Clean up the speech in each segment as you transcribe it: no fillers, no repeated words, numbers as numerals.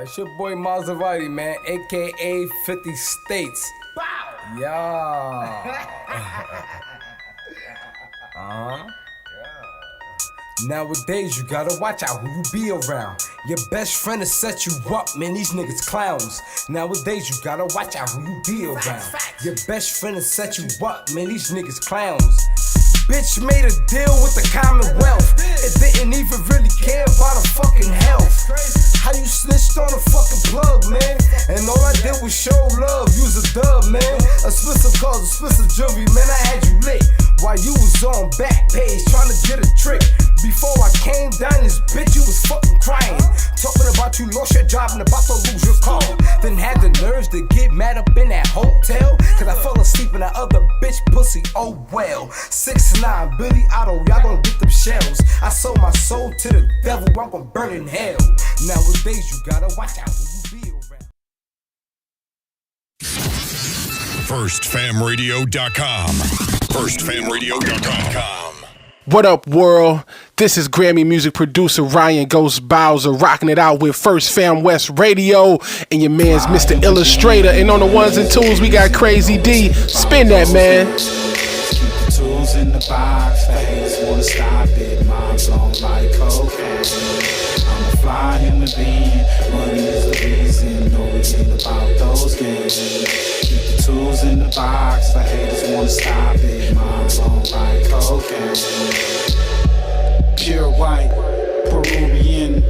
It's your boy Maserati, man, aka 50 States. Bow! Yeah. Nowadays, you gotta watch out who you be around. Your best friend will set you up, man, these niggas clowns. Nowadays, you gotta watch out who you be around. Your best friend will set you up, man, these niggas clowns. Bitch made a deal with the Commonwealth. It didn't even really care about her fucking health. How you snitched on a fucking plug, man? And all I did was show love, use a dub, man. A Spencer calls, a Spencer jewelry, man, I had you lit. While you was on back page trying to get a trick. Before I came down this bitch, you was fucking crying. Talking about you lost your job and about to lose your car. Then had the nerves to get mad up in that hotel. Cause I fell asleep in that other bitch pussy, oh well. 6'9", Billy Otto, y'all gon' get them shells. I sold my soul to the devil, I'm gon' burn in hell. Nowadays you gotta watch out who you be around. FirstFamRadio.com. FirstFamRadio.com. What up, world? This is Grammy music producer Ryan Ghost Bowser rocking it out with First Fam West Radio and your man's Mr. Illustrator. And on the ones and twos, we got Crazy D. Spin that, man. Keep the tools in the box. The haters wanna stop it. Mom's on like cocaine. I'm a fly human being. Money is the reason. No, it ain't about those games. Keep the tools in the box. The haters wanna stop it. Mom's on like cocaine. Pure white, Peruvian,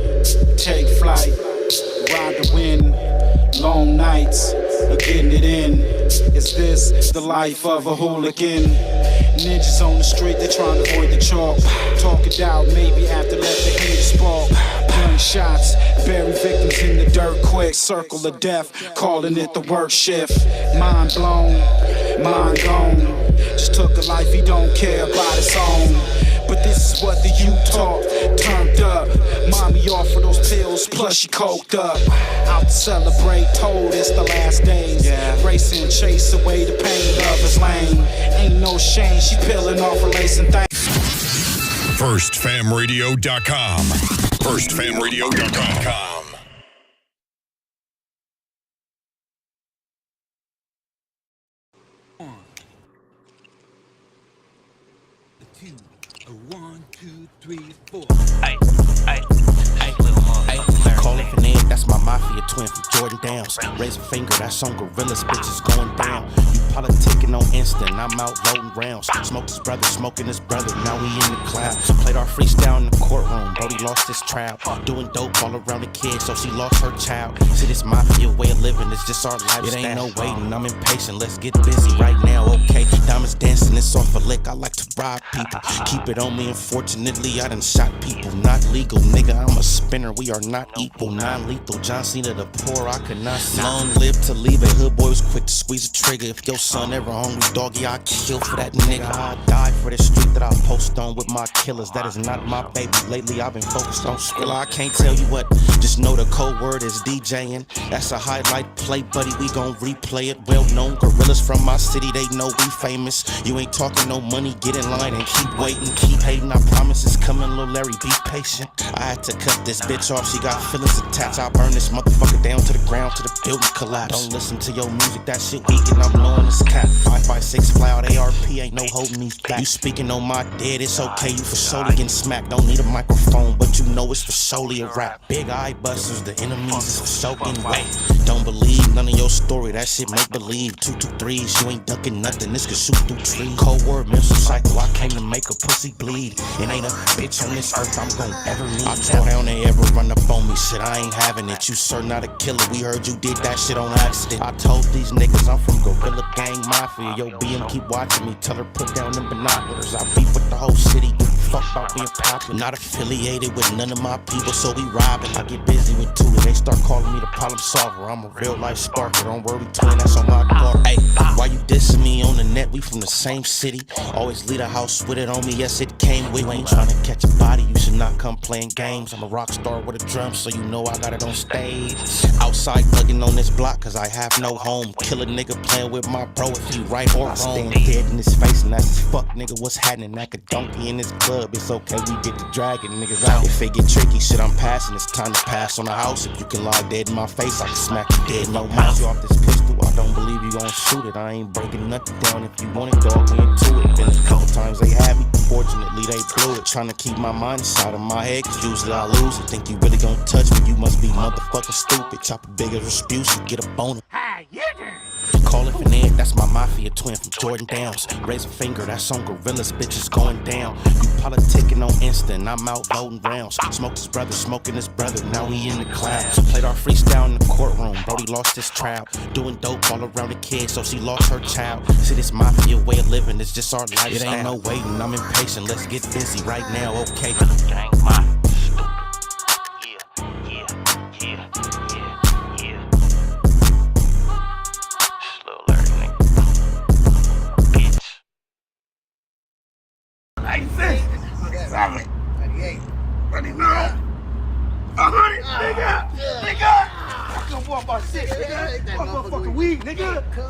take flight, ride the wind, long nights, getting it in. Is this the life of a hooligan? Ninjas on the street, they trying to avoid the chalk. Talk it out, maybe after let the heat spark. Gunshots, bury victims in the dirt quick. Circle of death, calling it the work shift. Mind blown, mind gone. Just took a life he don't care about his own. But this is what the youth talk, turned up. Mommy offered those pills, plus she coked up. Out to celebrate, told it's the last days. Racing, chase away the pain of his lane. Ain't no shame, she peeling off her lace and things. FirstFamRadio.com. FirstFamRadio.com. One, two, three, four. Ay, call it Fernand, that's my mafia twin from Jordan Downs. Raise a finger, that's on gorillas, bitches going down. You politicking on instant, I'm out loading rounds. Smoked his brother, smoking his brother, now we in the cloud. Played our freestyle in the courtroom, Brody lost his trial. Doing dope all around the kid, so she lost her child. See, this mafia way of living, it's just our lifestyle. It ain't no waiting, I'm impatient, let's get busy right now, okay? Diamonds dancing, it's off a lick, I like to rob people. Keep it on me, unfortunately, I done shot people. Not legal, nigga, I'm a spinner, we are not equal. Non-lethal, John Cena the poor, I could not see. Long live to leave it, hood boy was quick to squeeze a trigger. If your son ever hungry, doggy, I'll kill for that nigga. I die for the street that I post on with my killers. That is not my baby, lately I've been focused on Skrilla. I can't tell you what, just know the code word is DJing. That's a highlight play, buddy, we gon' replay it. Well-known gorillas from my city, they know we famous. You ain't talking no money, get in line and keep waiting. Keep hating, I promise it's coming, Lil Larry, be patient. I had to cut this bitch off, she got feelings attached. I burn this motherfucker down to the ground till the building collapse. Don't listen to your music, that shit weak and I'm blowing this cap. 5.56 fly out ARP, ain't no holding these back. You speaking on my dead, it's okay, you for surely getting smacked. Don't need a microphone, but you know it's for surely a rap. Big eye busters, the enemies is for soaking wet. Don't believe none of your story, that shit make believe. 223s, you ain't ducking nothing, this could shoot through trees. Cold word, mental cycle, I came to make a pussy bleed. It ain't a bitch on this earth I'm gon' ever need. I told how they ever run up on me, shit, I ain't having it. You sure not a killer, we heard you did that shit on accident. I told these niggas I'm from Gorilla Gang Mafia. Yo, BM keep watching me, tell her put down them binoculars. I beef with the whole city, give a fuck about being popular. Not affiliated with none of my people, so we robbing. I get busy with Tula, they start calling me the problem solver. I'm a real life sparker, don't worry twin, that's on my guard. Hey, why you dissing me on the net? We from the same city. Always leave a house with it on me, yes it came with. You ain't trying to catch a body, you should not come playing games. I'm a rock star with a drum, so you know I got it on stage. Outside thugging on this block, cause I have no home. Kill a nigga playing with my bro if he right or wrong. Stand dead in his face and that's his fuck nigga, what's happening? Like a donkey in his blood. club, it's okay, we get to dragging niggas out. If it get tricky, shit, I'm passing, it's time to pass on the house. If you can lie dead in my face, I can smack you dead, no mouth. You off this pistol, I don't believe you gon' shoot it. I ain't breaking nothing down, if you want it, dog, we into it. Been a couple times they had me, fortunately they blew it. Tryna keep my mind inside of my head, cause usually I lose it. Think you really gon' touch me, you must be motherfucking stupid. Chop a bigger dispute, you get a boner. Calling for Ned, that's my mafia twin from Jordan Downs. Raise a finger, that's on gorillas, bitches going down. You politicking on instant, I'm out voting rounds. Smoked his brother, smoking his brother, now we in the clouds. Played our freestyle in the courtroom, Brody lost his trial. Doing dope all around the kid, so she lost her child. See, this mafia way of living, it's just our lifestyle. It ain't no waiting, I'm impatient, let's get busy right now, okay? Gang mafia.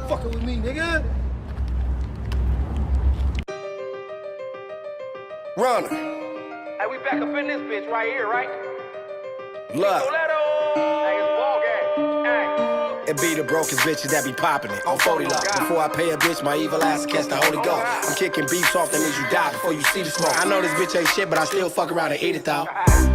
Fucking with me, nigga. Runner. Hey, we back up in this bitch right here, right? Love. Hey, it's ball game. Hey. It be the brokest bitches that be popping it on 40 love. Before I pay a bitch, my evil ass catch the Holy Ghost. I'm kicking beefs off, that means you die before you see the smoke. I know this bitch ain't shit, but I still fuck around and eat it though.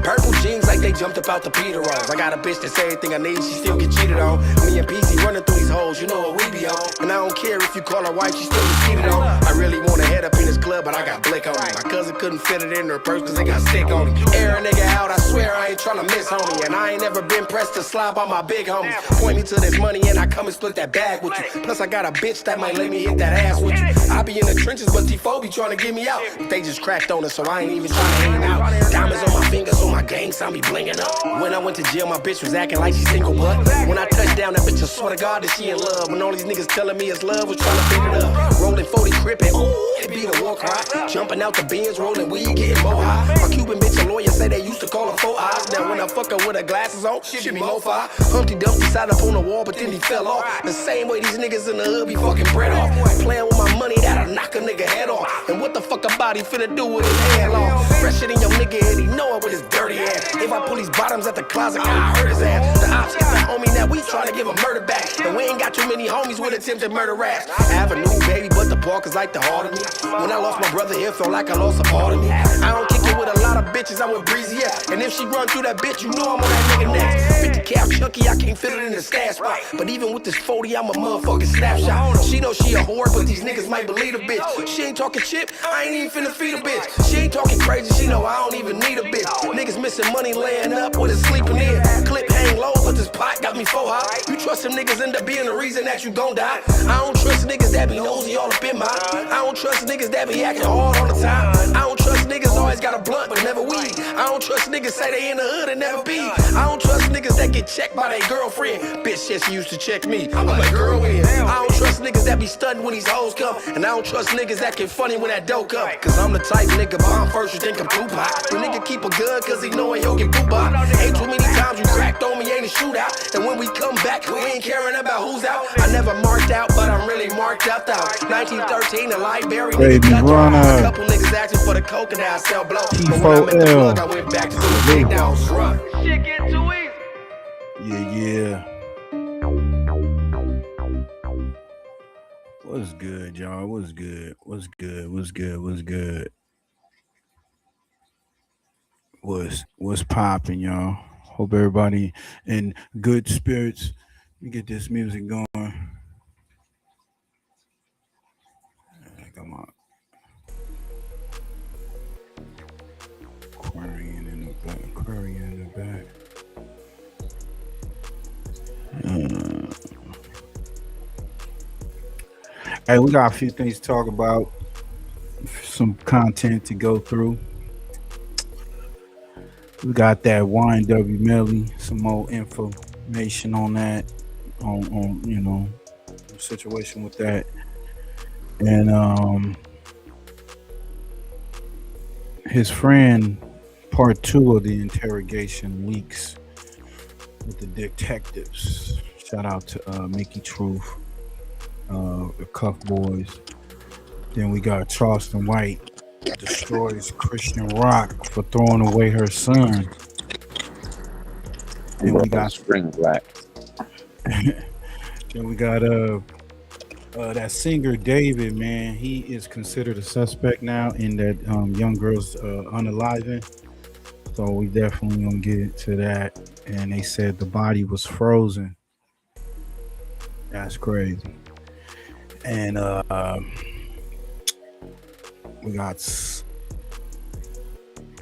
Purple jeans like they jumped up out the Peter rolls. I got a bitch that say everything I need, she still get cheated on. Me and PC running through these hoes, you know what we be on. And I don't care if you call her white, she still get cheated on. I really wanna head up in this club, but I got blick on me. My cousin couldn't fit it in her purse cause they got stick on it. Air a nigga out, I swear I ain't tryna miss homie. And I ain't never been pressed to slob on my big homies. Point me to this money and I come and split that bag with you. Plus I got a bitch that might let me hit that ass with you. I be in the trenches, but T4 be trying to get me out. But they just cracked on us, so I ain't even trying to hang out. Diamonds on my fingers, so my gang saw me blinging up. When I went to jail, my bitch was acting like she single, but when I touched down, that bitch, I swear to God that she in love. When all these niggas telling me it's love, was trying to figure it up. Rolling 40 crippin', ooh, it be the war cry. Jumping out the bins, rolling weed, getting more high. My Cuban bitch, a lawyer, say they used to call her 4 eyes. Now when I fuck her with her glasses on, she be low fi. Humpty Dumpty sat up on the wall, but then he fell off. The same way these niggas in the hood be fucking bread off. Playing with my money, that'll knock a nigga head off. And what the fuck a body finna do with his head off? Fresher than your nigga and he know it with his dirty ass. If I pull these bottoms at the closet, I hurt his ass. The ops got the homie, now we tryna give a murder back. And we ain't got too many homies with attempted murder raps. Avenue, baby, but the park is like the heart of me. When I lost my brother here, felt like I lost a part of me. I don't kick it with a lot of bitches, I'm with Breezy, yeah. And if she run through that bitch, you know I'm on that nigga next. 50 cal chunky, I can't fit it in the stash spot. But even with this 40, I'm a motherfucking snapshot. She know she a whore, but these niggas might believe a bitch. She ain't talking chip, I ain't even finna feed a bitch. She ain't talking crazy, she know I don't even need a bitch. Niggas missing money laying up with a sleeping in. Clip hang low, but this pot got me 4 high. You trust them niggas end up being the reason that you gon' die. I don't trust niggas that be nosy all up in mine. I don't trust niggas that be acting hard all the time. I don't trust niggas always got a blunt but never weed. I don't trust niggas say they in the hood and never be. I don't trust niggas that get checked by their girlfriend. Bitch said she used to check me. I'm like, girl, when? I don't trust niggas that be stunting when these hoes come. And I don't trust niggas that get funny when that dough come. Cause I'm the type nigga bomb first, you think I'm Tupac. The nigga keep a gun cause he knowin' he'll get boop by. Ain't too many times you cracked on me, ain't a shootout. And when we come back, we ain't caring about who's out. I never marked out, but I'm really marked out though. 1913, the library nigga cut a couple niggas asking for the coke and I sell blow. But when I met the plug, I went back to the big dogs run. Shit get too easy. Yeah. What's good, y'all? What's good? What's popping, y'all? Hope everybody in good spirits. Let me get this music going. Come on. Aquarian in the back. Hey, we got a few things to talk about, some content to go through. We got that YMW MELLY, some more information on that, on you know, the situation with that, and his friend, part 2 of the interrogation leaks with the detectives. Shout out to Mickey Truth. The Cuff Boys. Then we got Charleston White destroys Christian Rock for throwing away her son. Then we got Spring Black. then we got that singer David, man. He is considered a suspect now in that young girl's unaliving. So we definitely gonna get into that. And they said the body was frozen. That's crazy. And we got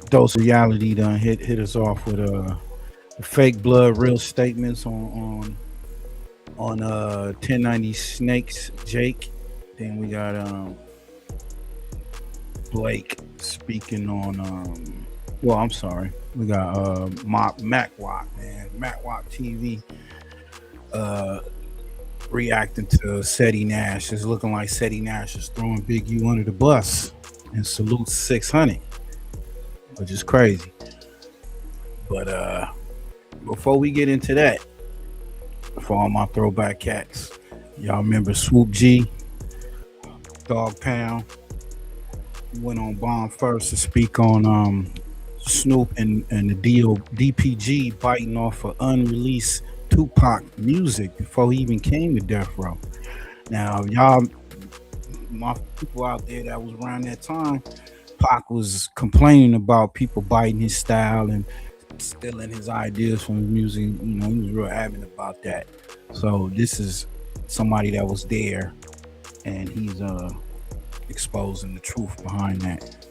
Dose Reality done hit us off with fake blood, real statements on 1090 Snakes Jake. Then we got Blake speaking on well, I'm sorry. We got MacWalk, man. MacWalk TV reacting to Seti Nash. It's looking like Seti Nash is throwing Big U under the bus and salutes 600, which is crazy. But before we get into that, for all my throwback cats, y'all remember Swoop G, Dog Pound, went on Bomb First to speak on Snoop and the DPG biting off of unreleased Tupac music before he even came to Death Row. Now, y'all, my people out there that was around that time, Pac was complaining about people biting his style and stealing his ideas from his music. You know, he was real adamant about that. So this is somebody that was there, and he's exposing the truth behind that.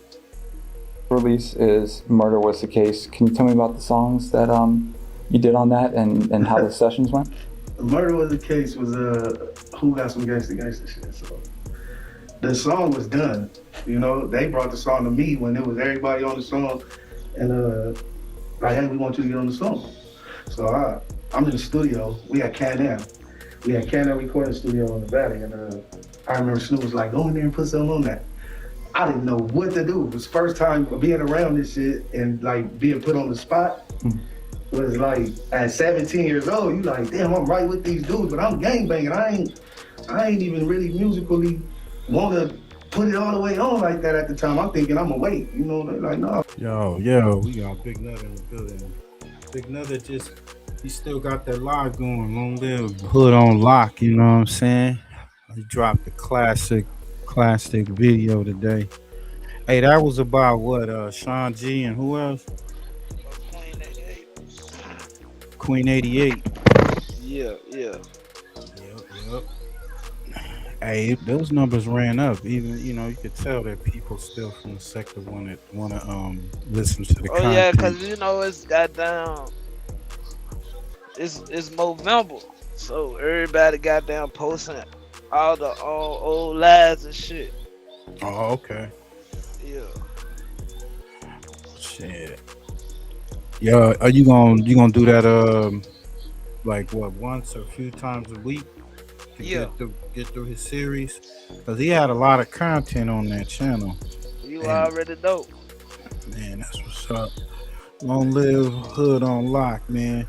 Release is Murder Was the Case. Can you tell me about the songs that you did on that and how the sessions went? Murder Was the Case was Who Got Some Gangsta shit. So the song was done. You know, they brought the song to me when it was everybody on the song, and like, hey, we want you to get on the song. So I'm in the studio. We had Can-Am. We had Can-Am recording studio in the Valley, and I remember Snoop was like, go in there and put something on that. I didn't know what to do. It was the first time being around this shit and like being put on the spot. Was like at 17 years old, you like, damn, I'm right with these dudes, but I'm gangbanging. I ain't even really musically want to put it all the way on like that at the time. I'm thinking I'm gonna wait, you know, they're like, no. Yo, we got Big Nut in the building. Big Nut he still got that live going. Long live Hood on Lock, you know what I'm saying? He dropped the classic video today. Hey, that was about what? Sean G and who else? Queen 88. Yeah. Yep. Hey, those numbers ran up. Even, you know, you could tell that people still from the sector wanna listen to the content. Oh yeah, cause you know it's goddamn. It's Movember, so everybody goddamn posting all the old lies and shit. Oh, okay. Yeah. Shit. Yeah, are you gonna do that like what, once or a few times a week to get through his series? Because he had a lot of content on that channel. You already know. Man, that's what's up. Long live Hood on Lock, man.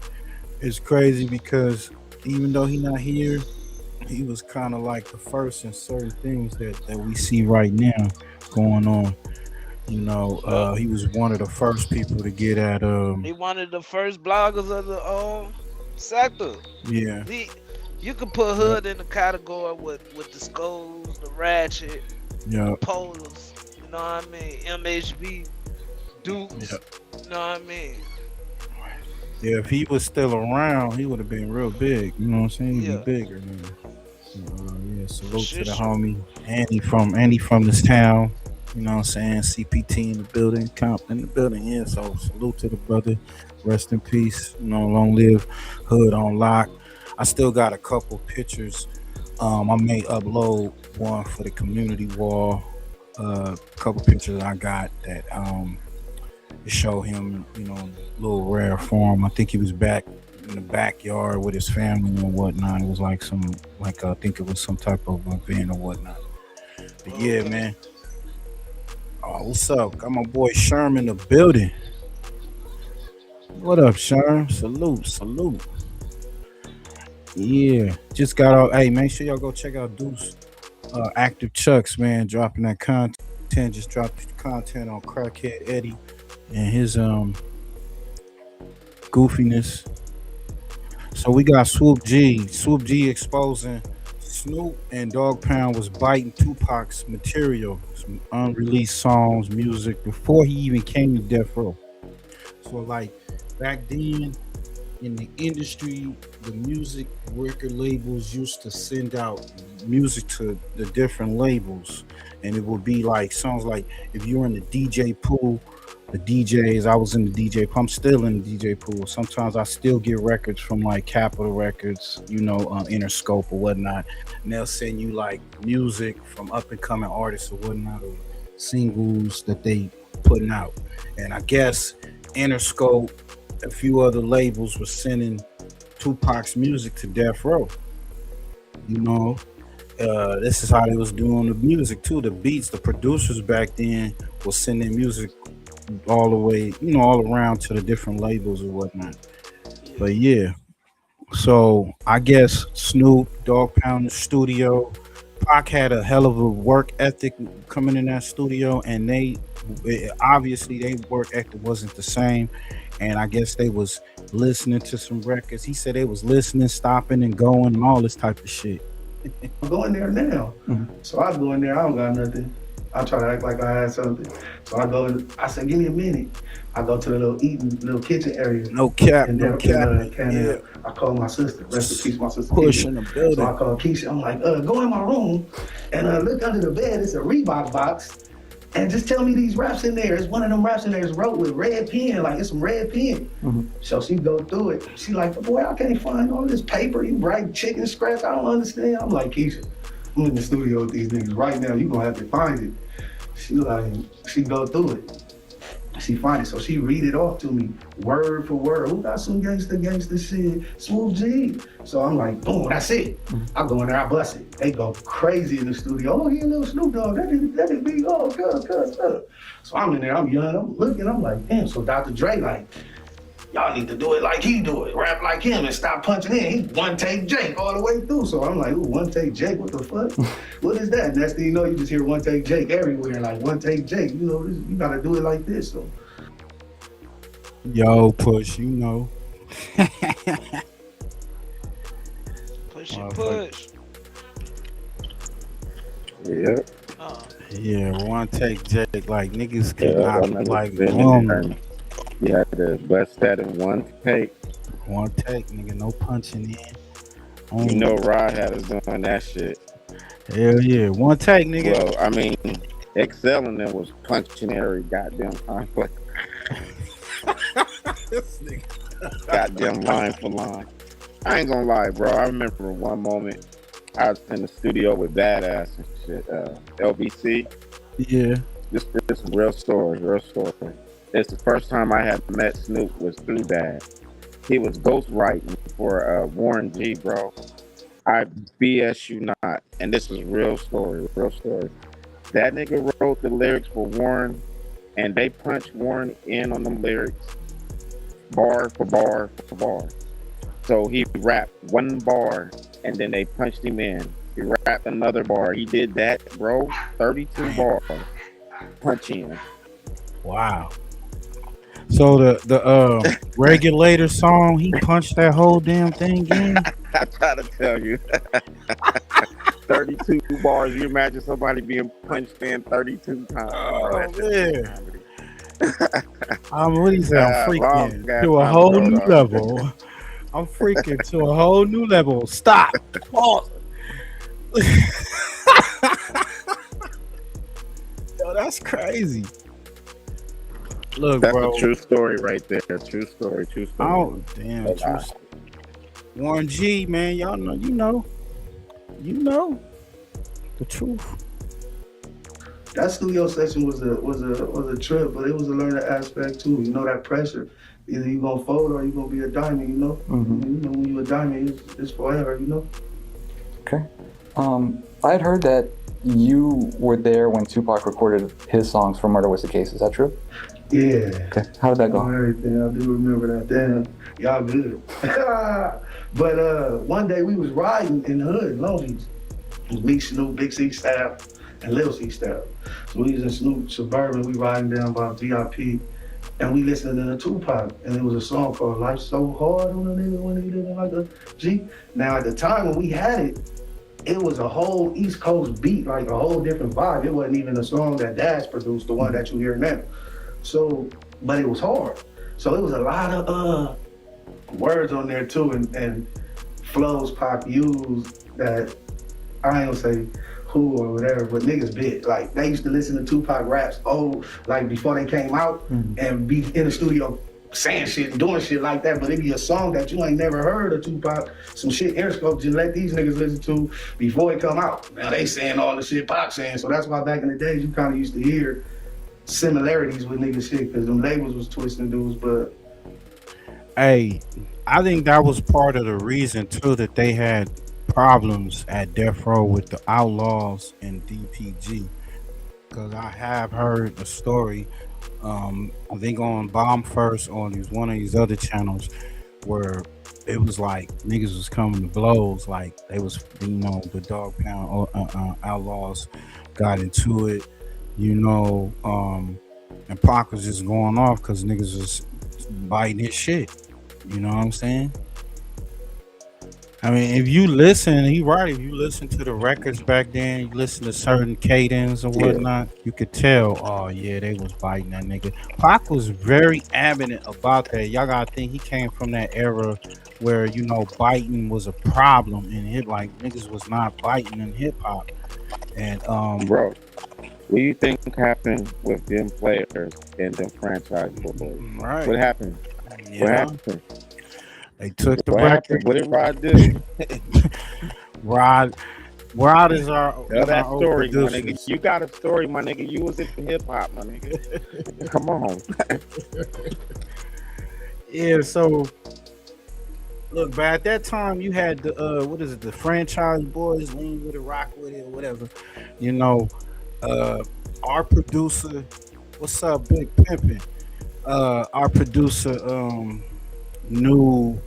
It's crazy because even though he not here, he was kind of like the first in certain things that we see right now going on. You know, he was one of the first people to get at He one of the first bloggers of the sector. Yeah. You could put Hood in the category with the Skulls, the Ratchet, the Polars, you know what I mean? MHB, Dukes, you know what I mean? Yeah, if he was still around, he would have been real big. You know what I'm saying? He'd be bigger, man. Yeah, salute to the homie. And he from this town. You know what I'm saying? CPT in the building, Comp in the building. Yeah, so salute to the brother. Rest in peace. You know, long live Hood on Lock. I still got a couple pictures. I may upload one for the community wall. A couple pictures I got that to show him, you know, a little rare form. I think he was back in the backyard with his family and whatnot. It was like I think it was some type of event or whatnot. But yeah, man. Oh, what's up? Got my boy Sherm in the building. What up, Sherm? Salute. Yeah, just got out. Hey, make sure y'all go check out Deuce Active Chucks, man, dropping that content 610 just dropped content on Crackhead Eddie and his goofiness. So we got Swoop G exposing Snoop and Dogg Pound was biting Tupac's material, some unreleased songs, music before he even came to Death Row. So like back then in the industry, the music record labels used to send out music to the different labels, and it would be like songs like if you're in the DJ pool, the DJs, I was in the DJ pool, I'm still in the DJ pool. Sometimes I still get records from like Capitol Records, Interscope or whatnot, and they'll send you like music from up and coming artists or whatnot, or singles that they putting out. And I guess Interscope, a few other labels were sending Tupac's music to Death Row. This is how they was doing the music too. The beats, the producers back then was sending music all the way, all around to the different labels or whatnot. But yeah, so I guess Snoop, Dogg Pound in the studio. Pac had a hell of a work ethic coming in that studio, and obviously their work ethic wasn't the same. And I guess they was listening to some records. He said they was listening, stopping and going and all this type of shit. I'm going there now. So I go in there, I don't got nothing. I try to act like I had something. So I go in, I said, give me a minute. I go to the little kitchen area. No cap, and no cap. Yeah. I call my sister. Rest in peace, my sister. Push in the building. So I call Keisha. I'm like, go in my room and look under the bed. It's a Reebok box. And just tell me these raps in there. It's one of them raps in there is wrote with red pen, like it's some red pen. So she go through it. She like, boy, I can't find all this paper. You write chicken scratch. I don't understand. I'm like, Keisha, I'm in the studio with these niggas right now. You gonna have to find it. She go through it. She find it, so she read it off to me, word for word. Who got some gangster shit? Swoop G. So I'm like, boom, that's it. I go in there, I bust it. They go crazy in the studio. Oh, he a little Snoop Dogg. That is big. Oh, good. So I'm in there, I'm young, I'm looking, I'm like, damn. So Dr. Dre like, y'all need to do it like he do it. Rap like him and stop punching in. He one take Jake all the way through. So I'm like, ooh, one take Jake, what the fuck? What is that? Next thing you know, you just hear one take Jake everywhere. Like one take Jake, you gotta do it like this. So. Yo, Push, Push. Yeah. Yeah, one take Jake. Like niggas could not like boom. You had to bust that in one take. One take, nigga, no punching in. You know Rod had us doing that shit. Hell yeah, one take, nigga. Well, I mean, XL and them was punching every goddamn conflict. This nigga. Goddamn line for line. I ain't gonna lie, bro. I remember one moment I was in the studio with Badass and shit. LBC. Yeah. This is real story. It's the first time I had met Snoop was through that. He was ghostwriting for Warren G, bro. I BS you not. And this is real story. That nigga wrote the lyrics for Warren, and they punched Warren in on them lyrics, bar for bar for bar. So he rapped one bar, and then they punched him in. He rapped another bar. He did that, bro. 32 bars. Punch in. Wow. So the Regulator song, he punched that whole damn thing in. I try to tell you. 32 bars. You imagine somebody being punched in 32 times. Oh, man. What he said? I'm freaking to a whole new level. I'm freaking to a whole new level. Stop. Pause. Yo, that's crazy. Look, that's bro. a true story right there. True story. Oh, damn. True. Warren G, man, y'all know, you know the truth. That studio session was a trip, but it was a learning aspect too. You know that pressure. Either you gonna fold or you gonna be a diamond. You know. When you a diamond, it's forever. You know. Okay. I had heard that you were there when Tupac recorded his songs for Murder Was the Case. Is that true? Yeah. Okay. How did that go? Everything. I do remember that. Damn, y'all good. But one day we was riding in the hood, Long Beach. Me, Snoop, Big C staff, and Lil C style. So we was in Snoop Suburban, we riding down by VIP, and we listening to the Tupac, and it was a song called "Life So Hard on a Nigga When He Living Like a G." Now at the time when we had it, it was a whole East Coast beat, like a whole different vibe. It wasn't even a song that Dash produced, the one that you hear now. So, but it was hard. So it was a lot of words on there too, and flows Pac used that I ain't gonna say who or whatever, but niggas bit. Like they used to listen to Tupac raps, like before they came out, and be in the studio saying shit and doing shit like that, but it be a song that you ain't never heard of Tupac, some shit Interscope just let these niggas listen to before it come out. Now they saying all the shit Pac saying, so that's why back in the days you kind of used to hear similarities with niggas shit, because them labels was twisting dudes, but Hey, I think that was part of the reason too that they had problems at Death Row with the Outlaws and DPG, because I have heard the story. I think on Bomb First on one of these other channels where it was like niggas was coming to blows, like they was, the Dog Pound Outlaws got into it, and Pac was just going off because niggas was biting his shit. You know what I'm saying? I mean, if you listen, he right. If you listen to the records back then, you listen to certain cadence and whatnot, you could tell, oh yeah, they was biting that nigga. Pac was very adamant about that. Y'all gotta think he came from that era where, biting was a problem in hip, like niggas was not biting in hip hop. And bro, what do you think happened with them players and them franchise boys? Right. What happened? Yeah. What happened? They took the What record. happened? What did Rod do? Rod is our Tell that our story, my producers. nigga. You got a story, my nigga. You was in hip hop, my nigga. Come on. Yeah, so look, but at that time you had the the franchise boys, lean with it, rock with it, or whatever. Our producer, what's up, Big Pimpin'? Our producer knew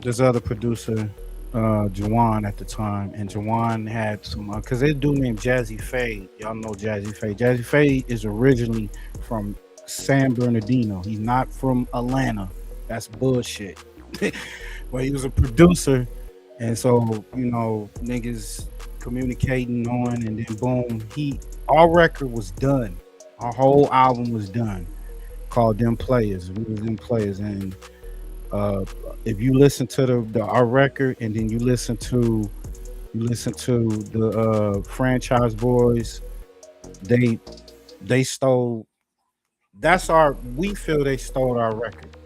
this other producer, Jawan at the time, and Jawan had some because they do named Jazzy Faye. Y'all know Jazzy Faye. Jazzy Faye is originally from San Bernardino. He's not from Atlanta. That's bullshit. But he was a producer, and so niggas communicating on, and then boom, our record was done. Our whole album was done, called Them Players. We was Them Players, and if you listen to our record, and then you listen to the franchise boys, they stole. We feel they stole our record.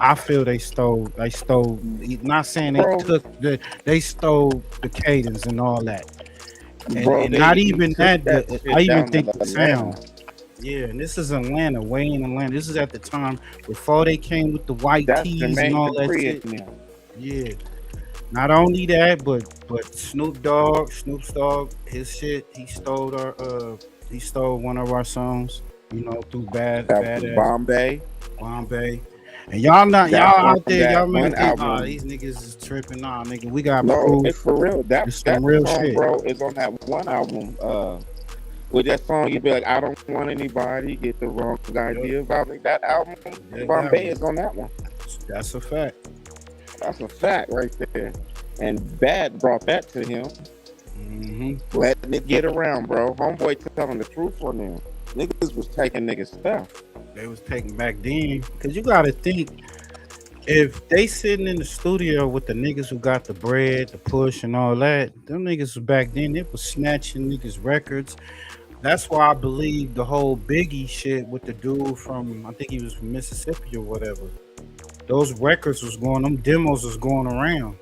I feel they stole. Not saying they stole the cadence and all that, and not even that. I even think the sound. Yeah, and this is Atlanta, way in Atlanta. This is at the time before they came with the white tees and all that shit. Yeah. Not only that, but Snoop Dogg, his shit, he stole one of our songs, through bad Bombay. And y'all out there, y'all may think, these niggas is tripping. Nah, nigga, we got proof. It's for real. That real song, shit, bro, is on that one album. With that song, you'd be like, I don't want anybody to get the wrong idea about me. That album, Bombay is on that one. That's a fact. That's a fact right there. And Bad brought that to him. Letting it get around, bro. Homeboy telling the truth on them. Niggas was taking niggas stuff. They was taking back then. Because you got to think, if they sitting in the studio with the niggas who got the bread, the push, and all that, them niggas was back then, they was snatching niggas' records. That's why I believe the whole Biggie shit with the dude from, I think he was from Mississippi or whatever. Those records was going, them demos was going around.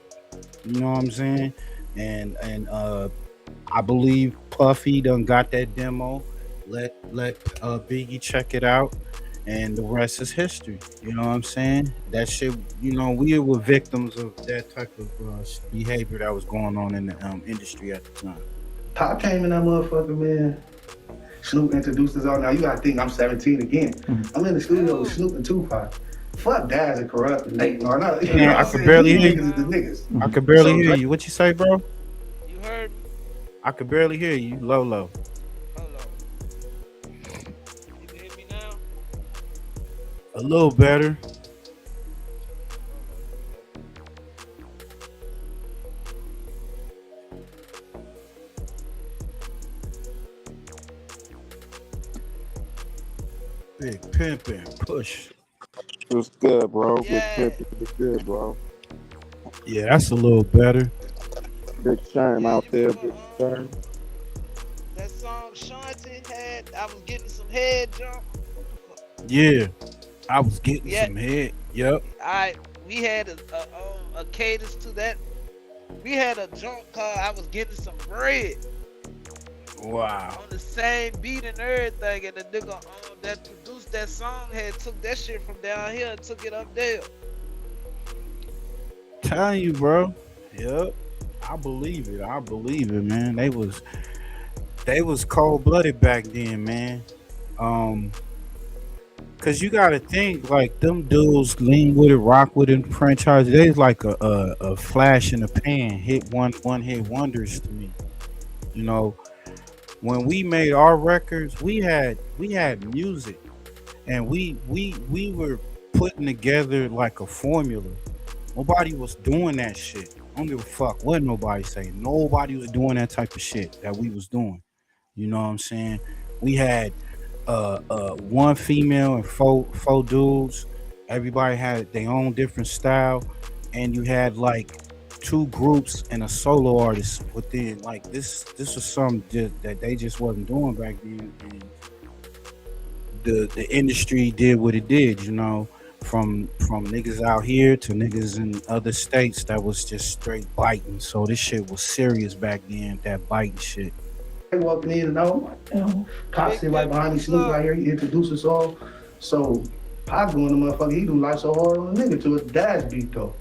You know what I'm saying? And I believe Puffy done got that demo. Let Biggie check it out, and the rest is history. You know what I'm saying? That shit, we were victims of that type of behavior that was going on in the industry at the time. Pop came in that motherfucker, man. Snoop introduced us all. Now you gotta think I'm 17 again. I'm in the studio with Snoop and Tupac. Fuck Daz and Corrupt and Nate. I could barely hear you. I could barely hear you. What you say, bro? You heard me? I could barely hear you. Low. Oh, A little better. Big pimpin', push. What's good, bro? Big Yeah, pimpin', what's good, bro? Yeah, that's a little better. Big Sherm yeah. out You there, remember Big Sherm. that song Shanti had? I was getting some head jump. Yeah, I was getting Yeah, some head. Yep. we had a cadence to that. We had a jump called I was getting some bread Wow. on the same beat and everything, and the nigga that produced that song had took that shit from down here and took it up there. Telling you, bro. Yep. I believe it. I believe it, man. They was cold blooded back then, man. Cause you gotta think like them dudes lean with it, rock with it, franchise. They's like a flash in the pan, one hit wonders to me. You know, when we made our records, we had music, and we were putting together like a formula. Nobody was doing that shit. I don't give a fuck what nobody say. Nobody was doing that type of shit that we was doing. You know what I'm saying? We had one female and four dudes. Everybody had their own different style, and you had like two groups and a solo artist within. Like this was something that they just wasn't doing back then. And the industry did what it did, you know, from niggas out here to niggas in other states that was just straight biting. So this shit was serious back then, that biting shit. Walking in and out, I'm like, damn, Pop sit right behind me, Snoop right here, he introduced us all. So Pop doing the motherfucker, he do Life So Hard on the nigga to his dad's beat though.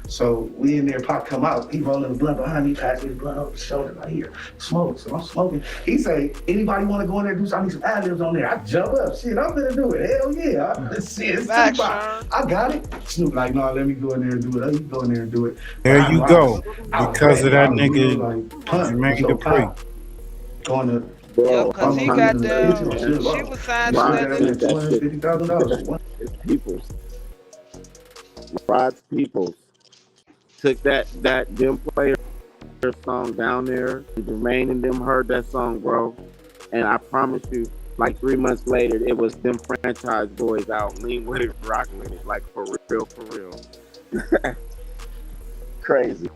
So we in there, Pop come out, he rolling the blunt behind me, passing his blunt over the shoulder right here, smoke. So I'm smoking. He say, anybody want to go in there and do something? I need some ad-libs on there. I jump up, shit, I'm gonna do it. Hell yeah, shit, it's Snoop. I got it. Snoop like, no, let me go in there and do it. Let me go in there and do it. There you go. Because of that nigga, Jermaine Dupri. Going to yeah, cause he got down. She was signed to that nigga. $250,000. It's people's. Rod's people's. Took that them player song down there. Jermaine and them heard that song, bro. And I promise you, like 3 months later, it was them franchise boys out, lean with it, rock with it, like for real, for real. Crazy.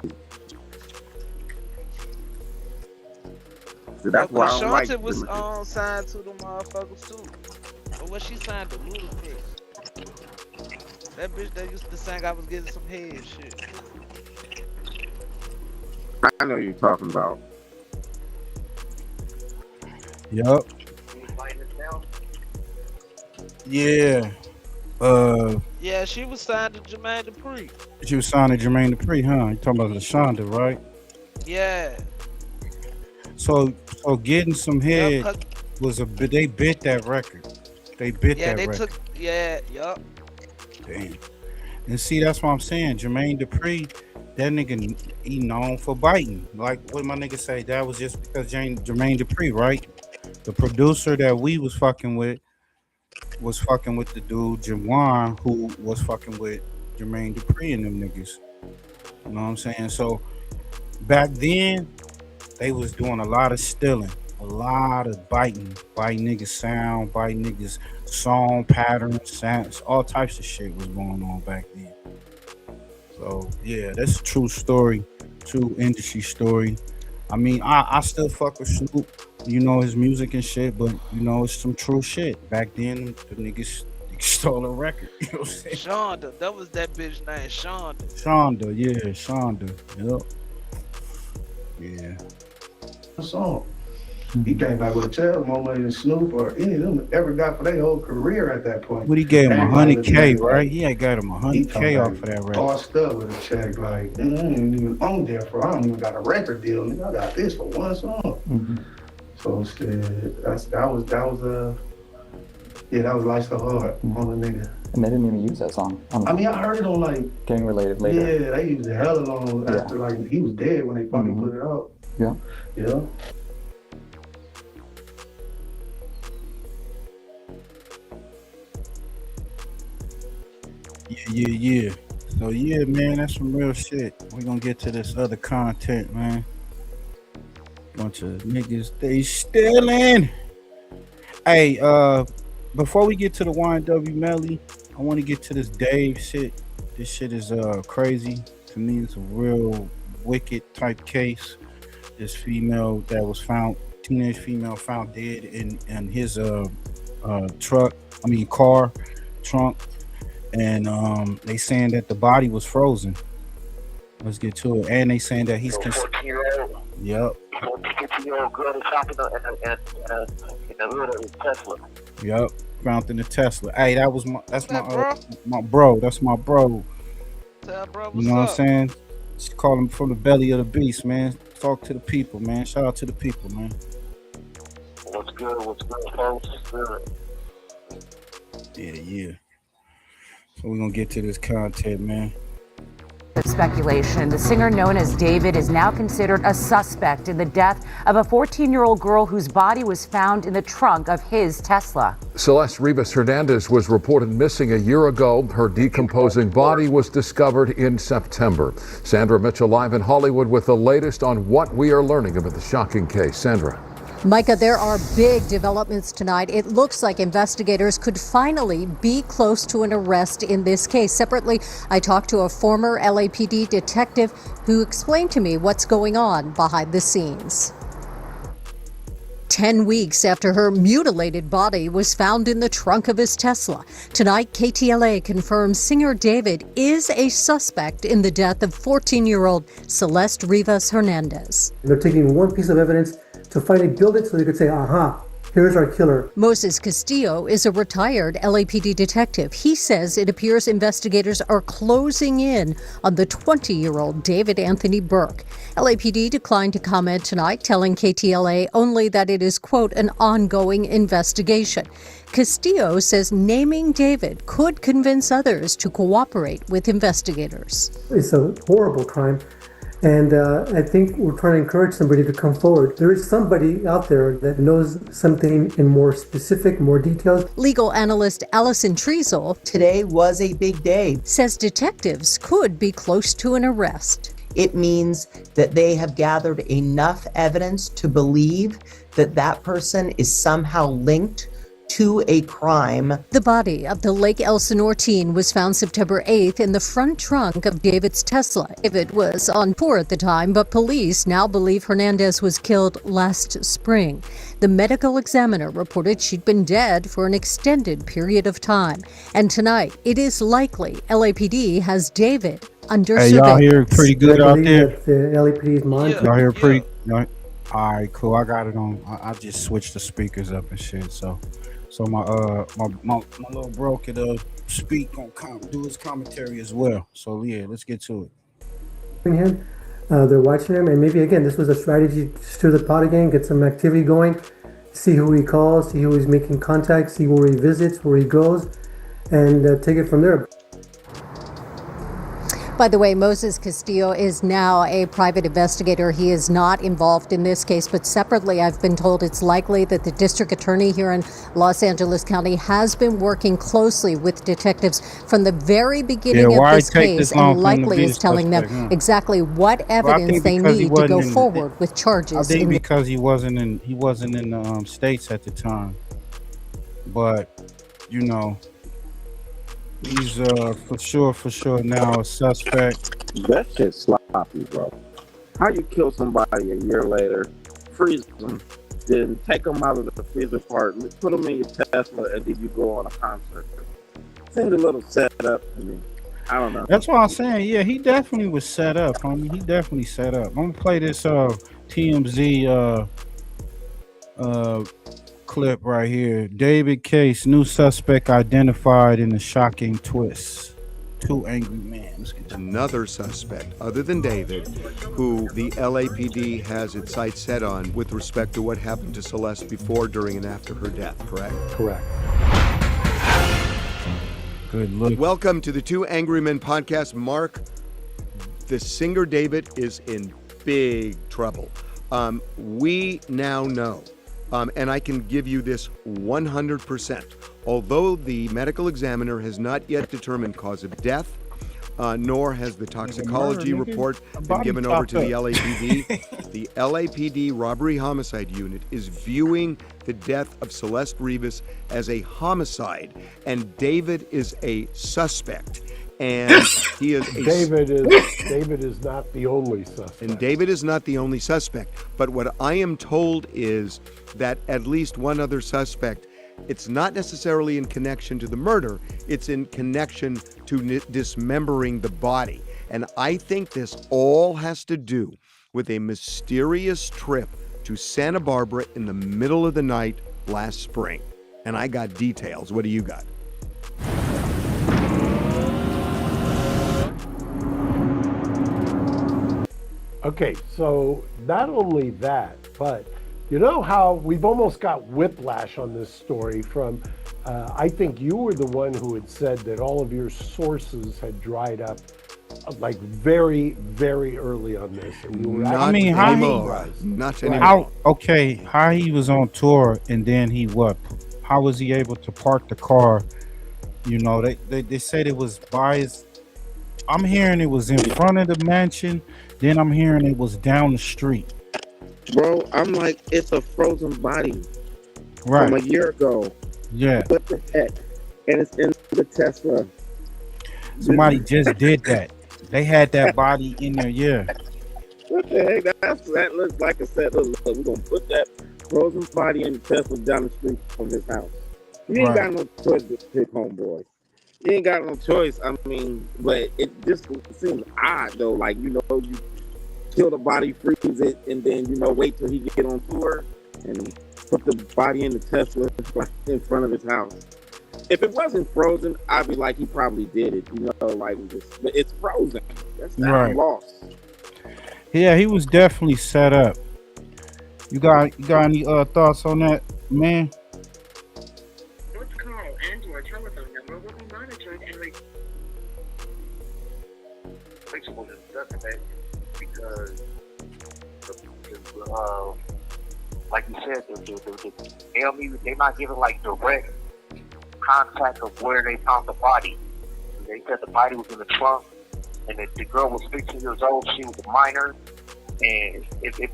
So that's why I don't like Shante was signed to the motherfuckers too. But when she signed to Ludacris, that bitch that used to sing I was getting some head shit. I know you're talking about. Yup. Yeah. Yeah, she was signed to Jermaine Dupri. She was signed to Jermaine Dupri, huh? You talking about LaShonda, right? Yeah. So getting some head was they bit that record. They bit that record. Yup. Damn. And see, that's what I'm saying. Jermaine Dupri, that nigga, he known for biting. Like what my nigga say, that was just because Jermaine Dupri, right? The producer that we was fucking with the dude Jawan, who was fucking with Jermaine Dupri and them niggas. You know what I'm saying? So back then, they was doing a lot of stealing, a lot of biting niggas sound, biting niggas song patterns, sounds, all types of shit was going on back then. So yeah, that's a true story, true industry story. I mean, I still fuck with Snoop, you know, his music and shit, but you know, it's some true shit. Back then, the niggas stole a record. You know what I'm saying? Shonda, that was that bitch name, Shonda. Shonda, yeah, Shonda. Yep. Yeah. Song. He came back with a tail more money than Snoop or any of them ever got for their whole career at that point. What he gave him, 100K, right? He ain't got him 100K off of that record. Tossed up with a check like, I ain't even on there for, I don't even got a record deal. Nigga, I got this for one song. Mm-hmm. So shit, that was Life So Hard on the nigga. And they didn't even use that song. I mean, I heard it on like Gang Related later. Yeah, they used it hella long after like he was dead when they finally put it out. Yeah. Yeah. Yeah. So yeah, man, that's some real shit. We're gonna get to this other content, man. Bunch of niggas, they stealing. Hey, before we get to the YMW Melly, I want to get to this Dave shit. This shit is crazy. To me, it's a real wicked type case. This female that was found, teenage female found dead in his car trunk, and they saying that the body was frozen. Let's get to it. And they saying that he's 14-year-old. Yep. 14-year-old girl is shot in the hood of his Tesla. Yep. Found in the Tesla. Hey, that's my bro. That's my bro. Tell bro, You know what I'm saying? Just call him from the belly of the beast, man. Talk to the people, man. Shout out to the people, man. What's good, folks? What's good? Yeah. So we're gonna get to this content, man. Speculation. The singer known as David is now considered a suspect in the death of a 14-year-old girl whose body was found in the trunk of his Tesla. Celeste Rivas Hernandez was reported missing a year ago. Her decomposing body was discovered in September. Sandra Mitchell live in Hollywood with the latest on what we are learning about the shocking case. Sandra. Micah, there are big developments tonight. It looks like investigators could finally be close to an arrest in this case. Separately, I talked to a former LAPD detective who explained to me what's going on behind the scenes. 10 weeks after her mutilated body was found in the trunk of his Tesla. Tonight, KTLA confirms singer David is a suspect in the death of 14-year-old Celeste Rivas Hernandez. They're taking one piece of evidence to finally build it so they could say, aha, here's our killer. Moses Castillo is a retired LAPD detective. He says it appears investigators are closing in on the 20-year-old David Anthony Burke. LAPD declined to comment tonight, telling KTLA only that it is, quote, an ongoing investigation. Castillo says naming David could convince others to cooperate with investigators. It's a horrible crime. And I think we're trying to encourage somebody to come forward. There is somebody out there that knows something in more specific, more details. Legal analyst Allison Treasel, today was a big day, says detectives could be close to an arrest. It means that they have gathered enough evidence to believe that that person is somehow linked to a crime. The body of the Lake Elsinore teen was found September 8th in the front trunk of David's Tesla. David was on tour at the time, but police now believe Hernandez was killed last spring. The medical examiner reported she'd been dead for an extended period of time. And tonight, it is likely LAPD has David under surveillance. Y'all hear pretty good out there? The LAPD's monitoring. Y'all hear pretty? All right, cool. I got it on. I just switched the speakers up and shit, so my little bro could speak on do his commentary as well. So yeah, let's get to it. Him, they're watching him, and maybe again, this was a strategy to stir the pot again, get some activity going, see who he calls, see who he's making contact, see where he visits, where he goes, and take it from there. By the way, Moses Castillo is now a private investigator. He is not involved in this case, but separately, I've been told it's likely that the district attorney here in Los Angeles County has been working closely with detectives from the very beginning of this case and likely is telling them exactly what evidence they need to go forward with charges. I think because he wasn't in the States at the time, but you know. He's for sure now a suspect. That shit's sloppy, bro. How you kill somebody a year later, freeze them, then take them out of the freezer part, put them in your Tesla, and then you go on a concert? Seems a little set up to me. I don't know. That's what I'm saying. Yeah, he definitely was set up, homie. He definitely set up. I'm gonna play this TMZ clip right here. David case, new suspect identified in a shocking twist. Two angry men. Another suspect other than David, who the LAPD has its sights set on with respect to what happened to Celeste before, during, and after her death, correct? Correct. Good look. Welcome to the Two Angry Men podcast. Mark, the singer David is in big trouble. We now know And I can give you this 100%. Although the medical examiner has not yet determined cause of death, nor has the toxicology report been given over to the LAPD. The LAPD Robbery Homicide Unit is viewing the death of Celeste Rivas as a homicide, and David is a suspect. And he is David is not the only suspect. And David is not the only suspect. But what I am told is that at least one other suspect, it's not necessarily in connection to the murder, it's in connection to dismembering the body. And I think this all has to do with a mysterious trip to Santa Barbara in the middle of the night last spring. And I got details. What do you got? Okay, so not only that, but you know how we've almost got whiplash on this story from, I think you were the one who had said that all of your sources had dried up like very, very early on this. And you were I mean, how how he was on tour and then how was he able to park the car? You know, they said it was by his, I'm hearing it was in front of the mansion, then I'm hearing it was down the street. Bro, I'm like, it's a frozen body from a year ago. Yeah. What the heck? And it's in the Tesla. Somebody just did that. They had that body in there, yeah. What the heck? That looks like a set. Look, we're going to put that frozen body in the Tesla down the street from his house. You ain't got no choice to pick homeboy. You ain't got no choice. I mean, but it just seems odd, though. Like, you know, you kill the body, freeze it, and then, you know, wait till he get on tour and put the body in the Tesla in front of his house. If it wasn't frozen, I'd be like, he probably did it, you know, like, but it's frozen. That's not lost. Yeah, he was definitely set up. You got any thoughts on that, man? What's call and or telephone number will be monitored and reachable to the suspect because like you said, they're not giving like direct contact of where they found the body. They said the body was in the trunk, and the girl was 15 years old. She was a minor, and if he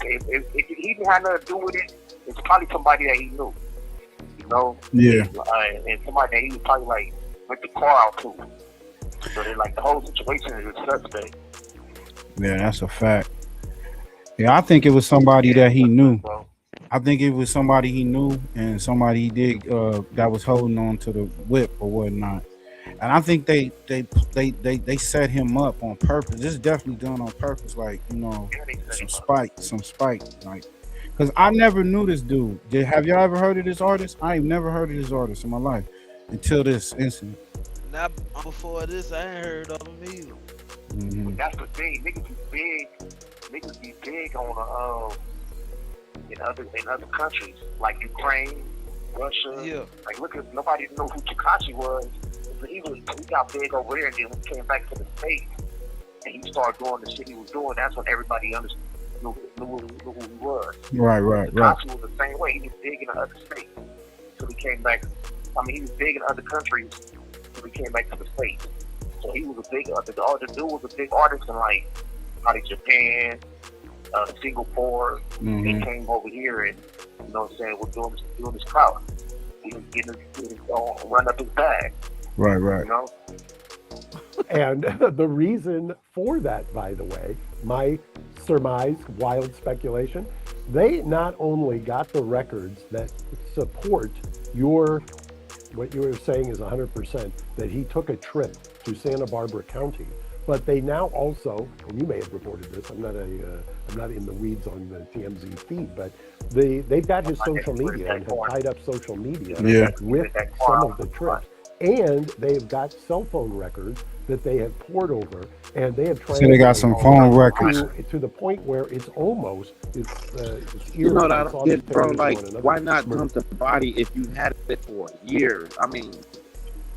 didn't have nothing to do with it, it's probably somebody that he knew, you know. Yeah. And somebody that he was probably like went the car out to. So they like the whole situation is a suspect. Yeah, that's a fact. Yeah, I think it was somebody that he knew. I think it was somebody he knew and somebody he did that was holding on to the whip or whatnot. And I think they set him up on purpose. This is definitely done on purpose, like, you know, some spite, like, because I never knew this dude. Have y'all ever heard of this artist? I ain't never heard of this artist in my life until this incident. Not before this, I ain't heard of him either. Mm-hmm. That's the thing. Niggas be big on in other countries like Ukraine, Russia. Yeah. Like, look at, nobody knew who Tekashi was. But he got big over there, and then when he came back to the States and he started doing the shit he was doing, that's when everybody understood, knew who he was. Right. Tekashi was the same way. He was big in the other states until he came back. I mean, he was big in other countries until he came back to the States. So he was a big, the dude was a big artist in like probably Japan, Singapore. Mm-hmm. He came over here and, you know what I'm saying, was doing his crowd. He was getting run up his bag. Right. You know? And the reason for that, by the way, my surmise, wild speculation, they not only got the records that support what you were saying is 100%, that he took a trip to Santa Barbara County, but they now also, and you may have reported this, I'm not in the weeds on the TMZ feed, but they've got his social media and have tied up social media with some of the trips. And they've got cell phone records that they have poured over, and they have tried. So they got some phone records to the point where it's almost you know what I don't get, bro? Like, why not dump the body if you had it for years? I mean,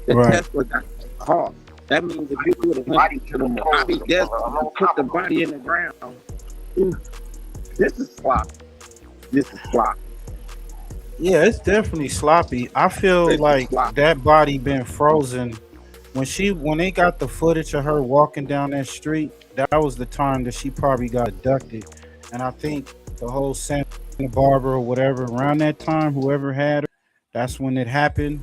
the Tesla got caught. That means if you would have went to the body desk and put the body in the ground, this is sloppy. Yeah, it's definitely sloppy. I feel It's like sloppy. that body been frozen when they got the footage of her walking down that street. That was the time that she probably got abducted, and I think the whole Santa Barbara or whatever around that time, whoever had her, that's when it happened.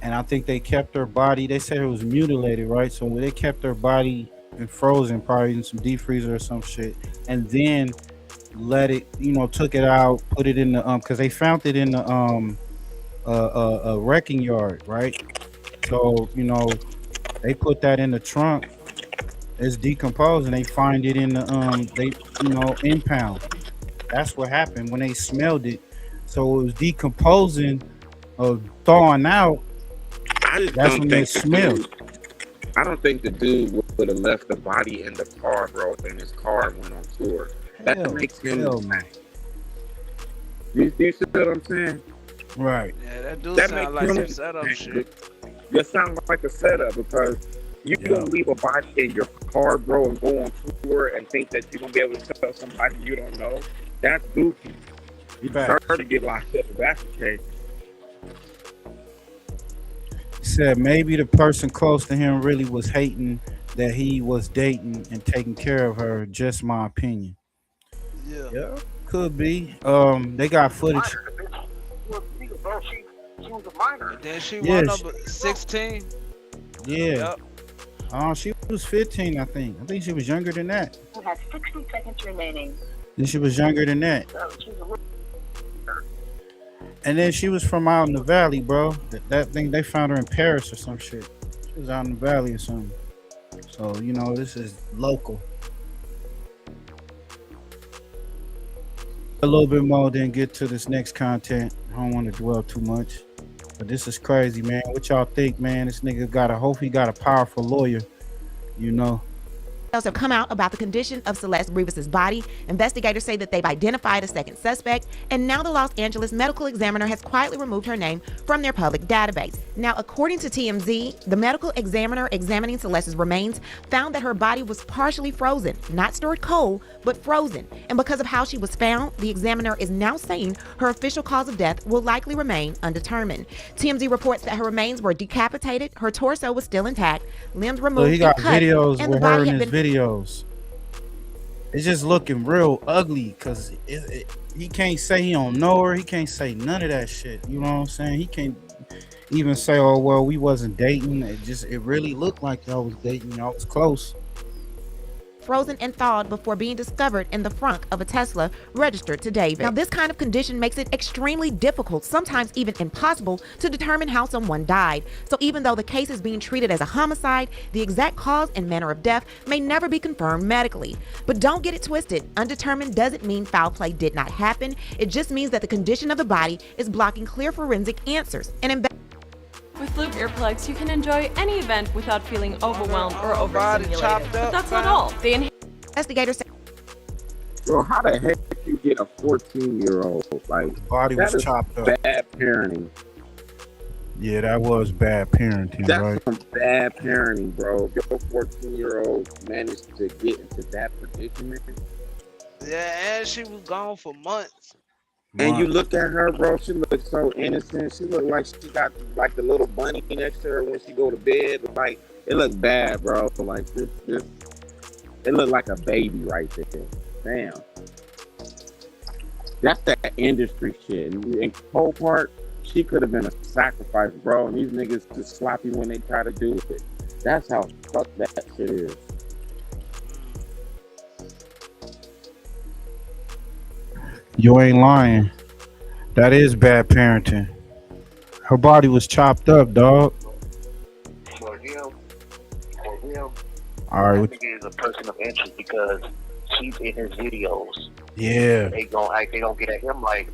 And I think they kept her body. They said it was mutilated, right? So they kept her body and frozen, probably in some deep freezer or some shit, and then let it, took it out, put it in the because they found it in the wrecking yard, right? So they put that in the trunk. It's decomposed, and they find it in the impound. That's what happened when they smelled it. So it was decomposing, thawing out. I just That's don't when think it smelled. I don't think the dude would have left the body in the car, bro, and his car went on tour. That makes him. You see what I'm saying? Right. Yeah, that do That sound makes like him some setup shit. That sounds like a setup because you don't leave a body in your car, bro, and go on tour and think that you're gonna be able to tell somebody you don't know. That's goofy. You start to get locked up if that's the case. He said maybe the person close to him really was hating that he was dating and taking care of her. Just my opinion. Yeah. Could be. They got footage. She was a minor. And then she Yeah, won number 16. Yeah. She was 15, I think. I think she was younger than that. You have 60 seconds remaining. Then she was younger than that. And then she was from out in the valley, bro. That thing, they found her in Paris or some shit. She was out in the valley or something. So, this is local. A little bit more, then get to this next content. I don't want to dwell too much. But this is crazy, man. What y'all think, man? This nigga hope he got a powerful lawyer, Details have come out about the condition of Celeste Rivas's body. Investigators say that they've identified a second suspect, and now the Los Angeles medical examiner has quietly removed her name from their public database. Now, according to TMZ, the medical examiner examining Celeste's remains found that her body was partially frozen, not stored cold, but frozen. And because of how she was found, the examiner is now saying her official cause of death will likely remain undetermined. TMZ reports that her remains were decapitated, her torso was still intact, limbs removed, So he got and cut, videos and the with her body in had his been videos. It's just looking real ugly because he can't say he don't know her. He can't say none of that shit. You know what I'm saying? He can't even say, "Oh well, we wasn't dating." It really looked like y'all was dating. Y'all was close. frozen and thawed before being discovered in the frunk of a Tesla registered to David. Now, this kind of condition makes it extremely difficult, sometimes even impossible, to determine how someone died. So even though the case is being treated as a homicide, the exact cause and manner of death may never be confirmed medically. But don't get it twisted. Undetermined doesn't mean foul play did not happen. It just means that the condition of the body is blocking clear forensic answers. And with Loop earplugs, you can enjoy any event without feeling overwhelmed or overstimulated. But that's not all. The investigators say, Bro, how the heck you get a 14-year-old? Like, body that was is chopped up. Bad parenting. Yeah, that was bad parenting, That's right? some bad parenting, bro. If your 14-year-old managed to get into that predicament. Yeah, and she was gone for months. And you look at her, bro, she looks so innocent. She look like she got like the little bunny next to her when she go to bed. Like, it looked bad, bro. Like this it looked like a baby right there. Damn. That's that industry shit. In Cole Park, she could have been a sacrifice, bro. And these niggas just sloppy when they try to do it. That's how fucked that shit is. You ain't lying. That is bad parenting. Her body was chopped up, dog. For him, All right. that nigga is a person of interest because she's in his videos. Yeah. They don't get at him like,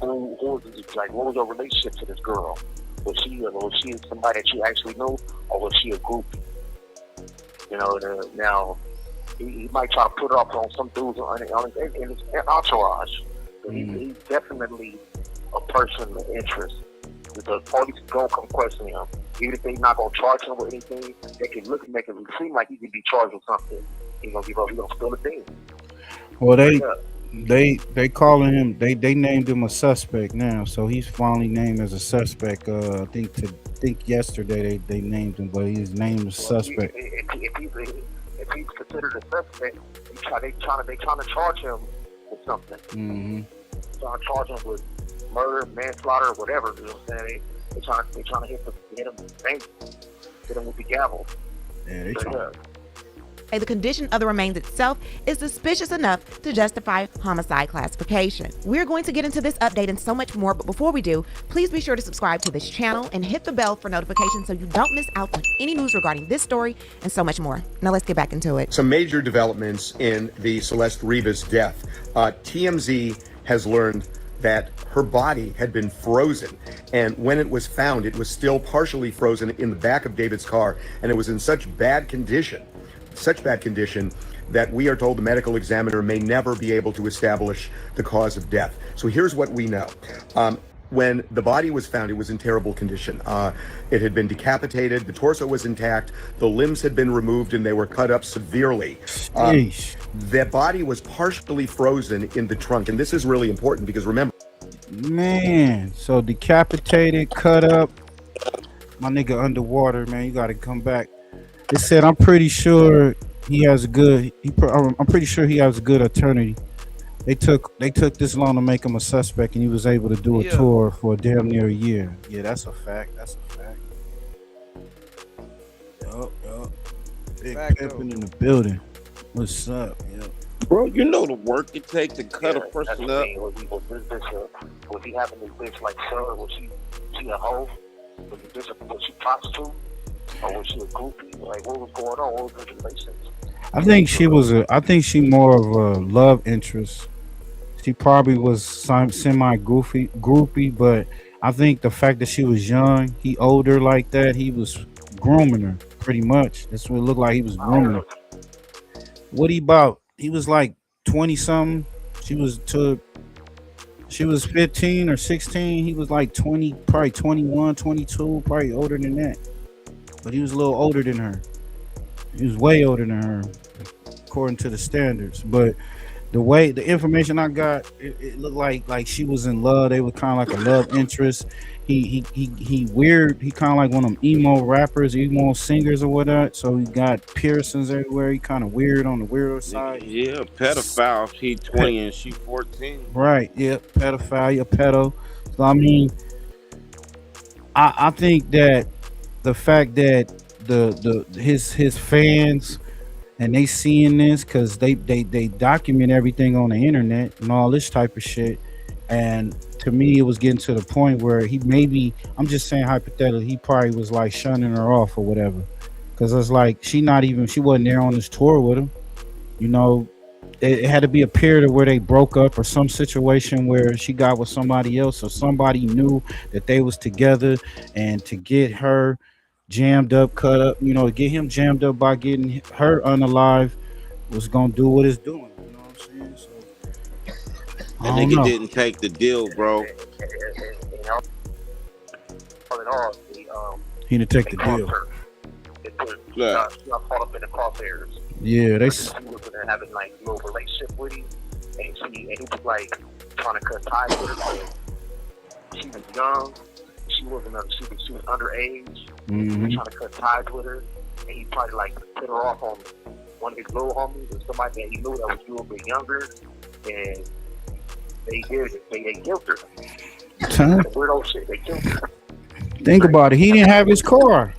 who is this? Like, what was your relationship to this girl? Was she somebody that you actually knew, or was she a groupie? You know, now he might try to put her up on some dudes in his entourage. He's definitely a person of interest. The police gonna come question him. Even if they're not gonna charge him with anything, they can make it seem like he could be charged with something. He's gonna give up. He's gonna spill the thing. Well, They calling him. They named him a suspect now, so he's finally named as a suspect. I think yesterday they named him, but he's named as suspect. If he's considered a suspect, they trying to charge him with something. Mm-hmm. Trying to charge him with murder, manslaughter, whatever. You know what I'm saying? They trying to hit him with the gavel. Yeah, they trying. The condition of the remains itself is suspicious enough to justify homicide classification. We're going to get into this update and so much more, but before we do, please be sure to subscribe to this channel and hit the bell for notifications so you don't miss out on any news regarding this story and so much more. Now let's get back into it. Some major developments in the Celeste Rivas death. TMZ has learned that her body had been frozen, and when it was found, it was still partially frozen in the back of David's car, and it was in such bad condition that we are told the medical examiner may never be able to establish the cause of death. So here's what we know. When the body was found, it was in terrible condition. It had been decapitated, the torso was intact, the limbs had been removed, and they were cut up severely. The body was partially frozen in the trunk, and this is really important because remember, man, so decapitated, cut up, my nigga underwater, man, you gotta come back. They said I'm pretty sure he has a good. I'm pretty sure he has a good attorney. They took this long to make him a suspect, and he was able to do a tour for damn near a year. Yeah, that's a fact. That's a fact. Yup. Big pimping in the building. What's up? Yep. Bro, you know the work it takes to cut a person up. Was he having this bitch like Sarah? Was she a hoe? Was she prostitute? Or was she a groupie? Like, what was going on? What was the relations? I think she more of a love interest. She probably was semi groupie, but I think the fact that she was young, he older like that, he was grooming her pretty much. That's what it looked like. He was grooming her. What he about? He was like 20 something. She was 15 or 16. He was like 20, probably 21, 22, probably older than that. But he was a little older than her. He was way older than her, according to the standards. But the information I got, it looked like she was in love. They were kind of like a love interest. He weird. He kind of like one of them emo rappers, emo singers or whatever. So he got piercings everywhere. He kind of weird on the weirdo side. Yeah, pedophile. He 20 and she 14. Right. Yeah, pedophile. You're pedo. So I mean, I think that the fact that his fans and they seeing this because they document everything on the internet and all this type of shit, and to me it was getting to the point where he maybe, I'm just saying hypothetically, he probably was like shunning her off or whatever, because it's like she wasn't there on this tour with him, you know. It had to be a period of where they broke up or some situation where she got with somebody else, or somebody knew that they was together, and to get her jammed up, cut up, you know, get him jammed up by getting her unalive was gonna do what it's doing. You know what I'm saying? So That nigga didn't take the deal, bro. He didn't take the deal. She got caught up in the crosshairs. Yeah, they. She was having like a little relationship with him, and he was like trying to cut ties with her. She was young. She wasn't. She was underage. He was trying to cut ties with her, and he probably like put her off on one of his little homies or somebody that he knew that was a little bit younger, and they did it. They killed her. Weirdo shit. They killed her. Think about it. He didn't have his car,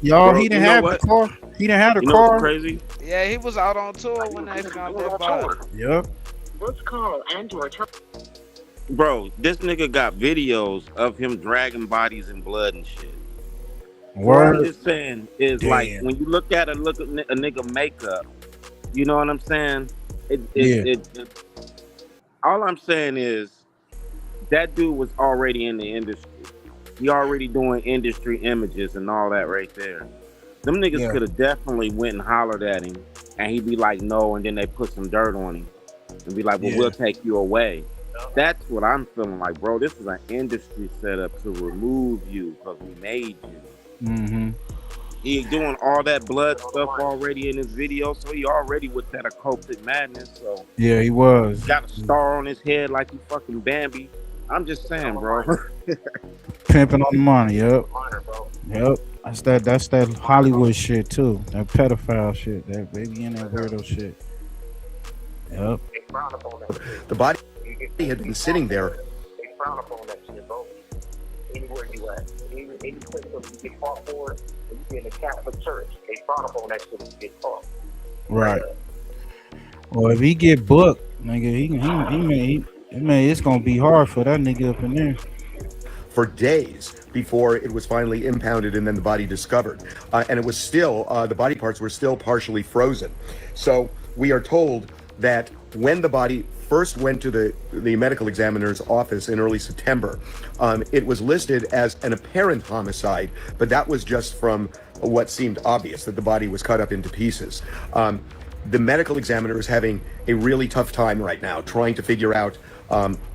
y'all. Bro, he didn't have the car. He didn't have the car. Crazy. Yeah, he was out on tour when they found that body. Yep. This call and your Bro, this nigga got videos of him dragging bodies in blood and shit. What I'm just saying is like when you look at a nigga makeup, you know what I'm saying? All I'm saying is that dude was already in the industry. He already doing industry images and all that right there. Them niggas could have definitely went and hollered at him, and he'd be like, no, and then they put some dirt on him and be like, well, we'll take you away. That's what I'm feeling like, bro. This is an industry setup to remove you because we made you. He doing all that blood stuff already in his video, so he already with that occultic madness. So Yeah, he was. got a star on his head like he fucking Bambi. I'm just saying, bro. Pimping on the money. Yep. Yep. That's that Hollywood shit too. That pedophile shit. That baby in that weirdo shit. Yep. The body had been sitting there. They frown upon that shit, bro. Anywhere you at, any place where you get caught for it, and you be in the Catholic Church, they frown upon that shit if you get caught. Right. Well, if he get booked, nigga, it's gonna be hard for that nigga up in there. For days before it was finally impounded and then the body discovered. And it was still, the body parts were still partially frozen. So we are told that when the body first went to the medical examiner's office in early September, it was listed as an apparent homicide, but that was just from what seemed obvious, that the body was cut up into pieces. The medical examiner is having a really tough time right now trying to figure out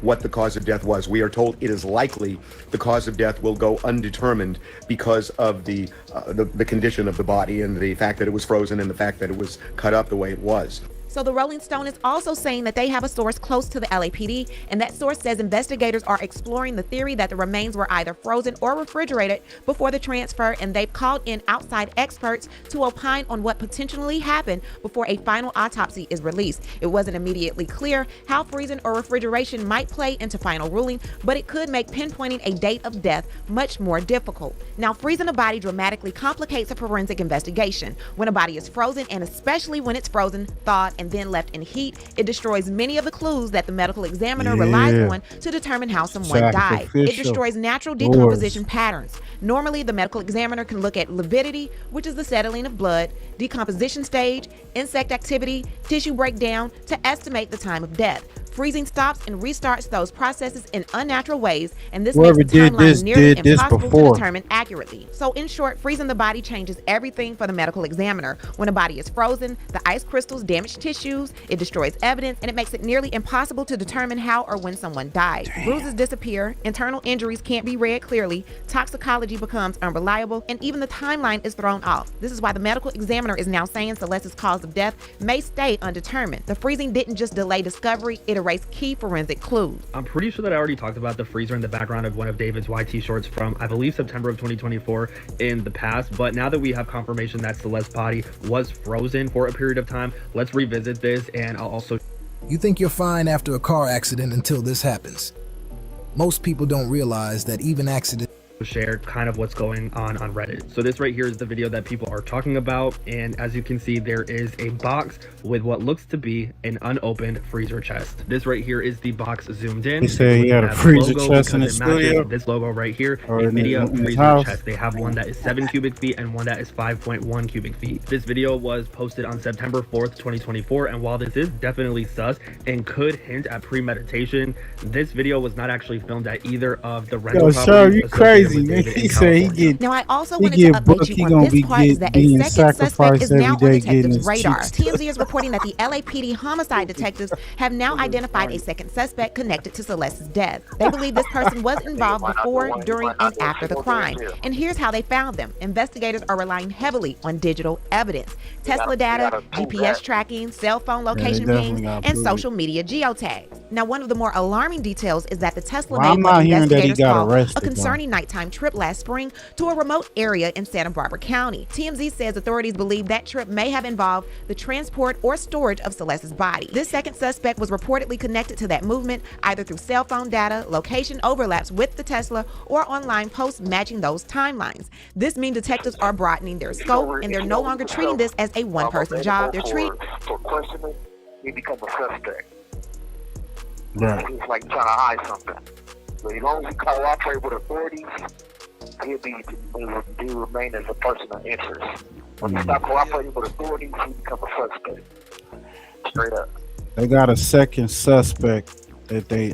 what the cause of death was. We are told it is likely the cause of death will go undetermined because of the condition of the body and the fact that it was frozen and the fact that it was cut up the way it was. So the Rolling Stone is also saying that they have a source close to the LAPD, and that source says investigators are exploring the theory that the remains were either frozen or refrigerated before the transfer, and they've called in outside experts to opine on what potentially happened before a final autopsy is released. It wasn't immediately clear how freezing or refrigeration might play into final ruling, but it could make pinpointing a date of death much more difficult. Now, freezing a body dramatically complicates a forensic investigation. When a body is frozen, and especially when it's frozen, thawed, and then left in heat, it destroys many of the clues that the medical examiner relies on to determine how someone died. It destroys natural decomposition patterns. Normally, the medical examiner can look at lividity, which is the settling of blood, decomposition stage, insect activity, tissue breakdown, to estimate the time of death. Freezing stops and restarts those processes in unnatural ways, and this makes the timeline nearly impossible to determine accurately. So in short, freezing the body changes everything for the medical examiner. When a body is frozen, the ice crystals damage tissues, it destroys evidence, and it makes it nearly impossible to determine how or when someone died. Bruises disappear, internal injuries can't be read clearly, toxicology becomes unreliable, and even the timeline is thrown off. This is why the medical examiner is now saying Celeste's cause of death may stay undetermined. The freezing didn't just delay discovery, it erase key forensic clues. I'm pretty sure that I already talked about the freezer in the background of one of David's YT shorts from, I believe, September of 2024 in the past, but now that we have confirmation that Celeste's body was frozen for a period of time, let's revisit this, and I'll also... You think you're fine after a car accident until this happens. Most people don't realize that even accidents share kind of what's going on Reddit. So this right here is the video that people are talking about, and as you can see, there is a box with what looks to be an unopened freezer chest. This right here is the box zoomed in. He said he had a freezer chest in his studio. This logo right here, or a media freezer chest. They have one that is 7 cubic feet and one that is 5.1 cubic feet. This video was posted on September 4th, 2024, and while this is definitely sus and could hint at premeditation, this video was not actually filmed at either of the rental properties. You crazy. He said he get. Now, I also wanted to update you on this part, is that a second suspect is now on detectives' radar. TMZ is reporting that the LAPD homicide detectives have now identified a second suspect connected to Celeste's death. They believe this person was involved before, during, and after the crime. And here's how they found them. Investigators are relying heavily on digital evidence: Tesla data, GPS tracking, cell phone location pings, and social media geotags. Now, one of the more alarming details is that the Tesla made what investigators call a concerning nighttime trip last spring to a remote area in Santa Barbara County. TMZ says authorities believe that trip may have involved the transport or storage of Celeste's body. This second suspect was reportedly connected to that movement either through cell phone data, location overlaps with the Tesla, or online posts matching those timelines. This means detectives are broadening their scope, and they're no longer treating this as a one-person job. They're treating for questioning, he becomes a suspect. Right. It's like trying to hide something. But as long as he cooperate with authorities, he'll remain as a person of interest. When he stop cooperating with authorities, he becomes a suspect. Straight up. They got a second suspect that they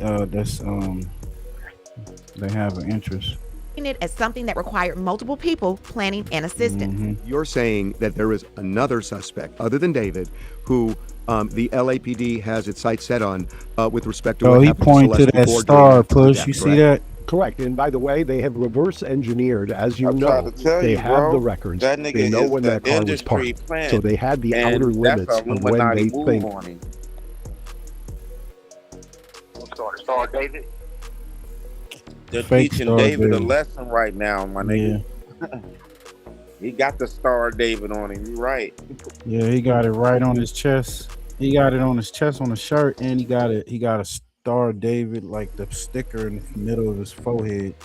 have an interest. it as something that required multiple people planning and assistance. You're saying that there is another suspect other than David who the LAPD has its sights set on with respect to what happened to Celeste pointed to that star push. You see that? Correct. And by the way, they have reverse engineered, as you I'm know, trying to tell they you, have bro, the records. that nigga They know is when the that car was industry parked. plant, So they had the and outer that's limits a of when Illuminati they move think. on him. Star David. They're Fake teaching Star David a David. lesson right now, my nigga. He got the Star David on him. You're right. Yeah, he got it right on his chest. He got it on his chest on the shirt, and he got a Star David, like the sticker in the middle of his forehead,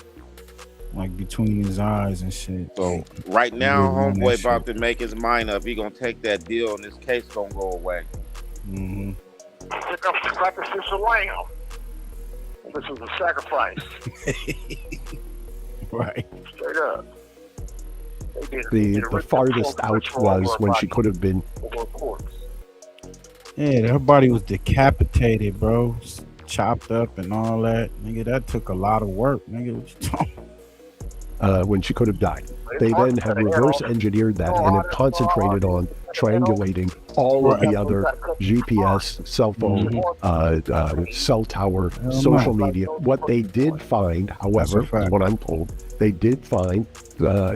like between his eyes and shit. So right now, Really on homeboy that about shit. to make his mind up. He gonna take that deal, and this case gonna go away. Mm-hmm. Pick up the sacrificial lamb. This is a sacrifice. Right. Straight up. The farthest out was when she could have been. Yeah, her body was decapitated, bro. Chopped up and all that. Nigga, that took a lot of work. Nigga, what you talking? When she could have died. They then have reverse engineered that and have concentrated on triangulating all of the other GPS, cell phone, cell tower, social media. What they did find, however, is what I'm told, they did find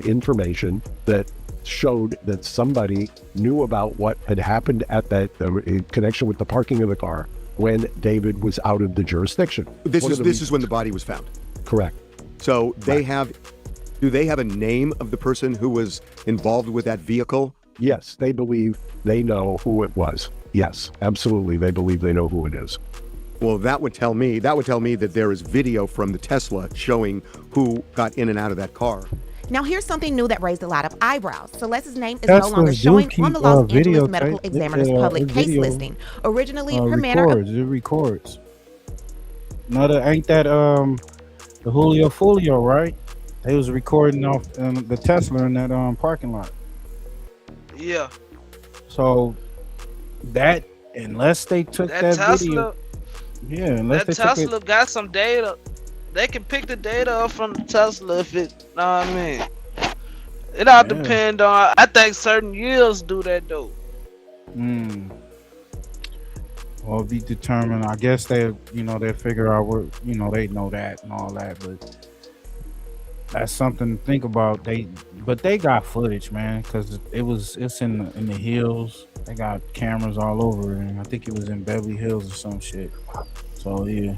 information that showed that somebody knew about what had happened at that in connection with the parking of the car when David was out of the jurisdiction. This is when the body was found. Correct. So do they have a name of the person who was involved with that vehicle? Yes, they believe they know who it was. Yes, absolutely. They believe they know who it is. Well, that would tell me that there is video from the Tesla showing who got in and out of that car. Now, here's something new that raised a lot of eyebrows. Celeste's name is no longer Teslas do showing keep on the Los Angeles videotape. Medical Examiner's public case Video, listing. Originally, her manner of it records. Ain't that the Julio Folio, right? They was recording off the Tesla in that parking lot. Yeah. So that, unless they took that Tesla, video, unless that Tesla got some data. They can pick the data up from the Tesla if it, know what I mean? It all depend on, I think certain years do that though. Or be determined. I guess they figure out where, they know that and all that, but that's something to think about. But they got footage, man, because it's in the hills. They got cameras all over, and I think it was in Beverly Hills or some shit. So yeah.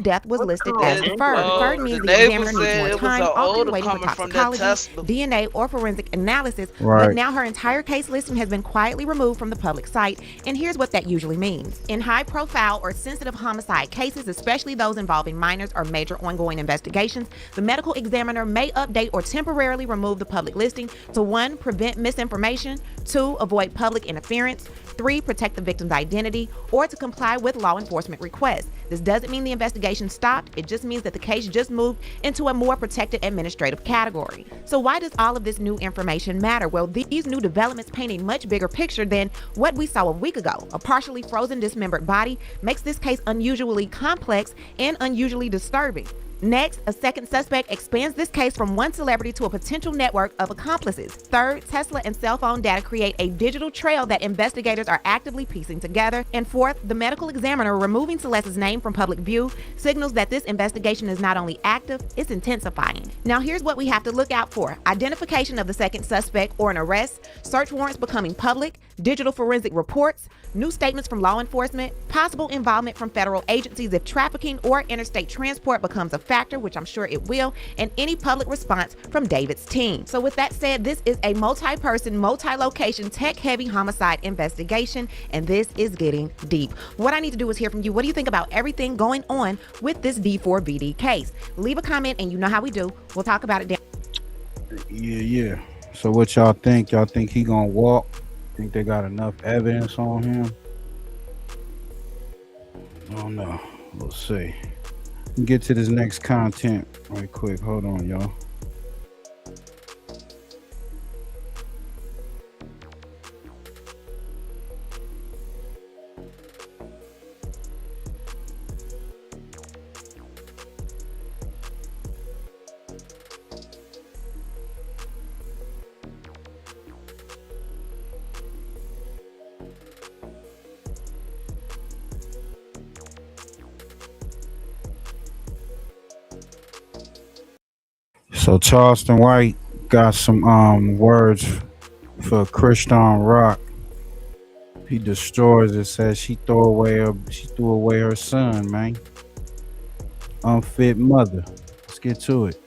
death was listed as deferred. Deferred means the examiner needs more time, often waiting for toxicology, DNA, or forensic analysis. Right. But now her entire case listing has been quietly removed from the public site, and here's what that usually means. In high-profile or sensitive homicide cases, especially those involving minors or major ongoing investigations, the medical examiner may update or temporarily remove the public listing to 1. Prevent misinformation, 2. Avoid public interference, 3. Protect the victim's identity, or to comply with law enforcement requests. This doesn't mean the investigation stopped. It just means that the case just moved into a more protected administrative category. So why does all of this new information matter? Well, these new developments paint a much bigger picture than what we saw a week ago. A partially frozen, dismembered body makes this case unusually complex and unusually disturbing. Next, a second suspect expands this case from one celebrity to a potential network of accomplices. Third, Tesla and cell phone data create a digital trail that investigators are actively piecing together. And fourth, the medical examiner removing Celeste's name from public view signals that this investigation is not only active, it's intensifying. Now here's what we have to look out for. Identification of the second suspect or an arrest, search warrants becoming public, digital forensic reports, new statements from law enforcement, possible involvement from federal agencies if trafficking or interstate transport becomes a factor, which I'm sure it will, and any public response from David's team. So with that said, this is a multi-person, multi-location, tech-heavy homicide investigation, and this is getting deep. What I need to do is hear from you. What do you think about everything going on with this D4BD case? Leave a comment, and you know how we do. We'll talk about it down. Yeah. So what y'all think? Y'all think he gonna walk? Think they got enough evidence on him? I don't know. We'll see. Get to this next content right quick. Hold on, y'all. So Charleston White got some words for Christian Rock. He destroys it. Says she threw away her son, man. Unfit mother. Let's get to it.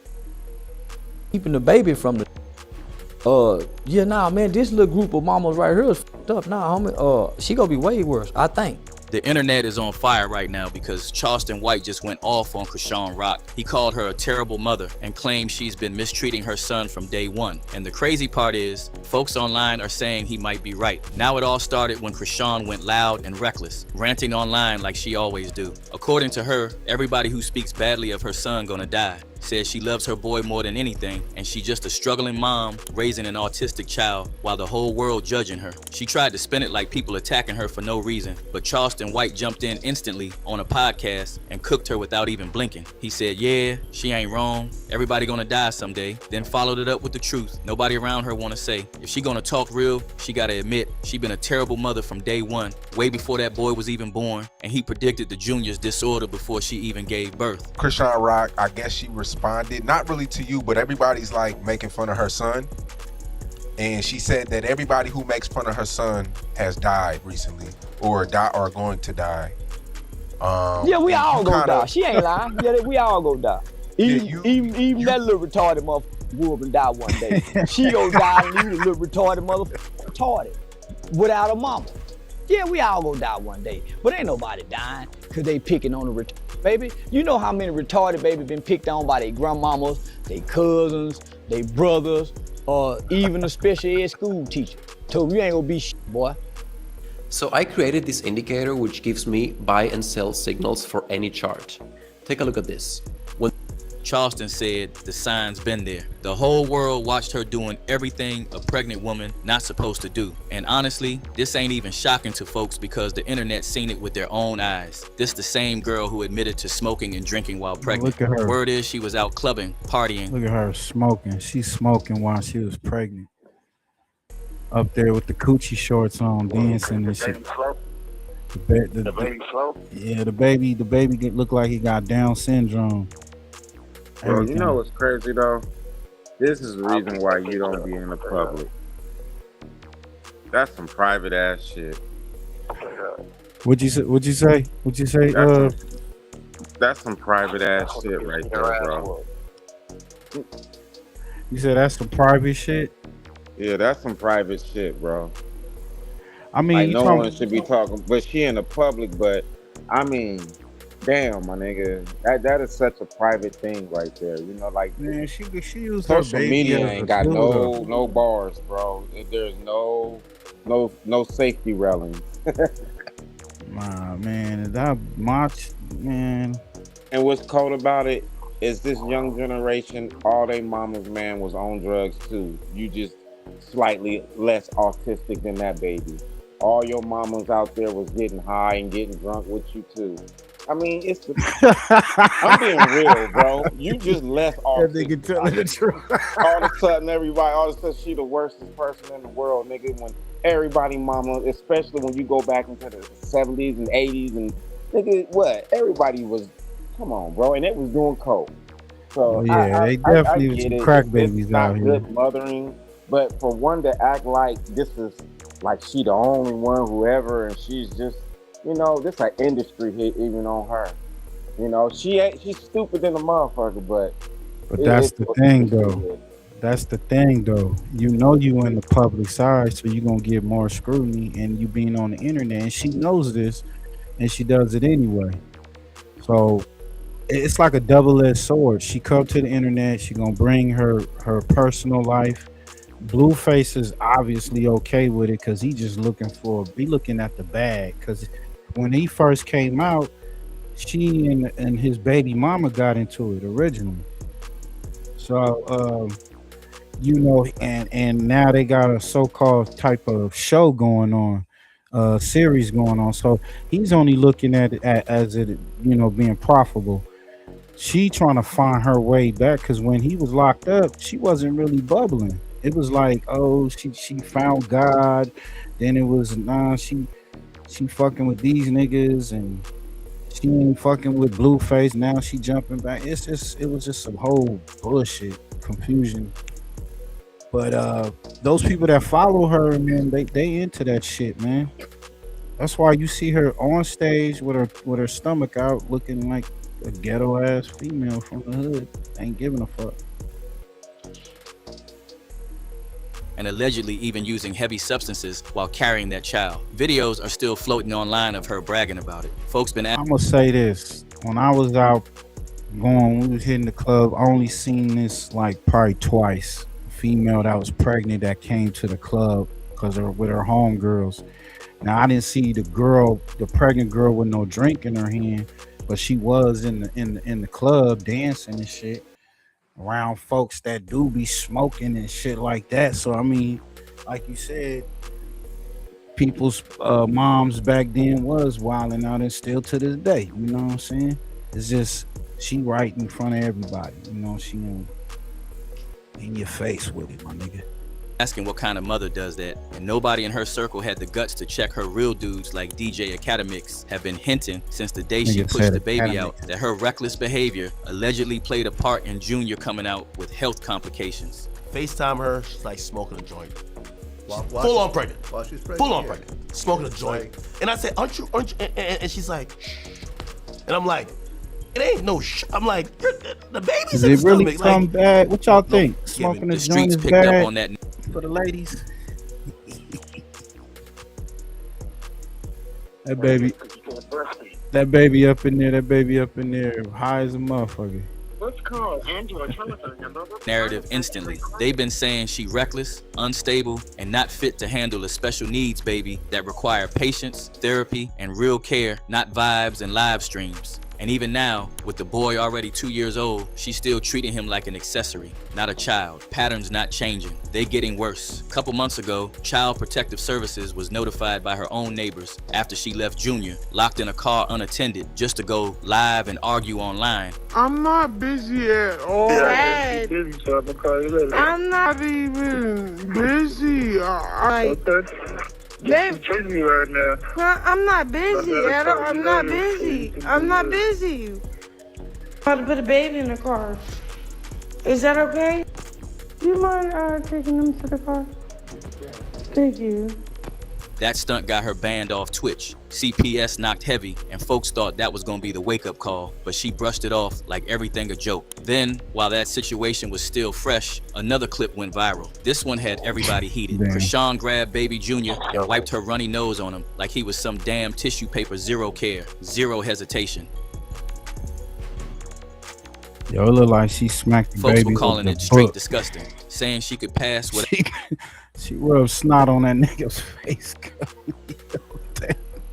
Keeping the baby from the yeah, nah, man, this little group of mamas right here is fucked up. Nah, homie, she gonna be way worse, I think. The internet is on fire right now because Charleston White just went off on Chrisean Rock. He called her a terrible mother and claimed she's been mistreating her son from day one. And the crazy part is, folks online are saying he might be right. Now it all started when Chrisean went loud and reckless, ranting online like she always do. According to her, everybody who speaks badly of her son gonna die. Says she loves her boy more than anything, and she just a struggling mom raising an autistic child while the whole world judging her. She tried to spin it like people attacking her for no reason, but Charleston White jumped in instantly on a podcast and cooked her without even blinking. He said, yeah, she ain't wrong, everybody gonna die someday, then followed it up with the truth. Nobody around her wanna say, if she gonna talk real, she gotta admit she been a terrible mother from day one, way before that boy was even born, and he predicted the Junior's disorder before she even gave birth. Chrisean Rock, I guess she responded, not really to you, but everybody's like making fun of her son. And she said that everybody who makes fun of her son has died recently or going to die. Yeah, we all gonna die. She ain't lying. Yeah, we all gonna die. Even that little retarded motherfucker will gonna die one day. She gonna die and you the little retarded motherfucker retarded without a mama. Yeah, we all gonna die one day. But ain't nobody dying because they picking on the retarded baby. You know how many retarded babies been picked on by their grandmamas, their cousins, their brothers, or even a special ed school teacher. Told you ain't gonna be shit, boy. So I created this indicator which gives me buy and sell signals for any chart. Take a look at this. When Charleston said the sign's been there. The whole world watched her doing everything a pregnant woman not supposed to do. And honestly, this ain't even shocking to folks because the internet seen it with their own eyes. This the same girl who admitted to smoking and drinking while pregnant. Look at her. Word is she was out clubbing, partying. Look at her smoking. She's smoking while she was pregnant. Up there with the coochie shorts on, dancing and shit. The baby slow? Yeah, the baby look like he got Down syndrome. Bro, you know what's crazy though? This is the reason why you don't be in the public. That's some private ass shit. What'd you say? That's some private ass shit right there, bro. You said that's some private shit? Yeah, that's some private shit, bro. I mean, like, no one should be talking, but she in the public, but I mean, damn, my nigga, that is such a private thing right there. You know, like, man, she used social media ain't got no bars, bro. There's no safety railings. Nah, man, that much, man. And what's cold about it is this young generation, all they mamas, man, was on drugs too. You just slightly less autistic than that baby. All your mamas out there was getting high and getting drunk with you too. I mean, I'm being real, bro. You just less autistic. Telling the truth. All of a sudden, she the worstest person in the world, nigga. When everybody mama, especially when you go back into the 70s and 80s and nigga, what? Everybody was, come on, bro, and it was doing coke. So yeah, they definitely was some crack babies out here. Good mothering, but for one to act like this is like she the only one, whoever, and she's just, you know, this an industry hit even on her. You know, she's stupid than a motherfucker, but that's the thing though. That's the thing though. You know you in the public side, so you're gonna get more scrutiny, and you being on the internet, and she knows this, and she does it anyway. So it's like a double-edged sword. She come to the internet, she gonna bring her personal life. Blueface is obviously okay with it because he just looking at the bag. Because when he first came out, she and his baby mama got into it originally. So you know, and now they got a so-called type of show going on, series going on. So he's only looking at it as it, you know, being profitable. She trying to find her way back because when he was locked up, she wasn't really bubbling. It was like, oh, she found God. Then it was, she fucking with these niggas, and she ain't fucking with Blueface. Now she jumping back. It was just some whole bullshit. confusion. But those people that follow her, man, they into that shit, man. That's why you see her on stage with her stomach out, looking like a ghetto ass female from the hood. Ain't giving a fuck. And allegedly even using heavy substances while carrying that child. Videos are still floating online of her bragging about it. Folks been I'm gonna say this. When I was out we was hitting the club, I only seen this like probably twice. A female that was pregnant that came to the club because with her homegirls. Now I didn't see the pregnant girl with no drink in her hand, but she was in the club dancing and shit around folks that do be smoking and shit like that. So I mean, like you said, people's moms back then was wilding out, and still to this day. You know what I'm saying? It's just she right in front of everybody. You know, she in your face with it, my nigga. Asking what kind of mother does that, and nobody in her circle had the guts to check her. Real dudes like DJ Academics have been hinting since the day she pushed the baby out that her reckless behavior allegedly played a part in Junior coming out with health complications. FaceTime her, she's like smoking a joint. Full on pregnant. While she's pregnant. Full on pregnant. Smoking a joint. And I said, aren't you? And she's like, and I'm like, it ain't no I'm like, the baby's in the stomach. Is it really come bad? What y'all think? Smoking a joint is picked bad up on that for the ladies? That baby up in there, high as a motherfucker. Let's call and your telephone number. Narrative instantly. They've been saying she reckless, unstable, and not fit to handle a special needs baby that require patience, therapy, and real care, not vibes and live streams. And even now, with the boy already 2 years old, she's still treating him like an accessory, not a child. Patterns not changing. They getting worse. A couple months ago, Child Protective Services was notified by her own neighbors after she left Junior, locked in a car unattended, just to go live and argue online. I'm not busy at all. Dad. I'm not even busy. Babe, me right now. I'm not busy at all. I'm not busy. I'm not busy. I'm about to put a baby in the car. Is that okay? Do you mind taking them to the car? Thank you. That stunt got her banned off Twitch. CPS knocked heavy, and folks thought that was gonna be the wake-up call, but she brushed it off like everything a joke. Then, while that situation was still fresh, another clip went viral. This one had everybody heated. CHRISEAN grabbed baby Junior and wiped her runny nose on him like he was some damn tissue paper. Zero care, zero hesitation. Yo, it look like she smacked the Folks baby. were calling it straight disgusting, saying she could pass what she rubbed snot on that nigga's face.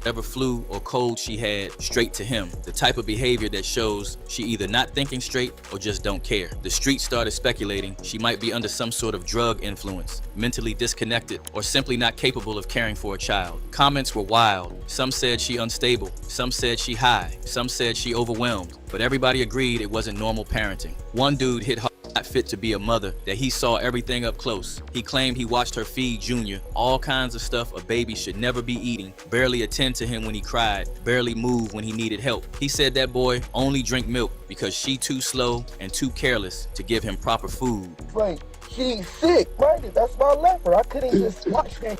whatever flu or cold she had straight to him. The type of behavior that shows she either not thinking straight or just don't care. The streets started speculating she might be under some sort of drug influence, mentally disconnected, or simply not capable of caring for a child. Comments were wild. Some said she unstable, some said she high, some said she overwhelmed, but everybody agreed it wasn't normal parenting. One dude hit hard, not fit to be a mother, that he saw everything up close. He claimed he watched her feed Junior all kinds of stuff a baby should never be eating, barely attend to him when he cried, barely move when he needed help. He said that boy only drink milk because she too slow and too careless to give him proper food. Like, she's sick, right? That's why I left her. I couldn't just watch her.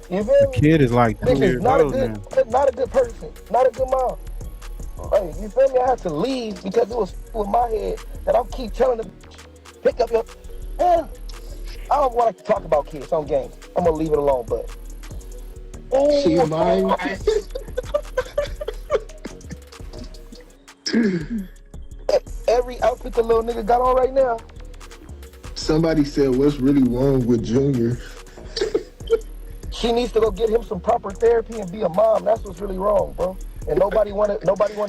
You feel The me? kid is like 2 years old now. Not a good person, not a good mom. Hey, you feel me? I had to leave because it was with my head that I'll keep telling them, pick up your. Man, I don't want to talk about kids on games. I'm gonna leave it alone, but. Oh, See mine? Every outfit the little nigga got on right now. Somebody said, what's really wrong with Junior? She needs to go get him some proper therapy and be a mom. That's what's really wrong, bro. And nobody wanna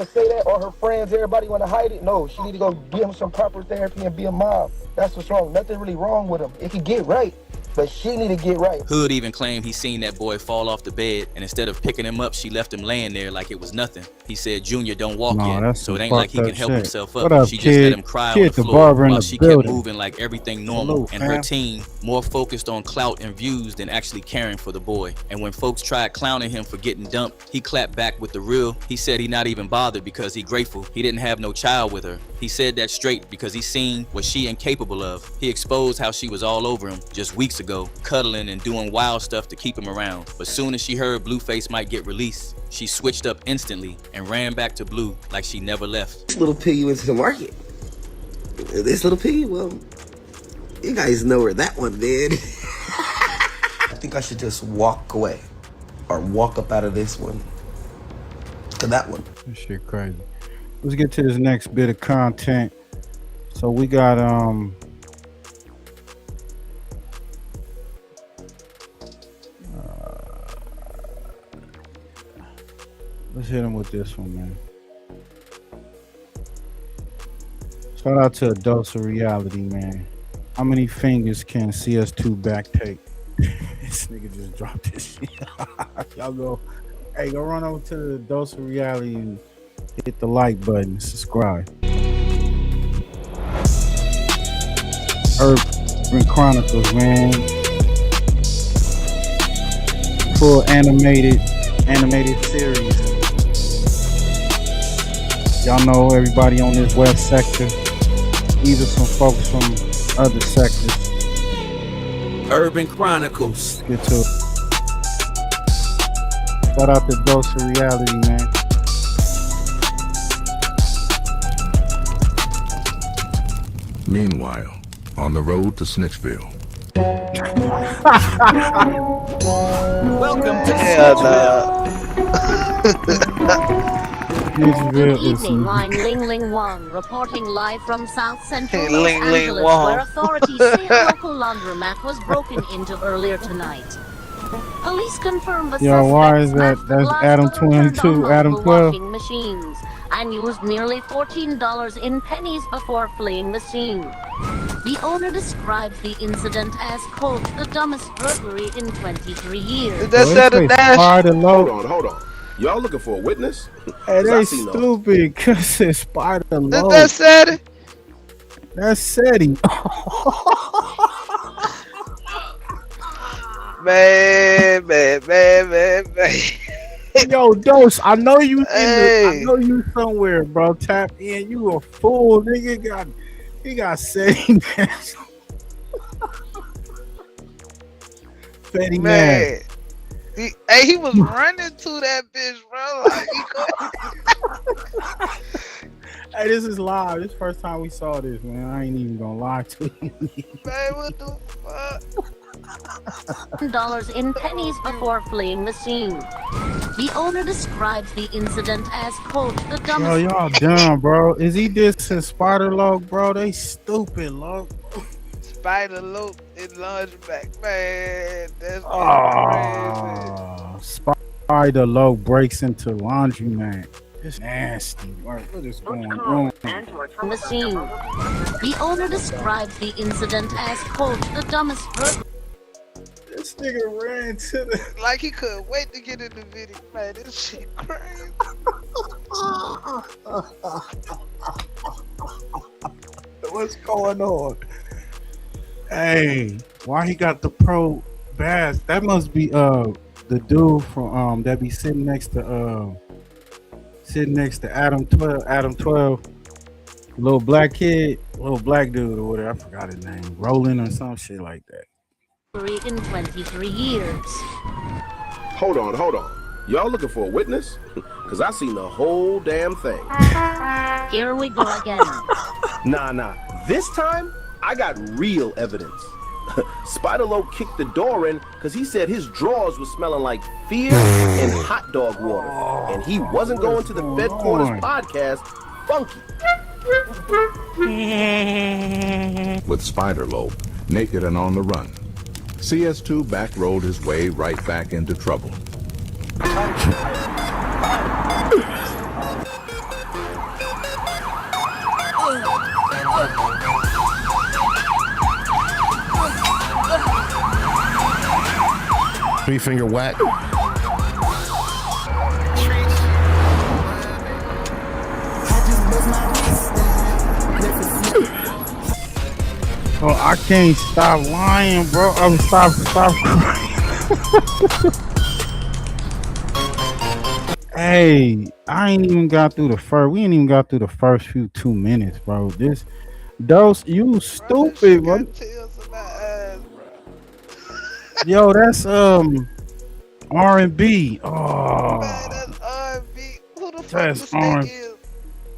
say that, or her friends, everybody wanna hide it. No, she need to go get him some proper therapy and be a mom. That's what's wrong. Nothing really wrong with him. It can get right. but she need to get right. Hood even claimed he seen that boy fall off the bed, and instead of picking him up, she left him laying there like it was nothing. He said Junior don't walk yet, so it ain't like he can help himself up. What up, she kid? just let him cry on the floor while she kept moving like everything normal, and her team more focused on clout and views than actually caring for the boy. And when folks tried clowning him for getting dumped, he clapped back with the real. He said he not even bothered because he grateful he didn't have no child with her. He said that straight because he seen what she incapable of. He exposed how she was all over him just weeks ago, cuddling and doing wild stuff to keep him around. But soon as she heard Blueface might get released, she switched up instantly and ran back to Blue like she never left. This little piggy went to the market. This little piggy, well, you guys know where that one did. I think I should just walk away or walk up out of this one to that one. This shit crazy. Let's get to this next bit of content. So we got let's hit him with this one, man. Shout out to A Dose of Reality, man. How many fingers can CS2 back take? This nigga just dropped this shit. Y'all go, hey, go run over to the Dose of Reality and hit the like button and subscribe. Urban Chronicles, man. Full animated series. Y'all know everybody on this west sector, either some folks from other sectors. Urban Chronicles. Get to it. Shout out to Dose of Reality, man. Meanwhile, on the road to Snitchville. Welcome to Good evening, I'm Ling Ling Wong, reporting live from South Central Los Ling Ling Angeles, Wong. where authorities say a local laundromat was broken into earlier tonight. Police confirm the Yo, why is suspects that? That's Adam turned on 22, Adam multiple 12. washing machines and used nearly $14 in pennies before fleeing the scene. The owner describes the incident as, quote, the dumbest burglary in 23 years. That's at a dash. Hold on. Y'all looking for a witness? Hey, they stupid because it's Spider Low. That said, That's SETI. man. Yo, Dose, I know you I know you somewhere, bro. Tap in. You a fool, nigga. He got SETI. SETI man. He was running to that bitch, bro. Like, Hey, this is live. This is the first time we saw this, man. I ain't even gonna lie to you. Man, what the fuck? $10 in pennies before fleeing the scene. The owner describes the incident as, quote, the dumbest. Yo, y'all dumb, bro. Is he dissing Spider Loc, bro? They stupid, Loc. Spider Loc in laundromat, man. That's crazy. Spider Loc breaks into laundromat. It's nasty. What is going on? The scene. The owner describes the incident as, quote, the dumbest. This nigga ran to the. Like he couldn't wait to get in the video, man. This shit crazy. What's going on? Hey, why he got the pro bass? That must be the dude from that be sitting next to Adam 12, little black kid, little black dude or whatever. I forgot his name. Roland or some shit like that. In 23 years. Hold on. Y'all looking for a witness? Because I seen the whole damn thing. Here we go again. Nah. This time, I got real evidence. Spider Loc kicked the door in because he said his drawers was smelling like fear and hot dog water. And he wasn't going to the Fed Corners podcast funky. With Spider Loc naked and on the run, CS2 backrolled his way right back into trouble. 3-finger whack. Oh, I can't stop lying, bro. I'm stop. Hey, I ain't even got through the first. We ain't even got through the first few 2 minutes, bro. You stupid, bro. Yo, that's R&B. Oh, Man, that's R&B. Who the fuck that's the snake is?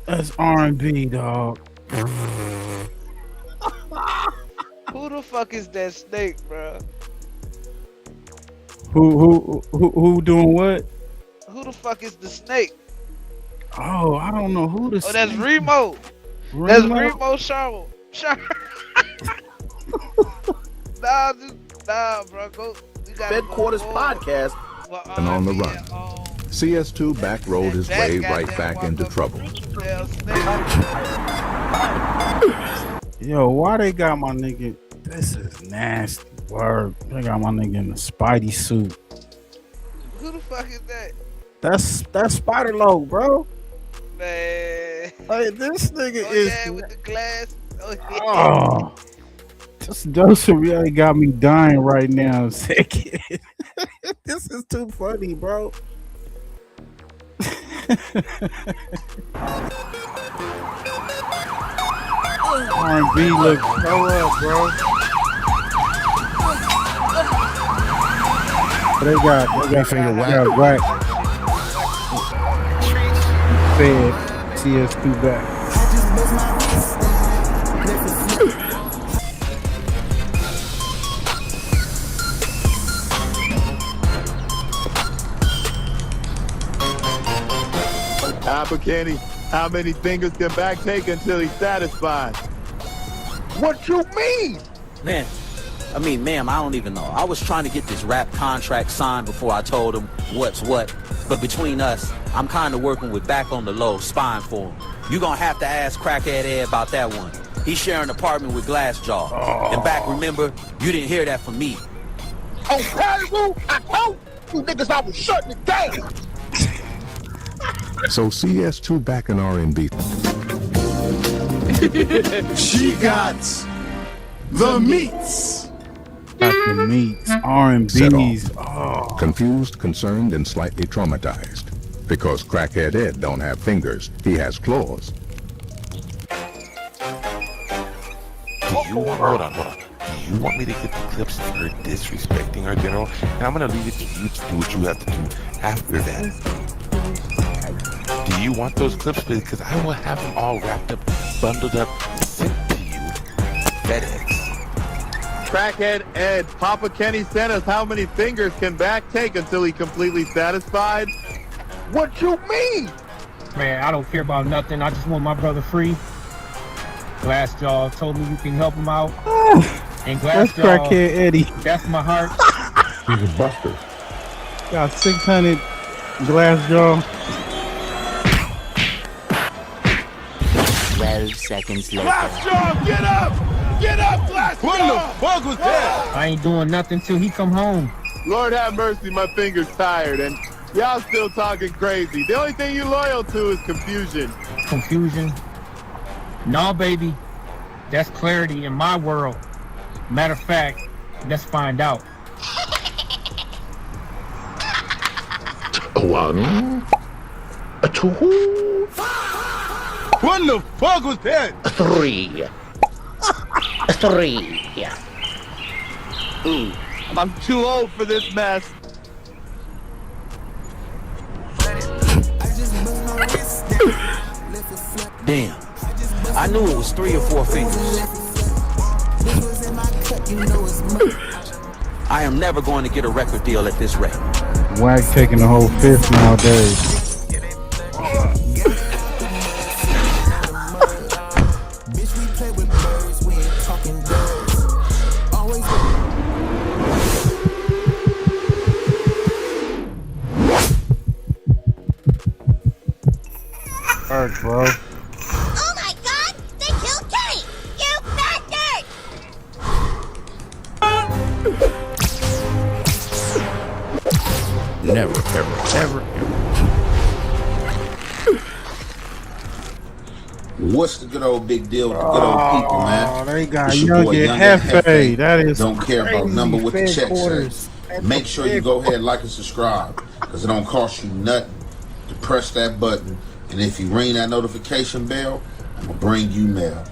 That's R&B, dog. Who the fuck is that snake, bro? Who doing what? Who the fuck is the snake? Oh, I don't know who the. Oh, that's Remo. Remo? That's Remo Sharma. Nah, bro. Go. Headquarters podcast. And on the run. CS2 backrolled his way right back into trouble. Yo, why they got my nigga? This is nasty word. They got my nigga in the Spidey suit. Who the fuck is that? That's Spider-Low, bro. Man. Hey, this nigga is. Yeah, with the glass. Oh, yeah. Oh, this Joseph really got me dying right now. Second. This is too funny, bro. R&B look so up, bro. They got finger whack. Fed CS2 back. Kenny, how many fingers can back take until he's satisfied? What you mean? Man, ma'am, I don't even know. I was trying to get this rap contract signed before I told him what's what. But between us, I'm kind of working with back on the low, spying for him. You gonna have to ask Crackhead Ed about that one. He's sharing an apartment with Glassjaw. Oh. And back, remember, you didn't hear that from me. On Hollywood, I told you niggas I was shutting it down. So CS2 back in R&B. She got the meats. Got the meats. R&B's. Oh. Confused, concerned, and slightly traumatized. Because Crackhead Ed don't have fingers, he has claws. Hold on. Do you want me to get the clips of her disrespecting our general? And I'm gonna leave it to you to do what you have to do after that. Do you want those clips? Because I will have them all wrapped up, bundled up, sent to you. FedEx. Crackhead Ed, Papa Kenny sent us how many fingers can back take until he completely satisfied? What you mean? Man, I don't care about nothing. I just want my brother free. Glassjaw told me you can help him out. And That's Glassjaw, Crackhead Eddie. that's my heart. He's a buster. Got 600 Glassjaw. 12 seconds later. Glassjaw, get up! Get up, Glassjaw! What the fuck was that? I ain't doing nothing till he come home. Lord have mercy, my finger's tired, and y'all still talking crazy. The only thing you loyal to is confusion. Confusion? No, baby. That's clarity in my world. Matter of fact, let's find out. 1, 2. What the fuck was that? 3. 3. Ooh, I'm too old for this mess. Damn. I knew it was 3 or 4 fingers. I am never going to get a record deal at this rate. Whack taking the whole fifth nowadays. Alright, bro. Oh my god! They killed Kenny! You bastard! Never, ever, ever, ever. What's the good old big deal with the good old people, man? They got It's your boy, Young Young and and Hefe. That is Don't care about crazy. number what the Fed check quarters. says. Make sure you go ahead, like and subscribe, because it don't cost you nothing to press that button. And if you ring that notification bell, I'm gonna bring you mail.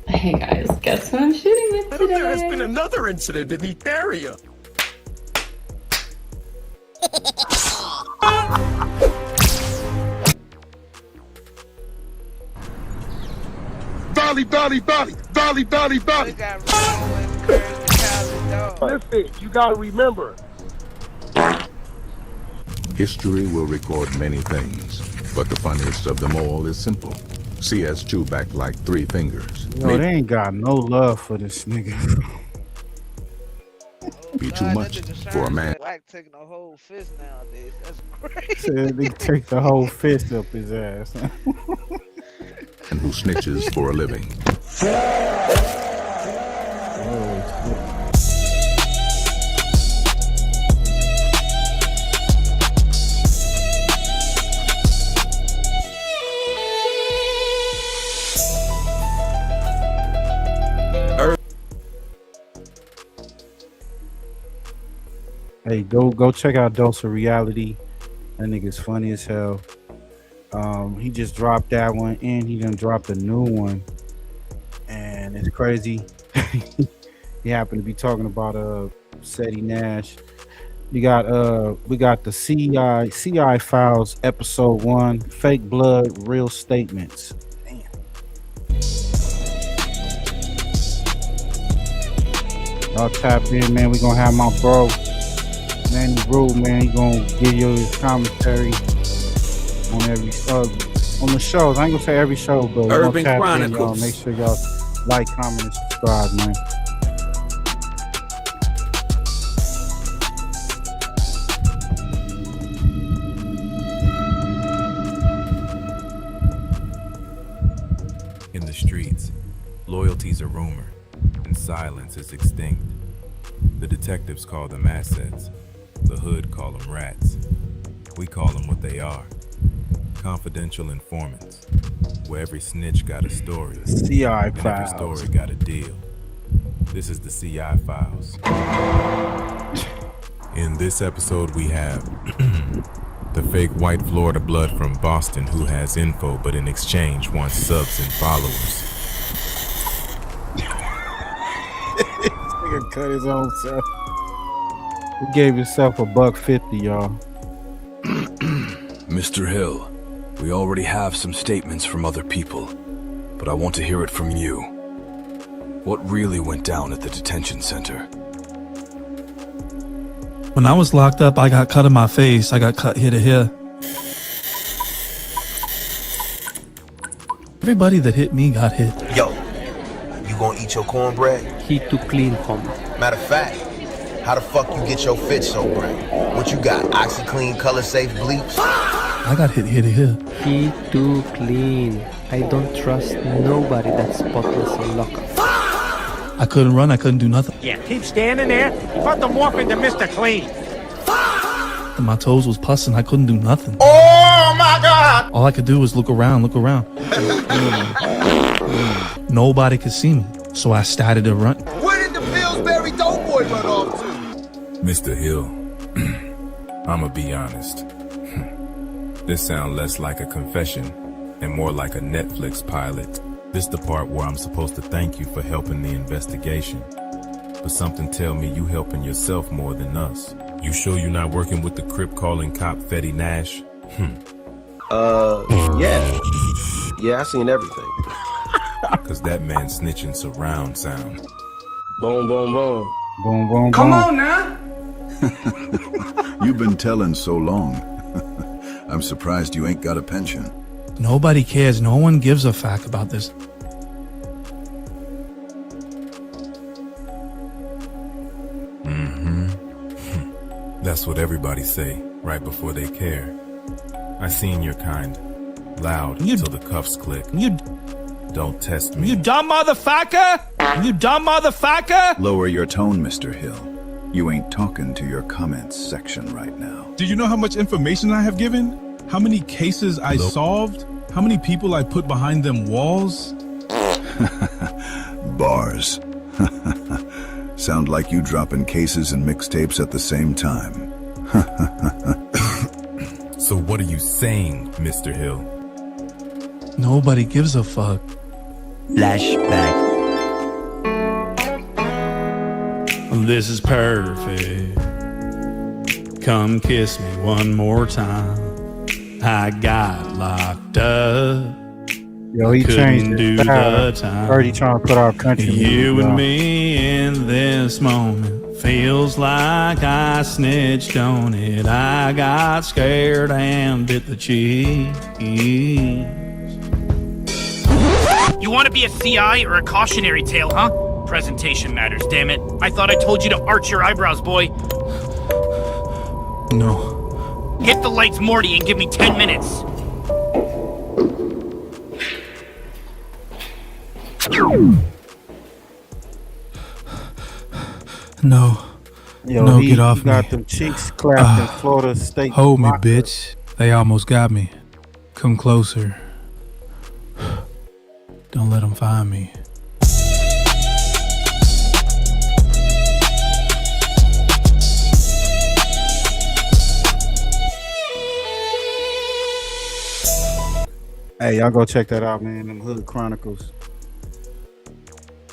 Hey guys, guess who I'm shooting with today? There has been another incident in the area. Volley, volley, volley, volley, volley, volley. Listen, you gotta remember. History will record many things, but the funniest of them all is simple. CS2 back like 3 fingers. Yo, they ain't got no love for this nigga. Be too much for a man. Like taking a whole fist nowadays. That's crazy. Said they take the whole fist up his ass. And who snitches for a living. Hey, go check out Dose of Reality. That nigga's funny as hell. He just dropped that one and he done dropped a new one. And it's crazy. He happened to be talking about Seti Nash. We got the CI Files episode 1, Fake Blood, Real Statements. Damn. Y'all tap in, man. We gonna have my bro Manny Rule, man. He gonna give you his commentary on every on the shows. I ain't gonna say every show, but Urban tap Chronicles. in, y'all. Make sure y'all like, comment, and subscribe, man. In the streets, loyalty's a rumor, and silence is extinct. The detectives call them assets. The hood call them rats. We call them what they are. Confidential informants, where every snitch got a story, CI and every Files. story got a deal. This is the CI Files. In this episode we have the fake white Florida blood from Boston who has info but in exchange wants subs and followers. This nigga cut his own self. He gave himself $150, y'all. Mr. Hill, we already have some statements from other people, but I want to hear it from you. What really went down at the detention center? When I was locked up, I got cut in my face. I got cut here to here. Everybody that hit me got hit. Yo, you gonna eat your cornbread? He too clean, homie. Matter of fact, how the fuck you get your fit so bright? What you got, OxyClean, color safe bleach? I got hit here to here. He too clean. I don't trust nobody that's spotless and locked. I couldn't run. I couldn't do nothing. Yeah, keep standing there. Put the morph into Mr. Clean. And my toes was pussing. I couldn't do nothing. Oh my God! All I could do was look around, Nobody could see me, so I started to run. Where did the Pillsbury Doughboy run off to? Mr. Hill, I'ma be honest. This sounds less like a confession and more like a Netflix pilot. This the part where I'm supposed to thank you for helping the investigation. But something tell me you helping yourself more than us. You sure you're not working with the Crip calling cop Fetty Nash? Yeah, I seen everything. Cause that man snitching surround sound. Boom, boom, boom. Boom, boom, Come boom. on now. You've been telling so long. I'm surprised you ain't got a pension. Nobody cares. No one gives a fuck about this. That's what everybody say right before they care. I seen your kind. Loud until the cuffs click. Don't test me. You dumb motherfucker! You dumb motherfucker! Lower your tone, Mr. Hill. You ain't talking to your comments section right now. Do you know how much information I have given? How many cases I solved? How many people I put behind them walls? Bars. Sound like you dropping cases and mixtapes at the same time. So what are you saying, Mr. Hill? Nobody gives a fuck. Flashback. This is perfect. Come kiss me one more time. I got locked up. Yo, he changed Couldn't do his style. the time. Heard he trying to put out country music, You and bro. me in this moment feels like I snitched on it. I got scared and bit the cheese. You want to be a CI or a cautionary tale, huh? Presentation matters, damn it. I thought I told you to arch your eyebrows, boy. No. Hit the lights, Morty, and give me 10 minutes. No. Yo, no, he get off got me. them cheeks clapped in Florida State. Hold me, boxer. bitch. They almost got me. Come closer. Don't let them find me. Hey, y'all go check that out, man. Them Hood Chronicles.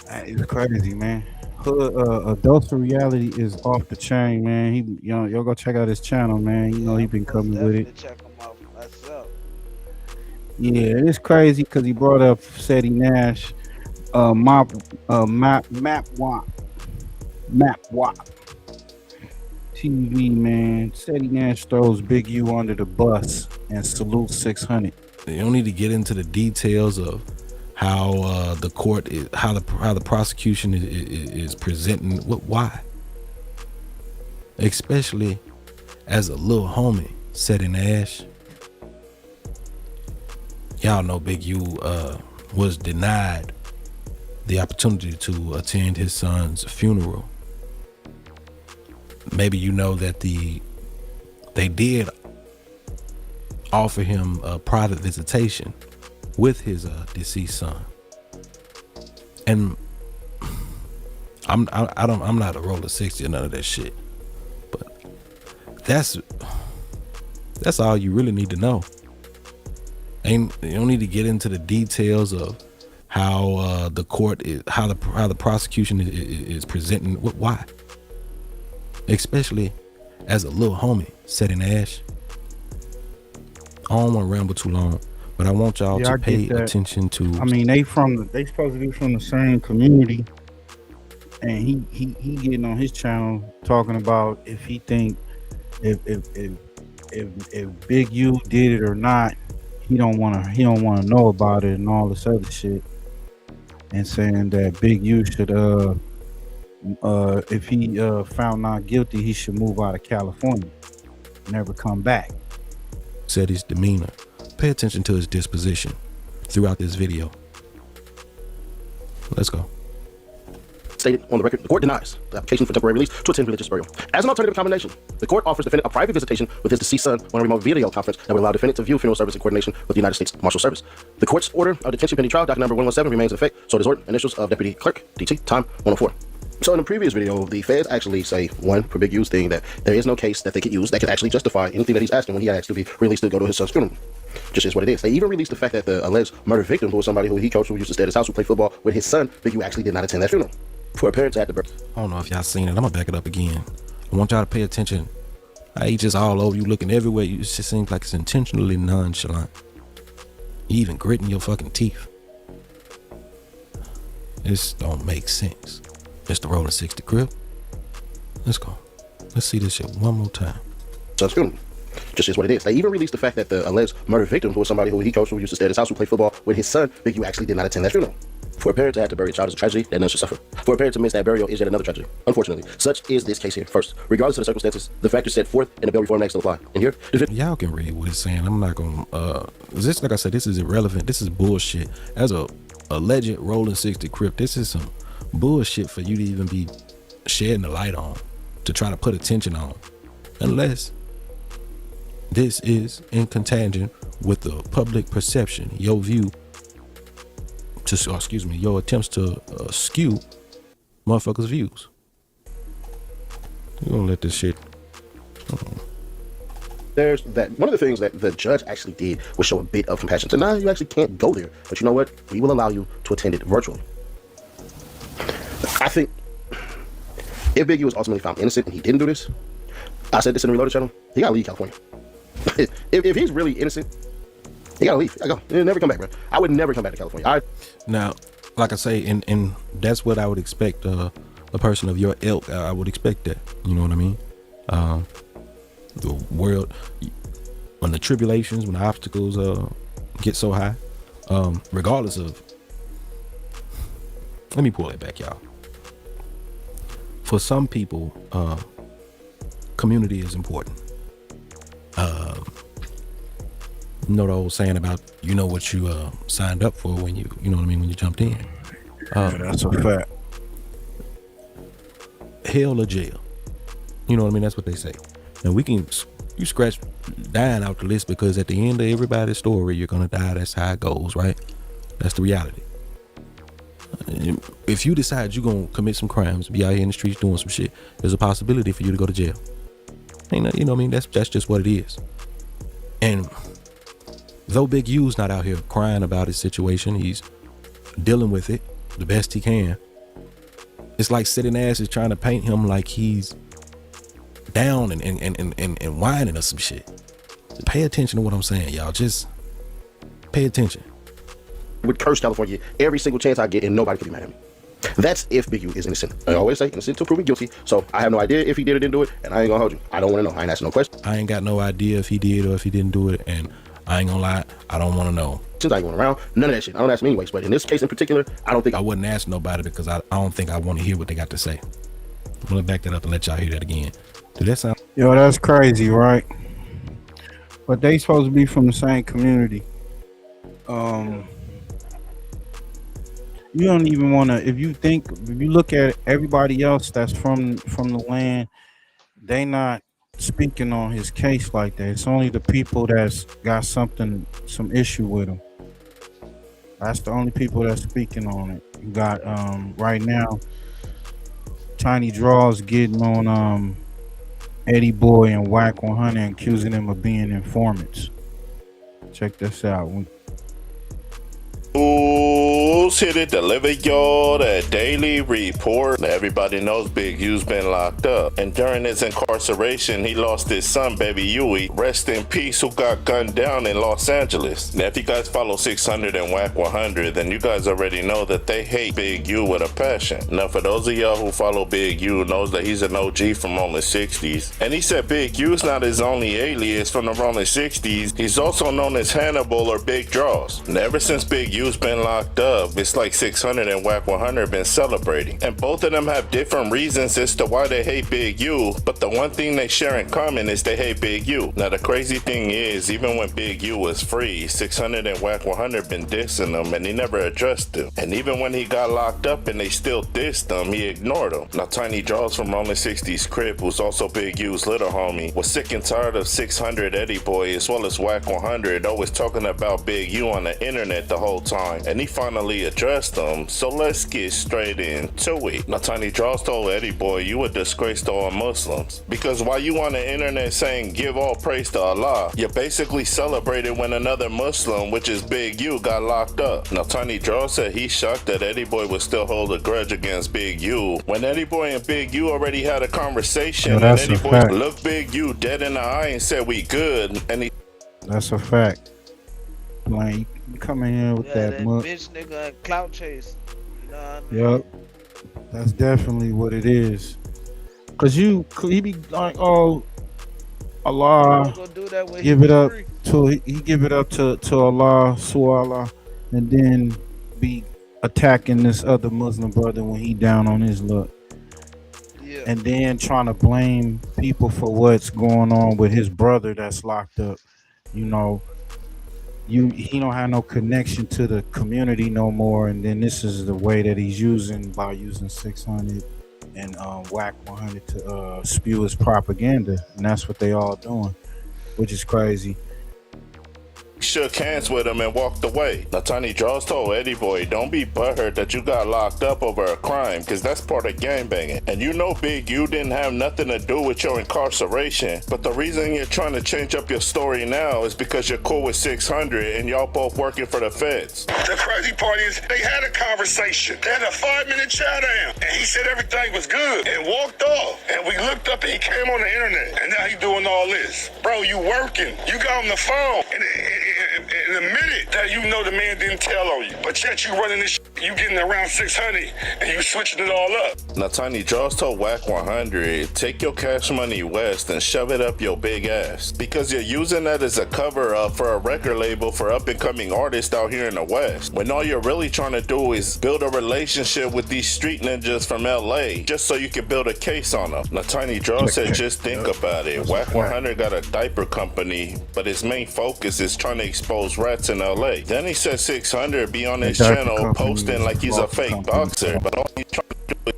Hey, it's crazy, man. Hood, Adults Reality is off the chain, man. He, y'all go check out his channel, man. You know he been coming with it. Check him out for myself. Yeah, it's crazy because he brought up Seti Nash, Map WAP TV, man. Seti Nash throws Big U under the bus and salutes 600. You don't need to get into the details of how the court is, how the prosecution is presenting. Why? Especially as a little homie, Seti Nash. Y'all know Big U was denied the opportunity to attend his son's funeral. Maybe you know that they did offer him a private visitation with his deceased son. And I'm not a roller 60 or none of that shit. But that's all you really need to know. You don't need to get into the details of how the court is, how the prosecution is presenting. Why? Especially as a little homie, Seti Nash. I don't want to ramble too long, but I want y'all to pay attention to. I mean, they supposed to be from the same community, and he getting on his channel talking about if he think if Big U did it or not. He don't want to know about it and all this other shit, and saying that Big U should if he found not guilty, he should move out of California, never come back. Said his demeanor. Pay attention to his disposition throughout this video. Let's go. Stated on the record, the court denies the application for temporary release to attend religious burial. As an alternative accommodation, the court offers defendant a private visitation with his deceased son on a remote video conference that would allow defendant to view funeral service in coordination with the United States Marshal Service. The court's order of detention pending trial, docket number 117, remains in effect, so does order, initials of Deputy Clerk, DT, time 104. So in the previous video, the feds actually say, one, for Big U's thing, that there is no case that they could use that could actually justify anything that he's asking when he asked to be released to go to his son's funeral. Just is what it is. They even released the fact that the alleged murder victim, who was somebody who he coached, who used to stay at his house, who played football with his son, Big U actually did not attend that funeral. For a parent to have to I don't know if y'all seen it. I'm gonna back it up again. I want y'all to pay attention. He just all over you, looking everywhere. It just seems like it's intentionally nonchalant. You even gritting your fucking teeth. This don't make sense. Mr. Rolling 60 Crib. Let's go. Let's see this shit one more time. son's funeral. Just is what it is. They even released the fact that the alleged murder victim, who was somebody who he coached, who used to stay at his house, who played football with his son, Big U actually did not attend that funeral. For a parent to have to bury a child is a tragedy that none should suffer. For a parent to miss that burial is yet another tragedy. Unfortunately, such is this case here. First, regardless of the circumstances, the factors set forth in the Bail Reform Act still apply. And here, y'all can read what it's saying. I'm not gonna. This, like I said, this is irrelevant. This is bullshit. As a alleged Rolling 60 Crip. This is some bullshit for you to even be shedding the light on, to try to put attention on, unless this is in contagion with the public perception, your view to, your attempts to skew motherfuckers' views. You gonna let this shit. There's that. One of the things that the judge actually did was show a bit of compassion. So now you actually can't go there, but you know what? We will allow you to attend it virtually. I think if Big U was ultimately found innocent and he didn't do this, I said this in the Reloaded channel, he gotta leave California. if he's really innocent, he gotta leave. I go. He'll never come back, bro. I would never come back to California. Now, like I say, and that's what I would expect a person of your ilk. I would expect that. You know what I mean? The world, when the tribulations, when the obstacles get so high, regardless of, let me pull it back, y'all. For some people, community is important. You know the old saying about, you know what you signed up for when you know what I mean, when you jumped in. Yeah, that's a fact. Hell or jail. You know what I mean? That's what they say. Now you scratch dying out the list, because at the end of everybody's story, you're gonna die. That's how it goes, right? That's the reality. If you decide you're gonna commit some crimes, be out here in the streets doing some shit, there's a possibility for you to go to jail. Ain't that, you know what I mean? That's just what it is. And though Big U's not out here crying about his situation, he's dealing with it the best he can. It's like sitting ass is trying to paint him like he's down and whining or some shit. Pay attention to what I'm saying, y'all. Just pay attention. Would curse California every single chance I get, and nobody could be mad at me. That's if Big U is innocent. I always say innocent until proven guilty. So I have no idea if he did or didn't do it, and I ain't gonna hold you. I don't want to know. I ain't asking no questions. I ain't got no idea if he did or if he didn't do it, and I ain't gonna lie, I don't want to know. Since I ain't going around, none of that shit. I don't ask him anyways. But in this case in particular, I don't think I wouldn't ask nobody, because I don't think I want to hear what they got to say. I'm gonna back that up and let y'all hear that again. Did that sound? Yo, that's crazy, right? But they supposed to be from the same community. You don't even want to. If you look at everybody else that's from the land, they not speaking on his case like that. It's only the people that's got some issue with him. That's the only people that's speaking on it. You got right now, Tiny Draws getting on Eddie Boy and Whack 100, accusing them of being informants. Check this out. Who's hit it? Deliver y'all that daily report. Everybody knows Big U's been locked up, and during his incarceration, he lost his son, Baby Huey. Rest in peace, who got gunned down in Los Angeles. Now, if you guys follow 600 and Whack 100, then you guys already know that they hate Big U with a passion. Now, for those of y'all who follow Big U, knows that he's an OG from Rolling 60s, and he said Big U's not his only alias from the Rolling 60s. He's also known as Hannibal or Big Draws. And ever since Big U's been locked up, it's like 600 and Whack 100 been celebrating, and both of them have different reasons as to why they hate Big U, but the one thing they share in common is they hate Big U. Now the crazy thing is, even when Big U was free, 600 and Whack 100 been dissing him, and he never addressed him. And even when he got locked up and they still dissed him, he ignored him. Now Tiny Draws from Rolling 60's Crip, who's also Big U's little homie, was sick and tired of 600 Eddie Boy as well as Whack 100 always talking about Big U on the internet the whole time, and he finally addressed them. So let's get straight into it. Now Tiny Draws told Eddie Boy, you a disgrace to all Muslims, because while you on the internet saying give all praise to Allah, you basically celebrated when another Muslim, which is Big U, got locked up. Now Tiny Draws said he's shocked that Eddie Boy would still hold a grudge against Big U when Eddie Boy and Big U already had a conversation, and Eddie Boy looked Big U dead in the eye and said we good, and he... That's a fact. Like, you come in here with that bitch nigga and clout chase. You know what I mean? Yep. That's definitely what it is. Cause he be like, oh, Allah, give it up to he give it up to Allah, Allah, and then be attacking this other Muslim brother when he down on his luck. Yeah. And then trying to blame people for what's going on with his brother that's locked up. You know, he don't have no connection to the community no more, and then this is the way that he's using by using 600 and whack 100 to spew his propaganda, and that's what they all doing, which is crazy. Shook hands with him and walked away. Now Tiny Draws told Eddie Boy, don't be butthurt that you got locked up over a crime, cause that's part of gangbanging. And you know, Big, you didn't have nothing to do with your incarceration, but the reason you're trying to change up your story now is because you're cool with 600 and y'all both working for the feds. The crazy part is they had a conversation. They had a 5-minute chat down, and he said everything was good and walked off. And we looked up and he came on the internet, and now he doing all this. Bro, you working. You got on the phone. And admitted that you know the man didn't tell on you, but yet you running this you getting around 600 and you switching it all up. Now Tiny Draws told Whack 100, take your cash money west and shove it up your big ass, because you're using that as a cover up for a record label for up and coming artists out here in the West, when all you're really trying to do is build a relationship with these street ninjas from LA just so you can build a case on them. Now Tiny Draws said, just think about it. Whack 100 got a diaper company, but his main focus is trying to expose rats in LA. Then he said 600 be on his channel posting like he's a fake boxer, but all he's trying to do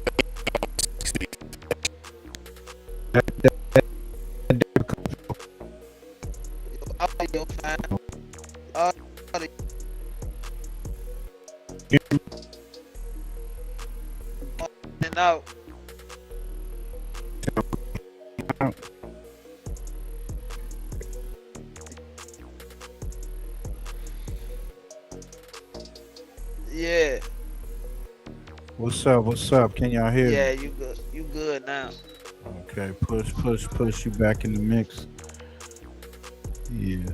and out. Yeah. What's up? What's up? Can y'all hear me? Yeah, you good. You good now. Okay, push you back in the mix. Yeah.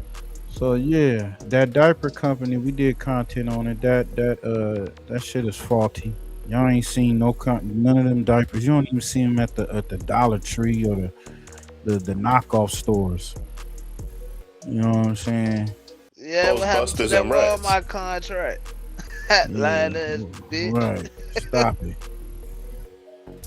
So yeah, that diaper company, we did content on it. That shit is faulty. Y'all ain't seen none of them diapers. You don't even see them at the Dollar Tree or the knockoff stores. You know what I'm saying? Yeah, what happened to that Walmart contract? Lying ass bitch. Right. Stop it.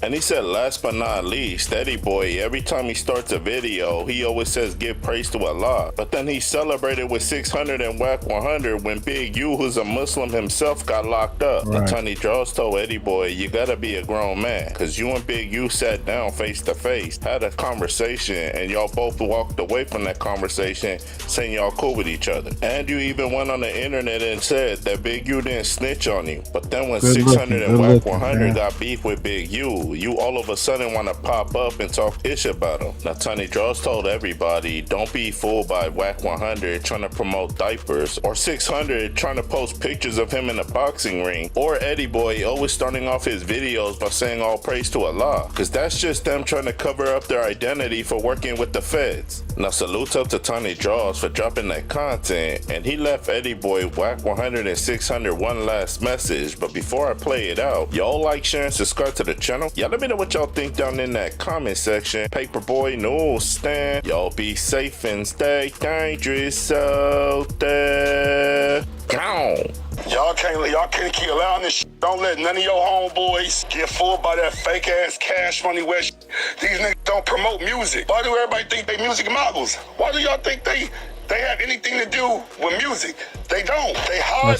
And he said, last but not least, Eddie Boy, every time he starts a video, he always says give praise to Allah. But then he celebrated with 600 and Whack 100 when Big U, who's a Muslim himself, got locked up. Right. And Tiny Draws told Eddie Boy, you gotta be a grown man, because you and Big U sat down face to face, had a conversation, and y'all both walked away from that conversation saying y'all cool with each other. And you even went on the internet and said that Big U didn't snitch on you. But then when 600 and Whack 100 got beef with Big U, you all of a sudden want to pop up and talk ish about him. Now Tiny Draws told everybody, don't be fooled by Whack 100 trying to promote diapers, or 600 trying to post pictures of him in a boxing ring, or Eddie Boy always starting off his videos by saying all praise to Allah, because that's just them trying to cover up their identity for working with the feds. Now salutes up to Tiny Draws for dropping that content, and he left Eddie Boy, Whack 100 and 600 one last message. But before I play it out, y'all like, share, and subscribe to the channel. Y'all let me know what y'all think down in that comment section. Paperboy Newsstand, y'all be safe and stay dangerous out there. Gone. Y'all can't keep allowing this shit. Don't let none of your homeboys get fooled by that fake ass cash money where shit. These niggas don't promote music. Why do everybody think they music moguls? Why do y'all think they have anything to do with music? They don't. They hide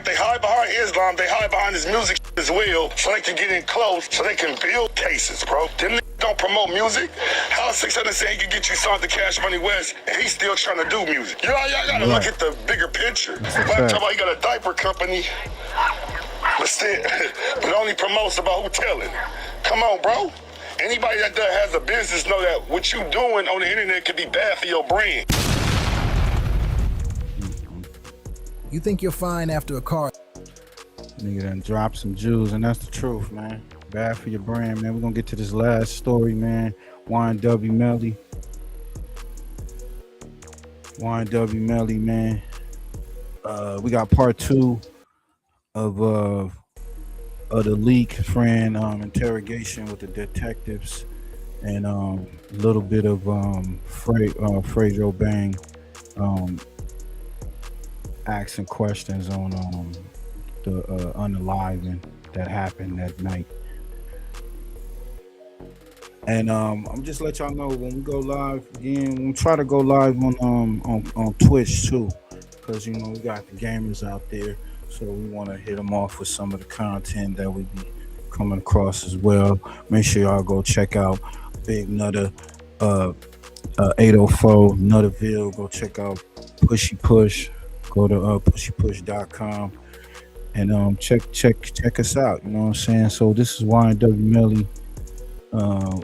they hide behind Islam. They hide behind this music as well, so they can get in close, so they can build cases, bro. Them niggas don't promote music. How 600 say he can get you signed to Cash Money West, and he's still trying to do music? Y'all gotta look at the bigger picture. But I'm talking about he got a diaper company, but only promotes about who telling. Come on, bro. Anybody that has a business know that what you doing on the internet could be bad for your brand. You think you're fine after a car? Nigga done dropped some Jews, and that's the truth, man. Bad for your brand, man. We're gonna get to this last story, man. YMW MELLY. YMW MELLY, man. We got part 2 of the leak friend interrogation with the detectives, and a little bit of FREDO Bang asking questions on the unaliving that happened that night. And I'm just let y'all know when we go live again, we'll try to go live on Twitch too. because you know we got the gamers out there, so we want to hit them off with some of the content that we be coming across as well. Make sure y'all go check out Big Nutter 804 Nutterville. Go check out Pushy Push. Go to pushypush.com and check us out. You know what I'm saying? So this is YMW Melly.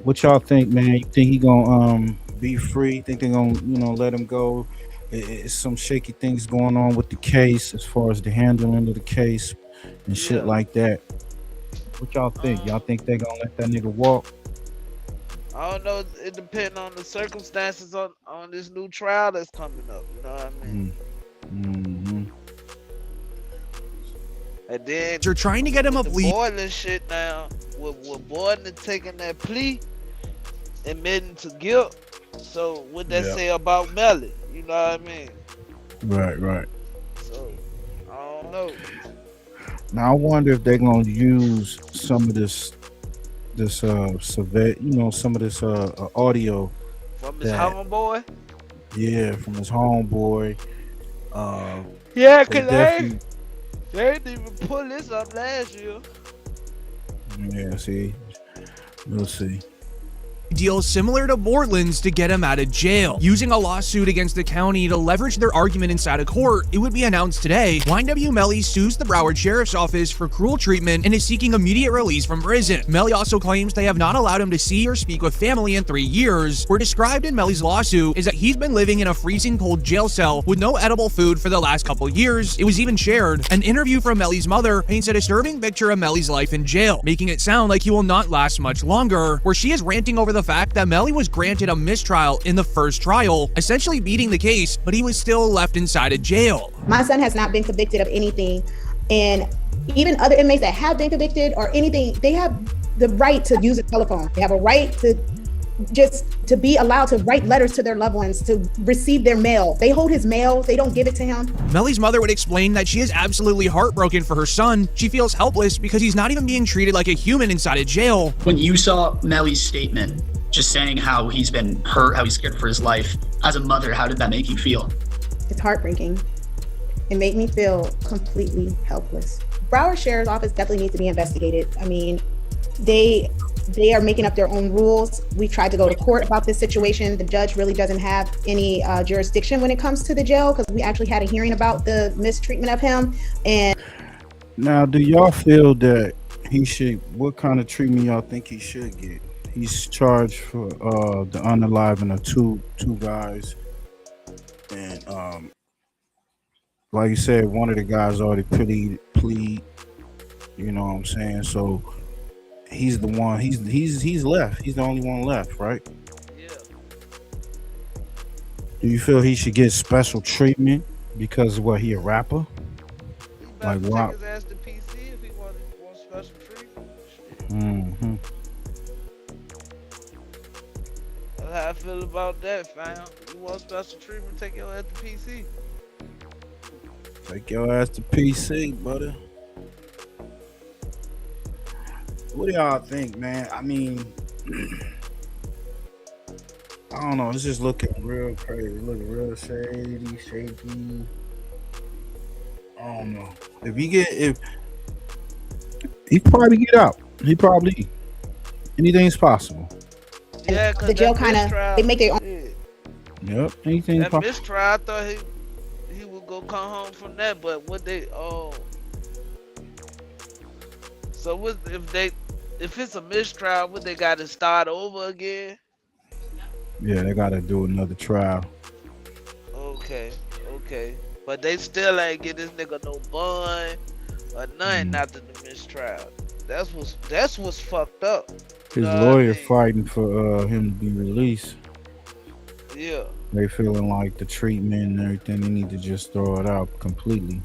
What y'all think, man? You think he gonna be free? Think they gonna let him go? It's some shaky things going on with the case as far as the handling of the case and shit like that. What y'all think? Y'all think they gonna let that nigga walk? I don't know. It depends on the circumstances on this new trial that's coming up. You know what I mean? Mm-hmm. And then you're trying to get him a plea. Boylan shit now. With Boylan taking that plea, admitting to guilt. So what that say about Melly? You know what I mean? Right. So I don't know. Now I wonder if they're gonna use some of this some of this audio from his homeboy. Yeah, from his homeboy. Yeah, cause they didn't even pull this up last year. Yeah, see, we'll see. Deal similar to Borland's to get him out of jail. Using a lawsuit against the county to leverage their argument inside a court, it would be announced today, YMW Melly sues the Broward Sheriff's Office for cruel treatment and is seeking immediate release from prison. Melly also claims they have not allowed him to see or speak with family in 3 years. Where described in Melly's lawsuit is that he's been living in a freezing cold jail cell with no edible food for the last couple years. It was even shared. An interview from Melly's mother paints a disturbing picture of Melly's life in jail, making it sound like he will not last much longer, where she is ranting over the fact that Melly was granted a mistrial in the first trial, essentially beating the case, but he was still left inside of jail. My son has not been convicted of anything, and even other inmates that have been convicted or anything, they have the right to use a telephone. They have a right to be allowed to write letters to their loved ones, to receive their mail. They hold his mail, they don't give it to him. Melly's mother would explain that she is absolutely heartbroken for her son. She feels helpless because he's not even being treated like a human inside of jail. When you saw Melly's statement, just saying how he's been hurt, how he's scared for his life, as a mother, how did that make you feel? It's heartbreaking. It made me feel completely helpless. Broward Sheriff's Office definitely needs to be investigated. I mean, they are making up their own rules. We tried to go to court about this situation. The judge really doesn't have any jurisdiction when it comes to the jail, because we actually had a hearing about the mistreatment of him. And now, do y'all feel that he should, what kind of treatment y'all think he should get? He's charged for the unaliving of two guys, and like you said, one of the guys already plead. You know what I'm saying? So he's the one. He's left. He's the only one left, right? Yeah. Do you feel he should get special treatment because of what, he a rapper? Like take his ass to PC if he wants special treatment. Mm-hmm. That's how I feel about that, fam. You want special treatment, take your ass to PC. Take your ass to PC, buddy. What do y'all think, man? I mean, I don't know. It's just looking real crazy. Looking real shady, shaky. I don't know. If he probably get out. He probably, anything's possible. Yeah, the jail kind of, they make their own. Yep, anything. That mistrial, I thought he would go come home from that, but what they so what if it's a mistrial, what they got to start over again? Yeah, they got to do another trial. Okay, but they still ain't get this nigga no bond or nothing after the mistrial. That's what's fucked up. His lawyer fighting for him to be released. Yeah. They feeling like the treatment and everything, they need to just throw it out completely.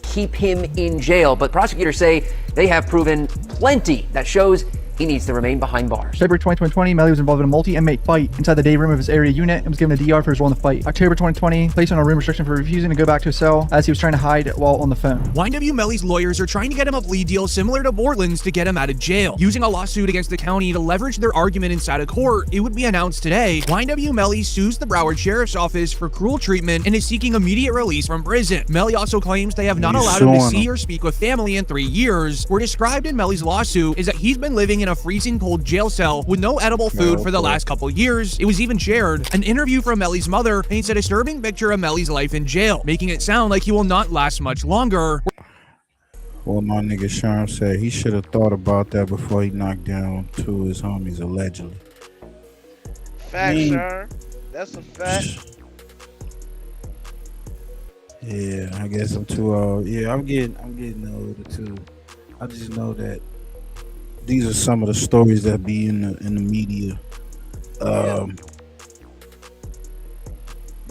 Keep him in jail, but prosecutors say they have proven plenty that shows He needs to remain behind bars. February 2020, Melly was involved in a multi-inmate fight inside the day room of his area unit and was given a DR for his role in the fight. October 2020, placed on a room restriction for refusing to go back to his cell as he was trying to hide while on the phone. YMW Melly's lawyers are trying to get him a plea deal similar to Borland's to get him out of jail. Using a lawsuit against the county to leverage their argument inside a court, it would be announced today, YMW Melly sues the Broward Sheriff's Office for cruel treatment and is seeking immediate release from prison. Melly also claims they have not allowed him to see or speak with family in 3 years. Where described in Melly's lawsuit is that he's been living in a freezing cold jail cell with no edible food for the last couple years. It was even shared an interview from Melly's mother paints a disturbing picture of Melly's life in jail, making it sound like he will not last much longer. Well, my nigga Sharm said he should have thought about that before he knocked down 2 of his homies, allegedly. Fact, Sharm. That's a fact. Yeah, I guess I'm too old. Yeah, I'm getting older too. I just know that these are some of the stories that be in the media.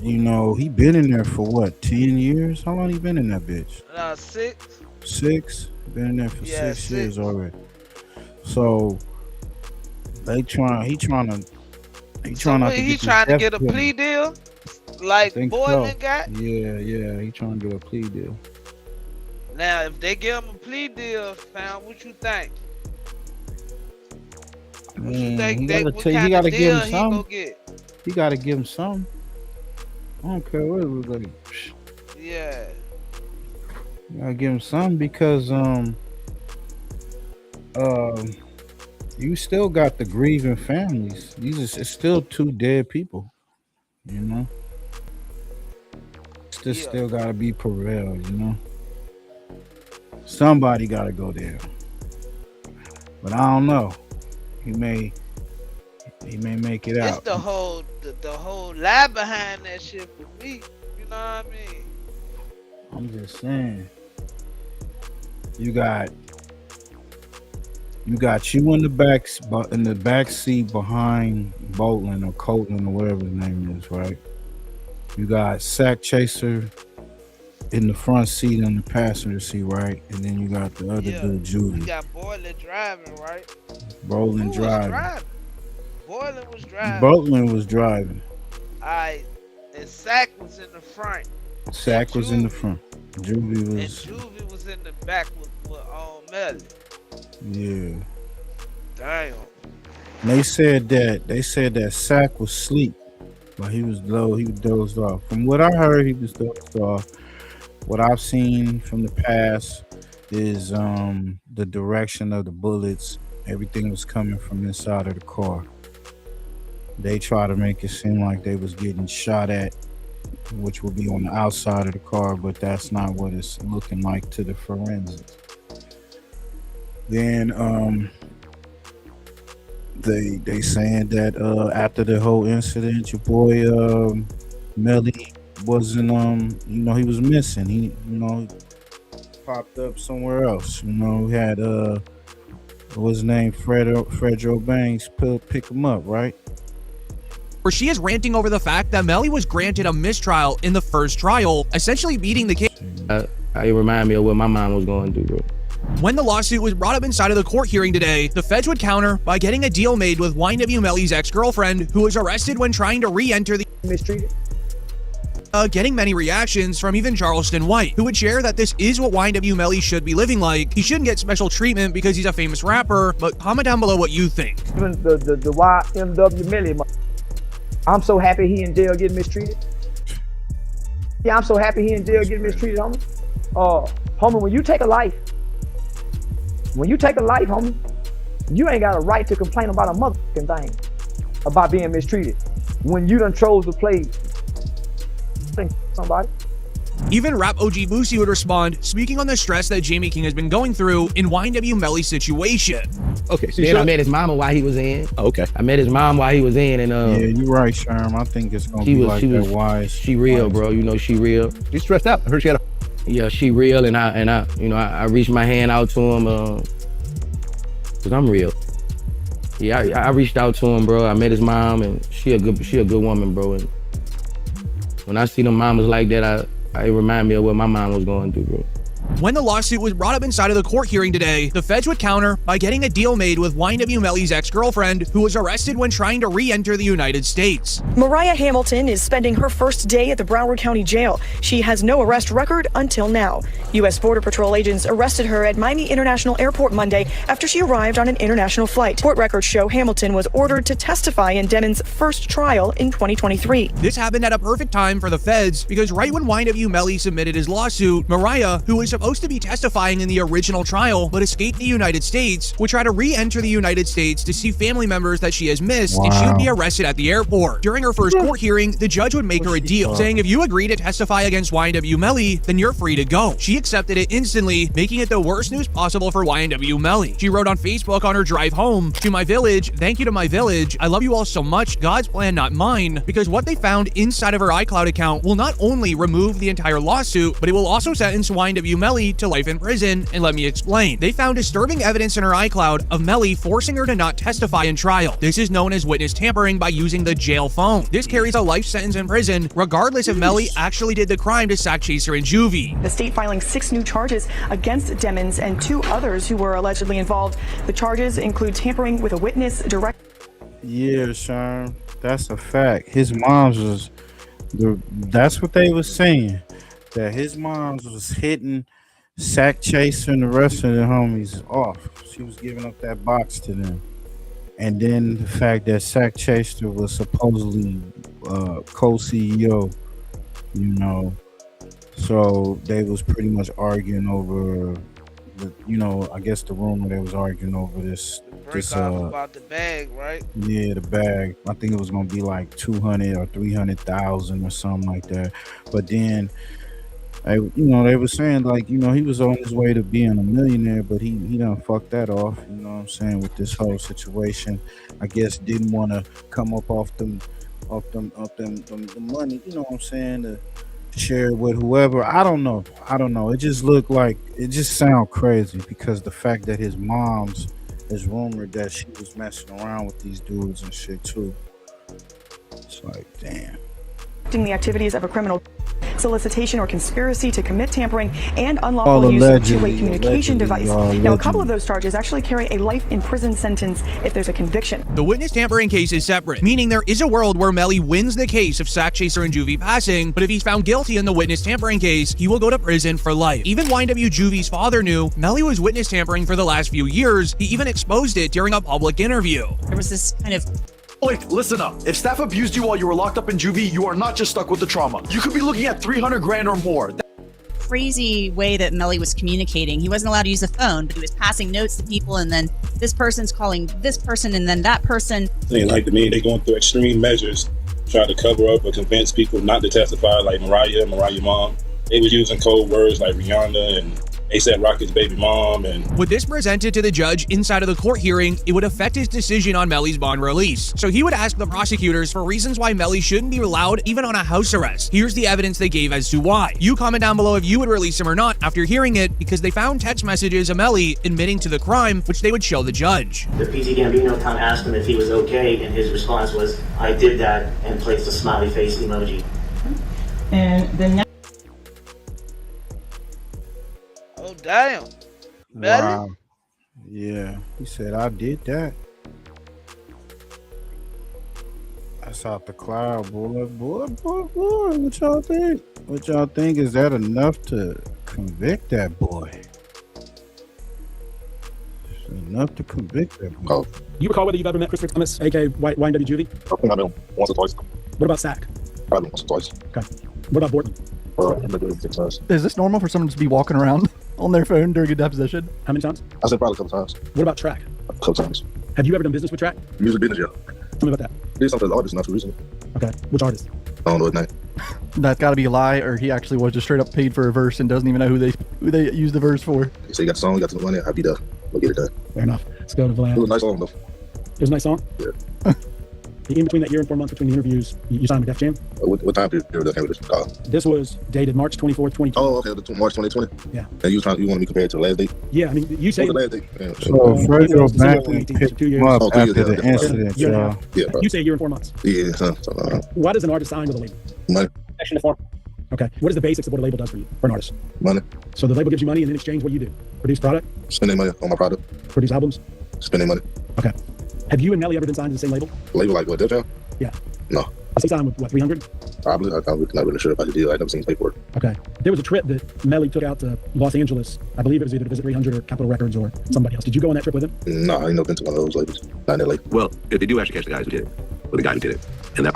You know, he been in there for what, 10 years? How long he been in that bitch? 6. 6? Been in there for 6 years already. So he trying to get a plea deal like Borland got? Yeah, he trying to get a plea deal. Now, if they give him a plea deal, fam, what you think? He gotta give him some. He gotta give him some. I don't care what it was like. Yeah. You gotta give him some because you still got the grieving families. It's still 2 dead people. You know? Still gotta be prevailed, you know? Somebody gotta go there. But I don't know. He may make it out. It's the whole lie behind that shit for me. You know what I mean? I'm just saying. You got you in the back seat behind Bolton or Colton or whatever his name is, right? You got Sack Chaser in the front seat in the passenger seat, right? And then you got the other dude, Judy. You got Borland driving, right? Borland driving. Borland was driving. Alright, and Sack was in the front. Sack was in the front. Juvie was in the back with Melly. Yeah. Damn. They said that Sack was asleep, but he was low. He was dozed off. From what I heard, he was dozed off. What I've seen from the past is the direction of the bullets. Everything was coming from inside of the car. They try to make it seem like they was getting shot at, which would be on the outside of the car, but that's not what it's looking like to the forensics. Then they saying that after the whole incident, your boy Melly wasn't he was missing. He popped up somewhere else. We had what's his name, FREDO Banks pick him up, right? Where she is ranting over the fact that Melly was granted a mistrial in the first trial, essentially beating the case. It remind me of what my mom was going through, bro. When the lawsuit was brought up inside of the court hearing today, the feds would counter by getting a deal made with YMW Melly's ex-girlfriend, who was arrested when trying to re-enter the mistreated. Getting many reactions from even Charleston White, who would share that this is what YMW Melly should be living like. He shouldn't get special treatment because he's a famous rapper, but comment down below what you think. The YMW Melly, I'm so happy he in jail getting mistreated. Yeah, I'm so happy he in jail getting mistreated, homie. Homie, when you take a life, homie, you ain't got a right to complain about a motherfucking thing about being mistreated when you done chose to play somebody. Even rap OG Boosie would respond, speaking on the stress that Jamie King has been going through in YMW Melly's situation. Okay, so then I met his mama while he was in. Oh, okay. I met his mom while he was in, and yeah, you're right, Sherm. I think it's gonna be like that. Wise. She real, bro. She real. She's stressed out. I heard she had Yeah, she real, and I reached my hand out to him, cause I'm real. Yeah, I reached out to him, bro. I met his mom, and she a good woman, bro. And when I see them mamas like that, it remind me of what my mom was going through, bro. When the lawsuit was brought up inside of the court hearing today, the feds would counter by getting a deal made with YMW Melly's ex-girlfriend, who was arrested when trying to re-enter the United States. Mariah Hamilton is spending her first day at the Broward County Jail. She has no arrest record until now. U.S. Border Patrol agents arrested her at Miami International Airport Monday after she arrived on an international flight. Court records show Hamilton was ordered to testify in Demon's first trial in 2023. This happened at a perfect time for the feds because right when YMW Melly submitted his lawsuit, Mariah, who was supposed to be testifying in the original trial but escaped the United States, would try to re-enter the United States to see family members that she has missed, and she would be arrested at the airport. During her first court hearing, the judge would make her a deal, saying if you agree to testify against YMW Melly, then you're free to go. She accepted it instantly, making it the worst news possible for YMW Melly. She wrote on Facebook on her drive home, "To my village, thank you to my village. I love you all so much. God's plan, not mine." Because what they found inside of her iCloud account will not only remove the entire lawsuit, but it will also sentence YMW Melly to life in prison. And let me explain. They found disturbing evidence in her iCloud of Melly forcing her to not testify in trial. This is known as witness tampering by using the jail phone. This carries a life sentence in prison, regardless if Melly actually did the crime to sack chaser and juvie. The state filing 6 new charges against Demons and 2 others who were allegedly involved. The charges include tampering with a witness, direct. Yeah, Sean, that's a fact. His mom's was that's what they was saying, that his mom's was hitting Sack Chaser and the rest of the homies off. She was giving up that box to them. And then the fact that Sack Chaser was supposedly co-CEO, you know, so they was pretty much arguing over the, you know, I guess the rumor they was arguing over this about the bag, right? Yeah, the bag. I think it was gonna be like 200 or 300,000 or something like that. But then, you know, they were saying like, you know, he was on his way to being a millionaire, but he done fucked that off. You know what I'm saying, with this whole situation. I guess didn't want to come up off the money. You know what I'm saying, to share it with whoever. I don't know. It just looked like, it just sound crazy because the fact that his mom's is rumored that she was messing around with these dudes and shit too. It's like, damn. The activities of a criminal solicitation or conspiracy to commit tampering and unlawful use of a two-way communication device. Now, a couple of those charges actually carry a life in prison sentence if there's a conviction. The witness tampering case is separate, meaning there is a world where Melly wins the case of Sack Chaser and Juvie passing, but if he's found guilty in the witness tampering case, he will go to prison for life. Even YMW Juvie's father knew Melly was witness tampering for the last few years. He even exposed it during a public interview. There was this kind of Wait, listen up. If staff abused you while you were locked up in juvie, you are not just stuck with the trauma. You could be looking at 300 grand or more. crazy way that Melly was communicating. He wasn't allowed to use a phone, but he was passing notes to people, and then this person's calling this person, and then that person. They ain't like to me. They going through extreme measures, trying to cover up or convince people not to testify, like Mariah mom. They was using code words like Rihanna and A$AP Rocky's baby mom. And with this presented to the judge inside of the court hearing, it would affect his decision on Melly's bond release. So he would ask the prosecutors for reasons why Melly shouldn't be allowed even on a house arrest. Here's the evidence they gave as to why. You comment down below if you would release him or not after hearing it, because they found text messages of Melly admitting to the crime, which they would show the judge. The PT Gambino time asked him if he was okay, and his response was, "I did that," and placed a smiley face emoji. And then oh damn. Melly? Wow. Yeah, he said, "I did that." That's out the cloud, boy. What y'all think? What y'all think? Is that enough to convict that boy? It's enough to convict that boy. Oh. You recall whether you've ever met Christopher Thomas, aka YMW Juvie? I think I met him once or twice. What about Sack? Probably once or twice. Okay. What about Bortman? Is this normal for someone to be walking around on their phone during a deposition? How many times? I said probably a couple times. What about Track? A couple times. Have you ever done business with Track? Music business, yeah. Tell me about that. He's something the artist, not too recently. Okay. Which artist? I don't know his name. That's got to be a lie, or he actually was just straight up paid for a verse and doesn't even know who they used the verse for. He said he got the song, got the money, I'll be there. We'll get it done. Fair enough. Let's go to Vlad. It was a nice song, though. It was a nice song? Yeah. In between that year and 4 months between the interviews, you signed with Def Jam? What time period did this call? This was dated March 24th, 2020. Oh, okay, March 2020? Yeah. And you want to be compared to the last date? Yeah, I mean, you say... What was the last date? Yeah. So, FREDO back and picked him up after the incident, y'all. Yeah, you say a year and 4 months. Yeah, Why does an artist sign with a label? Money. Section to form. Okay. What is the basics of what a label does for you, for an artist? Money. So the label gives you money, and in exchange, what do? Produce product? Spending money on my product. Produce albums? Spending money. Okay. Have you and Melly ever been signed to the same label? Label like what, Def Jam? Yeah. No. Was he signed with what, 300? Probably. I'm not really sure about the deal. I've never seen his paperwork. Okay. There was a trip that Melly took out to Los Angeles. I believe it was either to visit 300 or Capitol Records or somebody else. Did you go on that trip with him? No, I ain't never been to one of those labels. Not in LA. Well, if they do actually catch the guys who did it, or the guy who did it, and that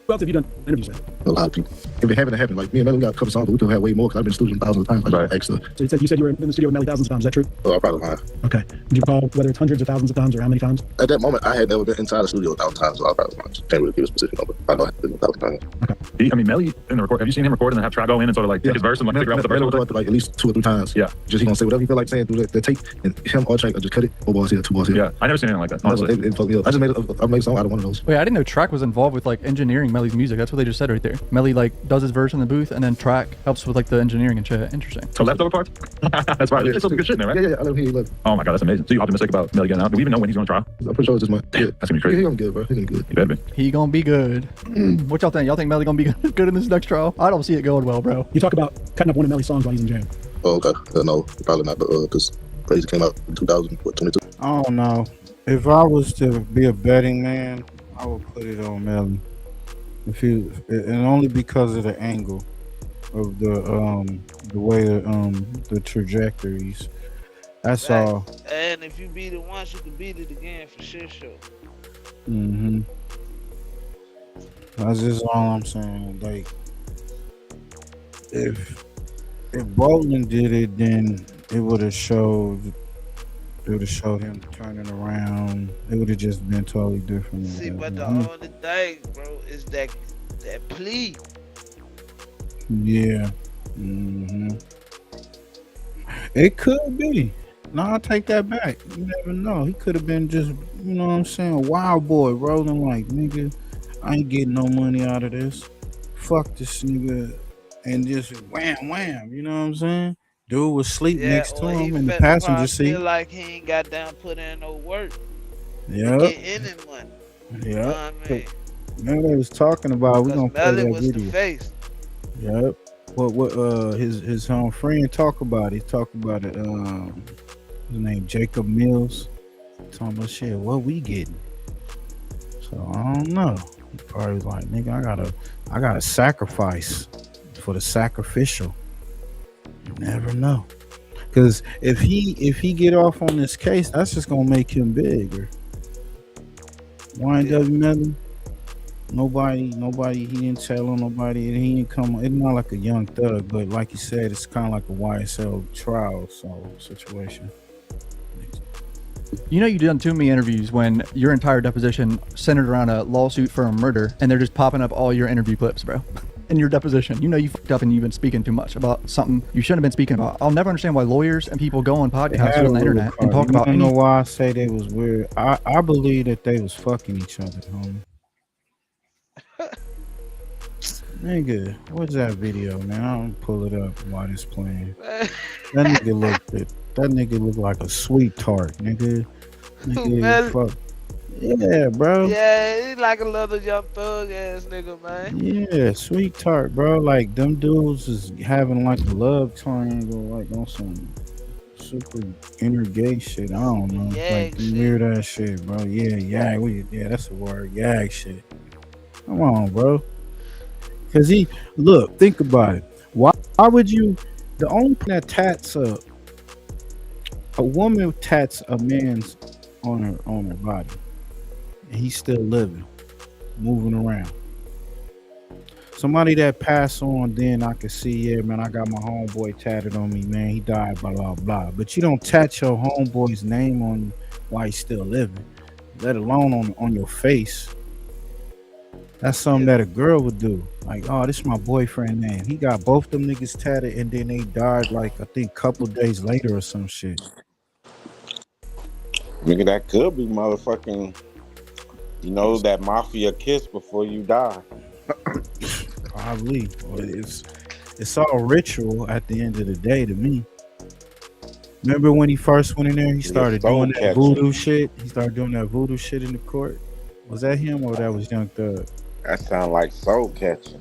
Who else have you done interviews with? A lot of people. If it happened, like me and Melly, we got a couple songs, but we could have way more because I've been in the studio thousands of times. Like extra. So you said you were in the studio with Melly thousands of times. Is that true? Oh, I probably lying. Okay. Do you recall whether it's hundreds or thousands of times or how many times? At that moment, I had never been inside the studio 1,000 times, so I probably lying. Can't really give a specific number. I know I had been 1,000 times. I mean, Melly in the record. Have you seen him record and then have Try go in and sort of like take his verse and like figure out what the verse was like? Like at least 2 or 3 times. Yeah. Just he gonna say whatever he feel like saying through the tape, and him or Trey, or just cut it. 4 bars here, 2 bars here. Yeah, I never seen anything like that. Honestly, it fucked me up. I just made a song out of one of those. Wait, I didn't know Track was involved with like engineering Melly's music. That's what they just said right there. Melly like does his verse in the booth, and then Track helps with like the engineering and shit. Interesting. So leftover parts? That's right. There's some good shit in there, right? Yeah. I love hear. Oh my god, that's amazing. So you optimistic about Melly getting out? Do we even know when he's gonna try? I'm pretty sure it's this month. Yeah, that's gonna be crazy. He gonna be good, bro. He gonna be good. He better be. He gonna be good. What y'all think? Y'all think Melly gonna be good in this next trial? I don't see it going well, bro. You talk about cutting up one of Melly's songs while he's in jail. Oh, okay. No, probably not. But because Crazy came out in 2022. I don't know. If I was to be a betting man, I would put it on Melly. And only because of the angle of the way the trajectories. That's all. And if you beat it once, you can beat it again for sure. That's just all I'm saying. Like, if Bolton did it, then it would have showed him turning around. It would have just been totally different. See, but the only thing, bro, is that plea. Yeah. It could be. No, I'll take that back. You never know. He could have been just, you know what I'm saying, a wild boy rolling like, nigga, I ain't getting no money out of this. Fuck this nigga. And just wham, you know what I'm saying? Dude was asleep next to him in the passenger seat. Feel like he ain't got down put in no work. Yeah. Get any money. Yeah. You know what I mean? Remember they was talking about we gonna play that was video. The face. Yep. What his friend talk about? He talked about it. His name Jacob Mills. Talking about shit. What we getting? So I don't know. He probably was like, nigga, I gotta sacrifice for the sacrificial. You never know. Cause if he get off on this case, that's just gonna make him bigger. YMW Melly. Nobody, he didn't tell on nobody, and he didn't come. It's not like a Young Thug, but like you said, it's kind of like a YSL trial situation. You know, you done too many interviews when your entire deposition centered around a lawsuit for a murder, and they're just popping up all your interview clips, bro. In your deposition, you know you fucked up and you've been speaking too much about something you shouldn't have been speaking about. I'll never understand why lawyers and people go on podcasts on the internet and talk about. I don't know why I say they was weird. I believe that they was fucking each other, homie. Nigga, what's that video, man? I don't pull it up while it's playing. That nigga looked like a sweet tart, nigga. Fuck. Yeah, bro. Yeah, he's like a little Young Thug ass nigga, man. Yeah, sweet tart, bro. Like them dudes is having like a love triangle, like on some super inner gay shit. I don't know, like weird ass shit, bro. Yeah, that's a word, yag shit. Come on, bro. Cause think about it. Why would you? The only thing that tats a woman tats a man's on her body, and he's still living, moving around. Somebody that passed on, then I could see, yeah, man, I got my homeboy tatted on me, man. He died, blah blah blah. But you don't tat your homeboy's name on while he's still living, let alone on your face. That's something that a girl would do. Like, oh, this is my boyfriend name. He got both them niggas tatted, and then they died like I think a couple days later or some shit. Nigga, that could be motherfucking, that mafia kiss before you die. Probably. It's all ritual at the end of the day to me. Remember when he first went in there, he started doing that voodoo shit? He started doing that voodoo shit in the court. Was that him or that was Young Thug? That sound like soul catching.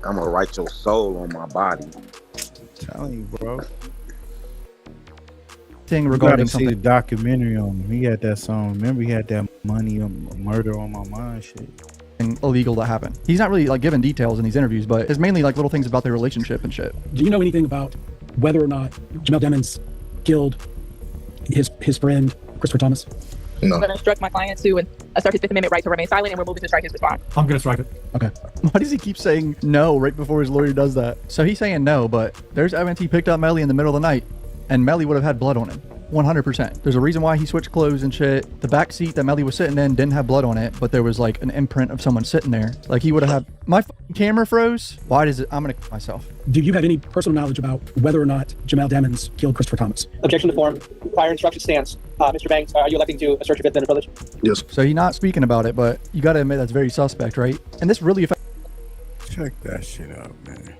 I'm gonna write your soul on my body. Telling you, bro. Thing You regarding gotta see the documentary on him. He had that song. Remember, he had that money, murder on my mind shit. Illegal that happened. He's not really like giving details in these interviews, but it's mainly like little things about their relationship and shit. Do you know anything about whether or not Jamel Demons killed his friend Christopher Thomas? I'm going to instruct my client to assert his Fifth Amendment right to remain silent, and we're moving to strike his response. I'm going to strike it. Okay. Why does he keep saying no right before his lawyer does that? So he's saying no, but there's evidence he picked up Melly in the middle of the night, and Melly would have had blood on him. 100%. There's a reason why he switched clothes and shit. The back seat that Melly was sitting in didn't have blood on it, but there was like an imprint of someone sitting there. Like he would have had. My camera froze. Why does it? I'm gonna kill myself. Do you have any personal knowledge about whether or not Jamel Demons killed Christopher Thomas? Objection to form. Prior instruction stands. Mr. Banks, are you electing to assert your Fifth Amendment privilege? Yes. So he's not speaking about it, but you gotta admit that's very suspect, right? And this really affects. Check that shit out, man.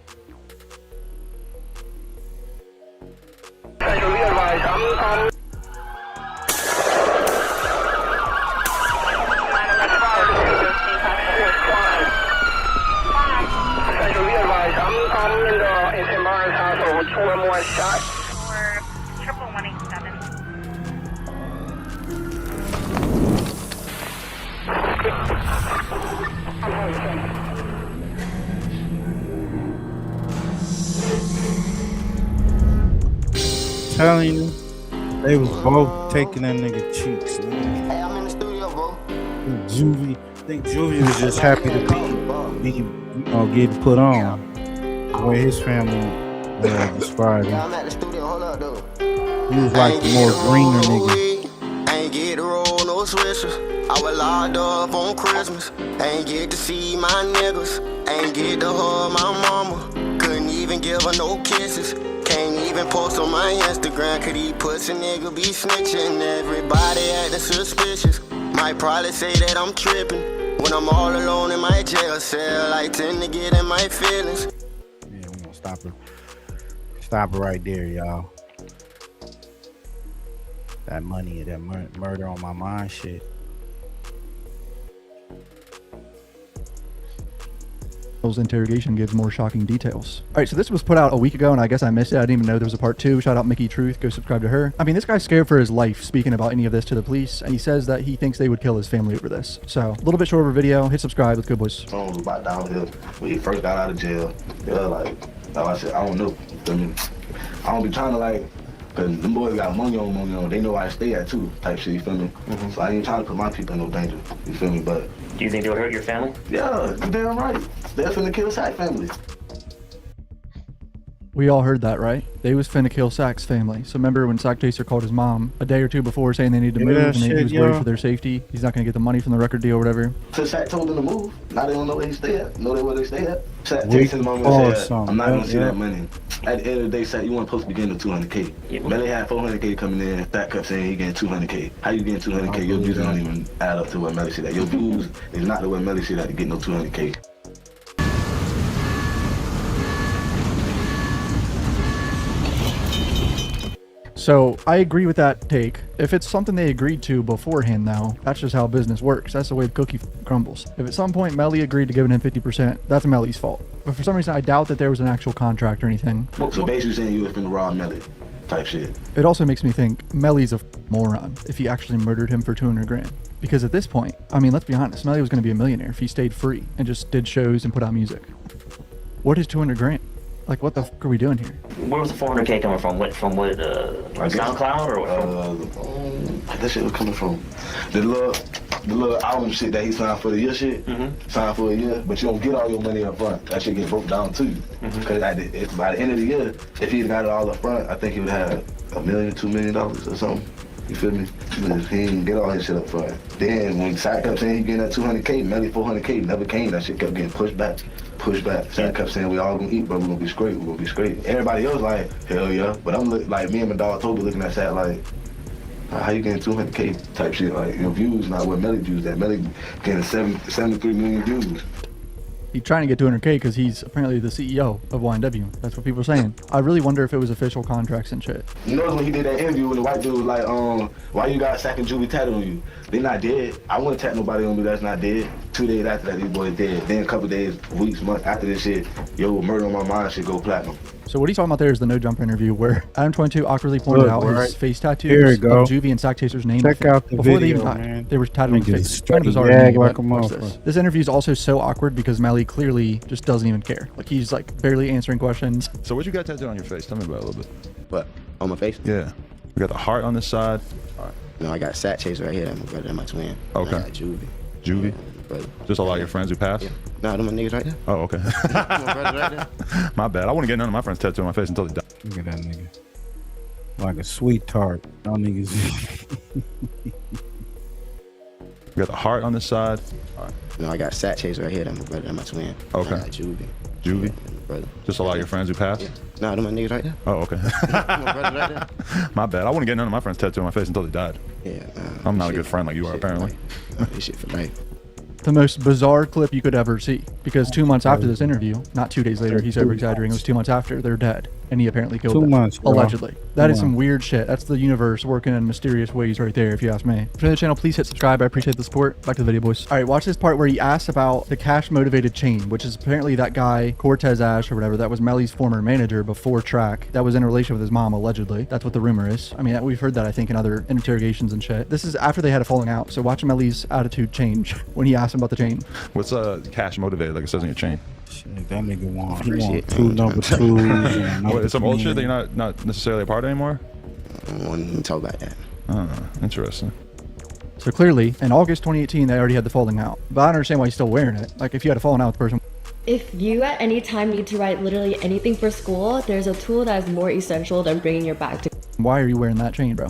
Telling you, they was both taking that nigga cheeks, man. Hey, I'm in the studio, bro. I think Juvie was just happy to be, getting put on. The way his family described Yeah, him. I'm at the studio. Hold up, though. He was like the more greener nigga. Ain't get to roll no swishers. I was locked up on Christmas. Ain't get to see my niggas. Ain't get to hug my mama. Couldn't even give her no kisses. Can't even post on my Instagram. Could he pussy nigga be snitching? Everybody acting suspicious. Might probably say that I'm tripping. When I'm all alone in my jail cell, I tend to get in my feelings. Yeah, we gonna stop it. Stop it right there, y'all. That money, that murder on my mind shit. Interrogation gives more shocking details. All right, so this was put out a week ago, and I guess I missed it. I didn't even know there was a part 2. Shout out Mickey Truth. Go subscribe to her. I mean, this guy's scared for his life speaking about any of this to the police, and he says that he thinks they would kill his family over this. So, a little bit short of a video. Hit subscribe. Let's go, boys. Phone was about downhill when he first got out of jail. They were like I said, I don't know. I don't be trying to like, cause them boys got money on. They know where I stay at too, type shit. You feel me? So I ain't trying to put my people in no danger. You feel me? But Do you think they'll hurt your family? yeah, you damn right. They're finna kill Sack family. We all heard that, right? They was finna kill Sack's family. So remember when Sack Chaser called his mom a day or two before saying they need to move and he was worried for their safety? He's not gonna get the money from the record deal or whatever. So Sack told them to move. Now they don't know where he stay at. Know where they stay at. Sack texted his mom and said, I'm not gonna see that money. At the end of the day, Sack, you weren't supposed to be getting the 200K. Yeah. Melly had 400K coming in. Sack kept saying he getting 200K. How you getting 200K? Your views don't even add up to what Melly said. Your views is not the way Melly said that to get no 200K. So I agree with that take. If it's something they agreed to beforehand, though, that's just how business works. That's the way the cookie crumbles. If at some point Melly agreed to giving him 50%, that's Melly's fault. But for some reason, I doubt that there was an actual contract or anything. So basically saying you was finna rob Melly type shit. It also makes me think Melly's a moron if he actually murdered him for 200 grand. Because at this point, I mean, let's be honest, Melly was going to be a millionaire if he stayed free and just did shows and put out music. What is 200 grand? Like, what the fuck are we doing here? Where was the 400K coming from? SoundCloud or what? That shit was coming from the little album shit that he signed for the year shit. Signed for a year, but you don't get all your money up front. That shit get broke down to you. Because by the end of the year, if he got it all up front, I think he would have $1 million, $2 million or something. You feel me? But he didn't get all his shit up front. Then when Sack kept saying he getting that 200K, Melly 400K never came. That shit kept getting pushed back. Sack kept saying we all gonna eat, but we're gonna be straight. We're gonna be straight. Everybody else like, hell yeah. But I'm like, me and my dog Toby looking at Sack like, how you getting 200K type shit? Like, your views not what Melly views. That Melly getting 73 million views. He's trying to get 200K because he's apparently the CEO of YMW. That's what people are saying. I really wonder if it was official contracts and shit. You notice when he did that interview when the white dude was like, why you got Sack and Juvie tatted on you? They not dead. I wouldn't tat nobody on me that's not dead. 2 days after that, these boys dead. Then a couple days, weeks, months after this shit, yo, Murder on My Mind should go platinum. So what he's talking about there is the No Jumper interview where Adam 22 awkwardly pointed out right. his face tattoos Here we of go. Juvie and Sack Chaser's name. Check out the before video, they even died. man. They were tatted on his Niggas face. It's kind of bizarre. yag to me, like but a watch motherfucker. this interview is also so awkward because Melly clearly just doesn't even care. Like he's like barely answering questions. So what you got tattooed on your face? Tell me about it a little bit. What? On my face? Yeah. You got the heart on this side. All right. No, I got Sack Chaser right here. That's my brother. That's my twin. Okay. I got Juvie. Juvie? Brother. Just a lot of your friends who passed? Yeah. Nah, them my niggas right there. Oh, okay. My brother right there. My bad. I wouldn't get none of my friends tattooed on my face until they died. Look at that nigga. Like a sweet tart. Y'all niggas. You got the heart on this side. All right. No, I got Sack Chaser right here. That's my brother. That's my twin. Okay. I got Juvie. Juvie? Brother. Just a lot of your friends who passed? Yeah. Nah, them my niggas right there. Oh, okay. My brother right there. My bad. I wouldn't get none of my friends tattooed on my face until they died. Yeah. I'm not a good friend like you are, apparently. This shit for life. The most bizarre clip you could ever see because 2 months after this interview, not 2 days later, he's over exaggerating. It was 2 months after they're dead, and he apparently killed 2 them. months, bro. Allegedly. That is 2 some months. weird shit. That's the universe working in mysterious ways right there, if you ask me. If you're new to the channel, please hit subscribe. I appreciate the support. Back to the video, boys. All right, watch this part where he asks about the cash motivated chain, which is apparently that guy Cortez Ash or whatever that was Melly's former manager before track that was in a relation with his mom allegedly. That's what the rumor is. I mean, we've heard that I think in other interrogations and shit. This is after they had a falling out, so watch Melly's attitude change when he asked him about the chain. What's cash motivated, like it says in your chain? Shit, that nigga want, he Shit. want 2 number 2s. and What, number it's some old 10. shit that you're not necessarily a part of anymore? I don't want to talk about that. Oh, interesting. So clearly, in August 2018, they already had the falling out. But I don't understand why he's still wearing it. Like, if you had a falling out with the person. If you at any time need to write literally anything for school, there's a tool that is more essential than bringing your bag to. Why are you wearing that chain, bro?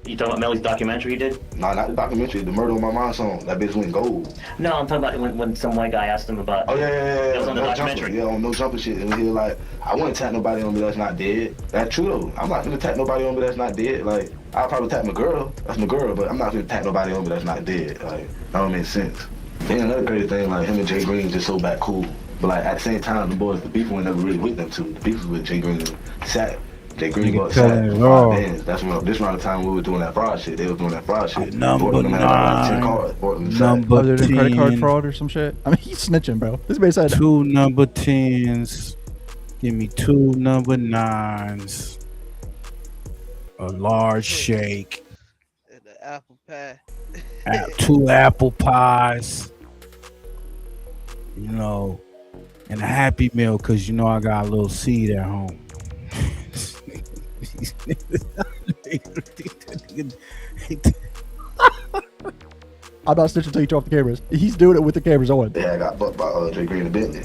You talking about Melly's documentary you did? Nah, not the documentary, the Murder on My Mind song. That bitch went gold. No, I'm talking about when some white guy asked him about. Oh, yeah. It was on the No documentary. jumper. Yeah, on No Jumper shit. And he was like, I wouldn't tap nobody on me that's not dead. That's true, though. I'm not gonna tap nobody on me that's not dead. Like, I'll probably tap my girl. That's my girl, but I'm not gonna tap nobody on me that's not dead. Like, that don't make sense. Then another crazy thing, like, him and Jay Green just so back cool. But, like, at the same time, the boys, the beef were never really with them, too. The beef was with Jay Green and Sack. Jay Green got Sack. That's when, this around the time we were doing that fraud shit. They were doing that fraud shit. Number 9. Number 10. Credit card fraud or some shit. I mean, he's snitching, bro. This man said 2 number 10s. Give me 2 number 9s. A large shake. And the apple pie. 2 apple pies. You know, and a Happy Meal because you know I got a little seed at home. I'm not snitching until you turn off the cameras. He's doing it with the cameras on. Yeah, I got bucked by Jay Green and Bentley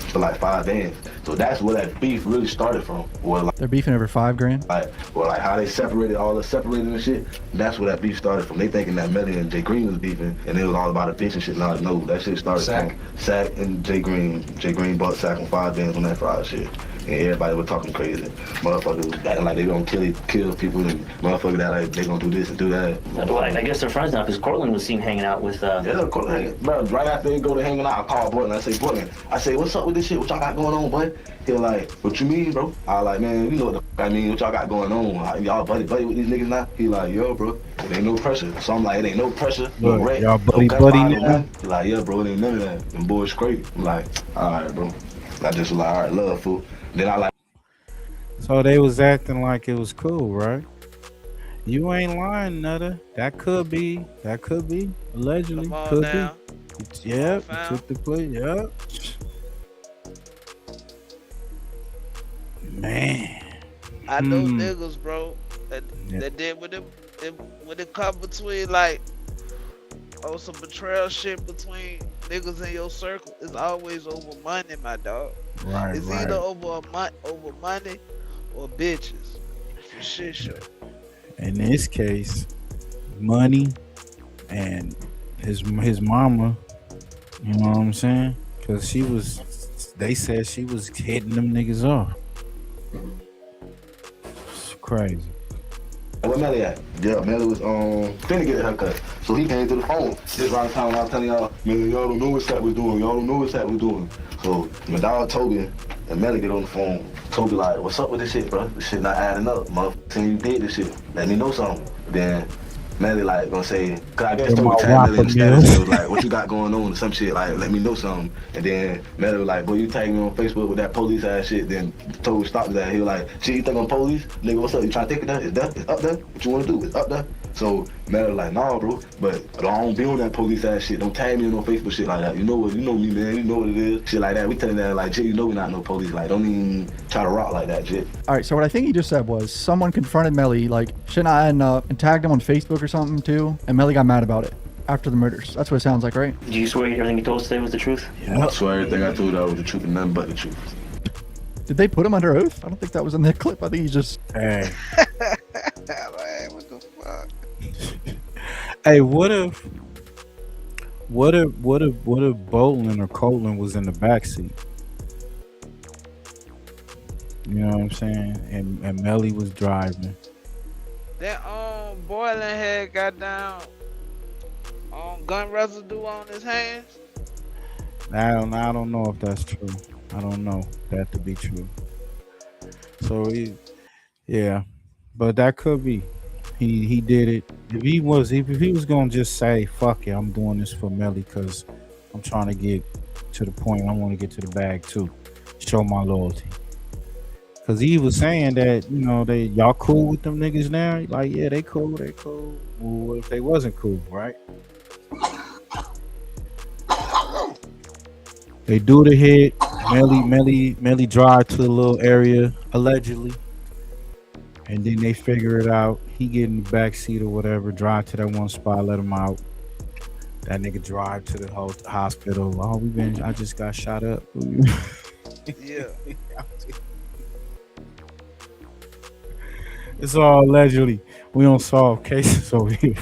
for like 5 bands. So that's where that beef really started from. They're beefing over $5 grand. Like how they separated and shit. That's where that beef started from. They thinking that Melly and Jay Green was beefing, and it was all about a bitch and shit. No, that shit started from Sack and Jay Green. Jay Green bought Sack on 5 bands on that fraud shit. And everybody was talking crazy. Motherfuckers was acting like they gonna kill people, and motherfuckers that like they gonna do this and do that. Well, I guess they're friends now because Cortland was seen hanging out with. Yeah, Cortland. Bro, right after they go to hanging out, I call Portland. I say, Portland, what's up with this shit? What y'all got going on, boy? He like, what you mean, bro? I like, man, you know what the fuck I mean? What y'all got going on? Y'all buddy with these niggas now? He like, yo, bro, it ain't no pressure. So I'm like, it ain't no pressure, no wreck, y'all buddy now? He like, yeah, bro, it ain't none of that. Them boys crazy. I'm like, all right, bro. I just was like, all right, love, fool. Then I like. So they was acting like it was cool, right? You ain't lying, Nutter. That could be. Allegedly. Could now. be. Yep. Took the play. Yep. Man. I know niggas, bro, that did when it come between like some betrayal shit between niggas in your circle. It's always over money, my dog. Right. It's either over money or bitches. For shit show. In this case, money and his mama. You know what I'm saying? Because they said she was hitting them niggas off. It's crazy. Where Melly at? Yeah, Melly was finna get a haircut. So he came to the phone. Just around the time when I was telling y'all, man, y'all don't know what Sack was doing. Y'all don't know what Sack was doing. So my dog Toby and Melly get on the phone. Toby like, what's up with this shit, bro? This shit not adding up. Motherfucker, you did this shit. Let me know something. Then Melly like gonna say, cause I guess With they my would tag Melly in the Whopper status. meal. It was like, what you got going on or some shit, like let me know something. And then Melly was like, boy, you tag me on Facebook with that police ass shit. Then told stop that. He was like, shit, you think I'm police? Nigga, what's up? You trying to take it down? It's up there. What you wanna do? It's up there. So Melly was like, nah, bro, but I don't be on that police ass shit. Don't tag me on no Facebook shit like that. You know what? You know me, man. You know what it is. Shit like that. We telling that like, Jit, you know we not no police. Like, don't even try to rock like that, Jit. All right, so what I think he just said was someone confronted Melly, like, shouldn't I end up and tagged him on Facebook or something too, and Melly got mad about it after the murders. That's what it sounds like, right? Do you swear everything you told us today was the truth? I swear everything I told you was the truth and nothing but the truth. Did they put him under oath? I don't think that was in the clip. I think he's just... Hey. Man, what the fuck? Hey, what if Bolin or Colin was in the backseat? You know what I'm saying? And Melly was driving. That Boylan had got down gun residue on his hands. I don't know if that's true. I don't know that to be true. So yeah, but that could be. He did it. If he was gonna just say fuck it, I'm doing this for Melly because I'm trying to get to the point. I want to get to the bag too. Show my loyalty. Cause he was saying that, you know, y'all cool with them niggas now? Like, yeah, they cool. Well, what if they wasn't cool, right? They do the hit. Melly drive to a little area, allegedly. And then they figure it out. He get in the back seat or whatever, drive to that one spot, let him out. That nigga drive to the whole hospital. Oh, I just got shot up. Yeah. It's all allegedly. We don't solve cases over here.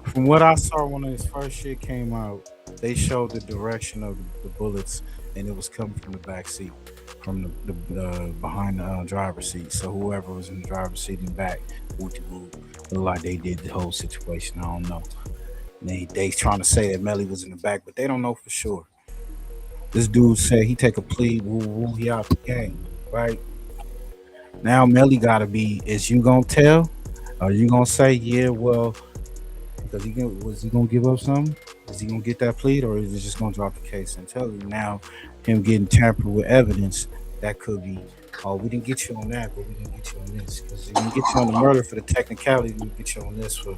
From what I saw when his first shit came out, they showed the direction of the bullets, and it was coming from the back seat, from the behind the driver's seat. So whoever was in the driver's seat in the back, looked like they did the whole situation. I don't know. They trying to say that Melly was in the back, but they don't know for sure. This dude said he take a plea, he out the game, right? Now Melly gotta be, is you gonna tell? Are you gonna say, yeah, well, because was he gonna give up something? Is he gonna get that plea, or is he just gonna drop the case and tell you? Now him getting tampered with evidence, that could be, oh, we didn't get you on that, but we didn't get you on this. Because we didn't get you on the murder for the technicality, we get you on this for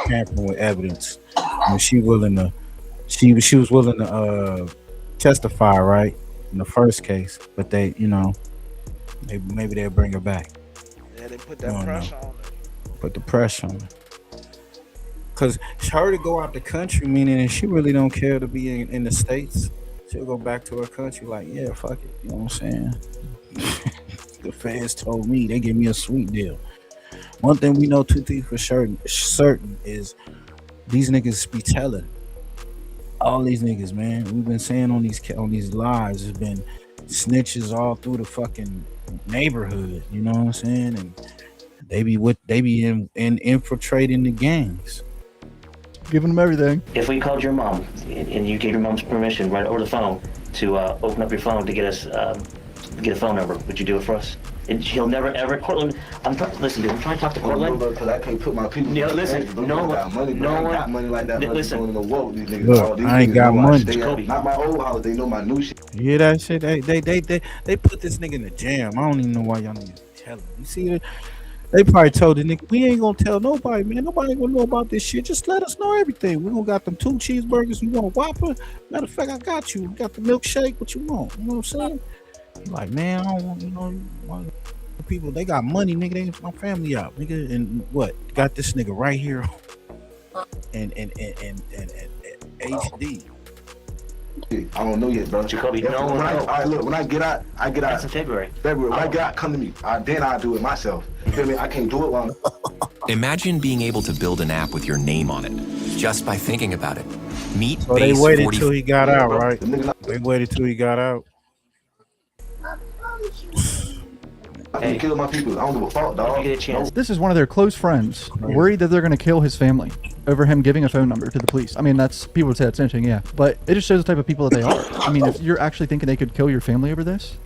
tampering with evidence. And she was willing to testify, right, in the first case, but they, you know, maybe they'll bring her back. Yeah, they put that pressure on her. Put the pressure on her. Cause her to go out the country, meaning she really don't care to be in the States. She'll go back to her country like, yeah, fuck it. You know what I'm saying? The feds told me, they gave me a sweet deal. One thing we know, two things for certain is these niggas be telling. All these niggas, man. We've been saying on these lives, there's been snitches all through the fucking neighborhood. You know what I'm saying? And they be infiltrating the gangs. Giving them everything. If we called your mom and you gave your mom's permission right over the phone to open up your phone to get us get a phone number, would you do it for us? And he'll never ever. Cortland, listen, dude. I'm trying to talk to Cortland. Because I can't put my people. Yeah, listen. No one got money. No one got money like that. Listen. Look, I ain't got money. Not my old house. They know my new shit. You hear that shit? They put this nigga in the jam. I don't even know why y'all niggas tell him. You see that? They probably told the nigga, we ain't gonna tell nobody, man. Nobody ain't gonna know about this shit. Just let us know everything. We gonna got them 2 cheeseburgers. We want a Whopper. Matter of fact, I got you. We got the milkshake. What you want? You know what I'm saying? Like, man, I don't want, you know, people, they got money, nigga. They ain't my family out, nigga. And what? Got this nigga right here and HD. I don't know yet, bro. Jacoby, look, when I get out. That's in February. When I get out, come to me. Then I'll do it myself. You feel me? I can't do it while Imagine being able to build an app with your name on it, just by thinking about it. Meet So Base they waited 40. till he got out, right? They waited till he got out. I can kill my people. I don't give a fuck, dog. This is one of their close friends, worried that they're going to kill his family over him giving a phone number to the police. I mean, people would say that's snitching, yeah. But it just shows the type of people that they are. I mean, if you're actually thinking they could kill your family over this,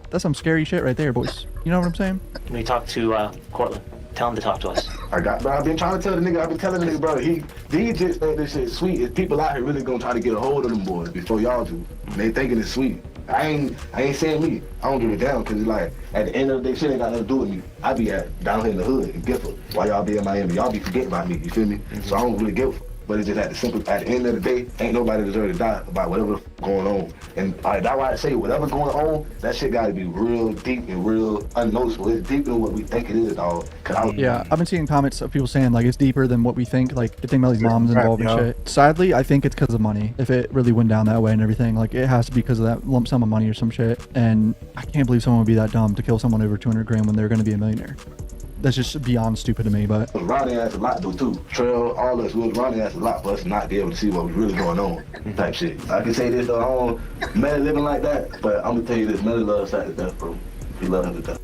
that's some scary shit right there, boys. You know what I'm saying? When you talk to Cortland, tell him to talk to us. Bro, I've been trying to tell the nigga, I've been telling the nigga, bro, these just think this shit sweet. If people out here really gonna try to get a hold of them boys before y'all do, they thinking it's sweet. I ain't saying me. I don't give a damn, cause it's like, at the end of the day, shit ain't got nothing to do with me. I be down here in the hood in Gifford, while y'all be in Miami. Y'all be forgetting about me, you feel me? So I don't really give a fuck. But it's just at the end of the day, ain't nobody deserve to die about whatever going on. And that's why I say whatever going on, that shit gotta be real deep and real unnoticeable. It's deeper than what we think it is, dog. Yeah, I've been seeing comments of people saying like it's deeper than what we think. Like they think Melly's mom's involved in shit. Sadly, I think it's because of money. If it really went down that way and everything, like it has to be because of that lump sum of money or some shit. And I can't believe someone would be that dumb to kill someone over 200 grand when they're gonna be a millionaire. That's just beyond stupid to me, but... Ronnie has a lot to do, too. Trail, all us, Ronnie has a lot for us to not be able to see what was really going on, type shit. I can say this, though, I don't Melly living like that, but I'm gonna tell you this, Melly loves Shaq to death, bro. He loves him to death.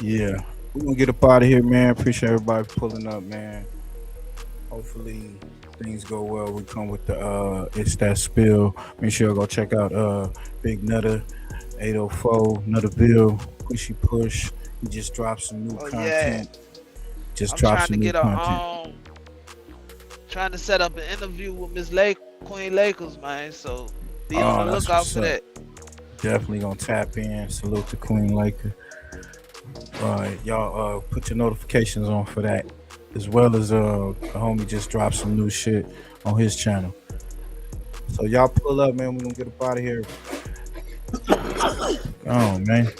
Yeah. We're gonna get up out of here, man. Appreciate everybody pulling up, man. Hopefully things go well. We come with the It's That Spill. Make sure you go check out Big Nutter, 804, Nutterville, Pushy Push. He just dropped some new content. Yeah. Just dropped some new content. Trying to set up an interview with Miss Queen Lakers, man. So be on the lookout for that. Definitely gonna tap in. Salute to Queen Laker. Y'all put your notifications on for that, as well as the homie just dropped some new shit on his channel. So y'all pull up, man. We're gonna get up out of here. Oh man.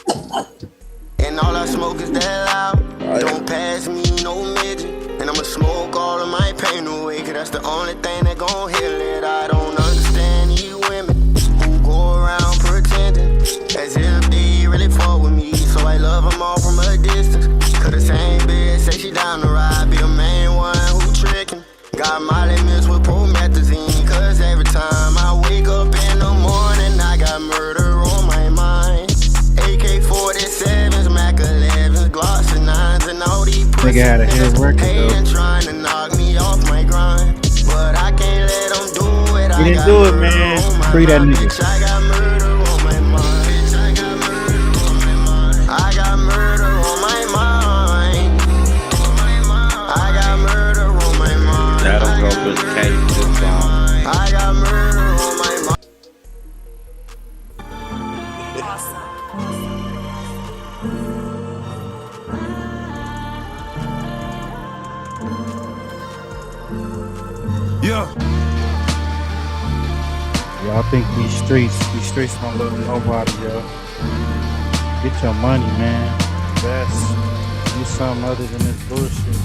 And all I smoke is that loud. Don't pass me no midget. And I'ma smoke all of my pain away, cause that's the only thing that gon' heal it. I don't understand these women who go around pretending as if they really fuck with me. So I love them all from a distance. Cause the same bitch say she down the ride, be the main one who tricking. Got Molly mixed with promethazine, cause every time I wake up in the morning, I got murder on my mind. AK-47s, Mac 11s, Glocks and 9s, and all these nigga had a hit record though. Trying to knock me off my grind, but I can't let them do it. He didn't do it, man. Free that nigga. I got murder on my mind. I got murder on my mind. I got murder on my mind. That'll go with the case this song. I got murder on my mind. Yeah. Y'all think these streets don't love nobody, yo. Get your money, man. Best. Do something other than this bullshit.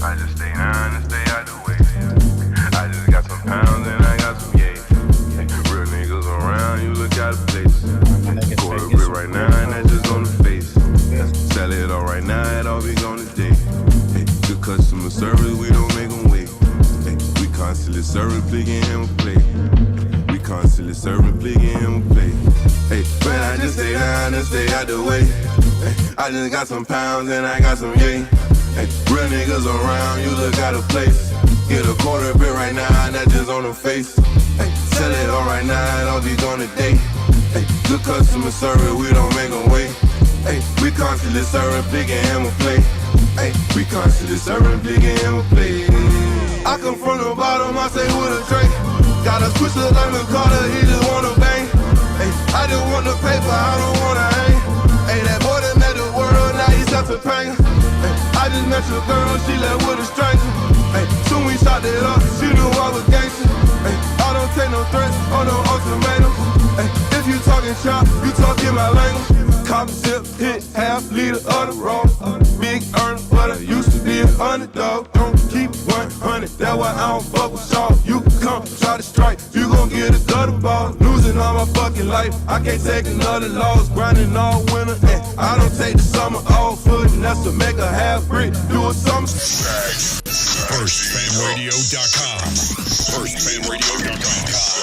I just stay down and stay out the way. I just got some pounds and I got some yay. Real niggas around, you look out of place. Quarter grip right now and that's just on the face. Sell it all right now, it all be gone today. Good customer service, we don't make them wait. We constantly serving, plicking him play. We constantly serving, plicking him play. But I just stay down and stay out the way. I just got some pounds and I got some yay. Real niggas around, you look out of place. Get a quarter bit right now, and that's just on the face. Sell it all right now, it all be gone today. Good customer service, we don't make them wait. We constantly serving, plicking him play. We constantly serving, plicking him play. I come from the bottom, I say with a drink. Got a switch look like McCarter, he just wanna bang. I just want the paper, I don't wanna hang. That boy that met the world, now he's up to pain. I just met your girl, she left with a stranger. Soon we shot it up, she knew I was gangster. I don't take no threats or no ultimatums. If you talking shop, you talking my language. Cop zip, hit half liter of the raw. Big earner, but I used to be an underdog. Don't keep 100, that's why I don't fuck with y'all. You can come, try to strike, you gon' get a gutter ball. Losing all my fucking life, I can't take another loss. Grinding all winter, and I don't take the summer off. Putting that's to make a half brick, do a summer. FirstFamRadio.com. FirstFamRadio.com.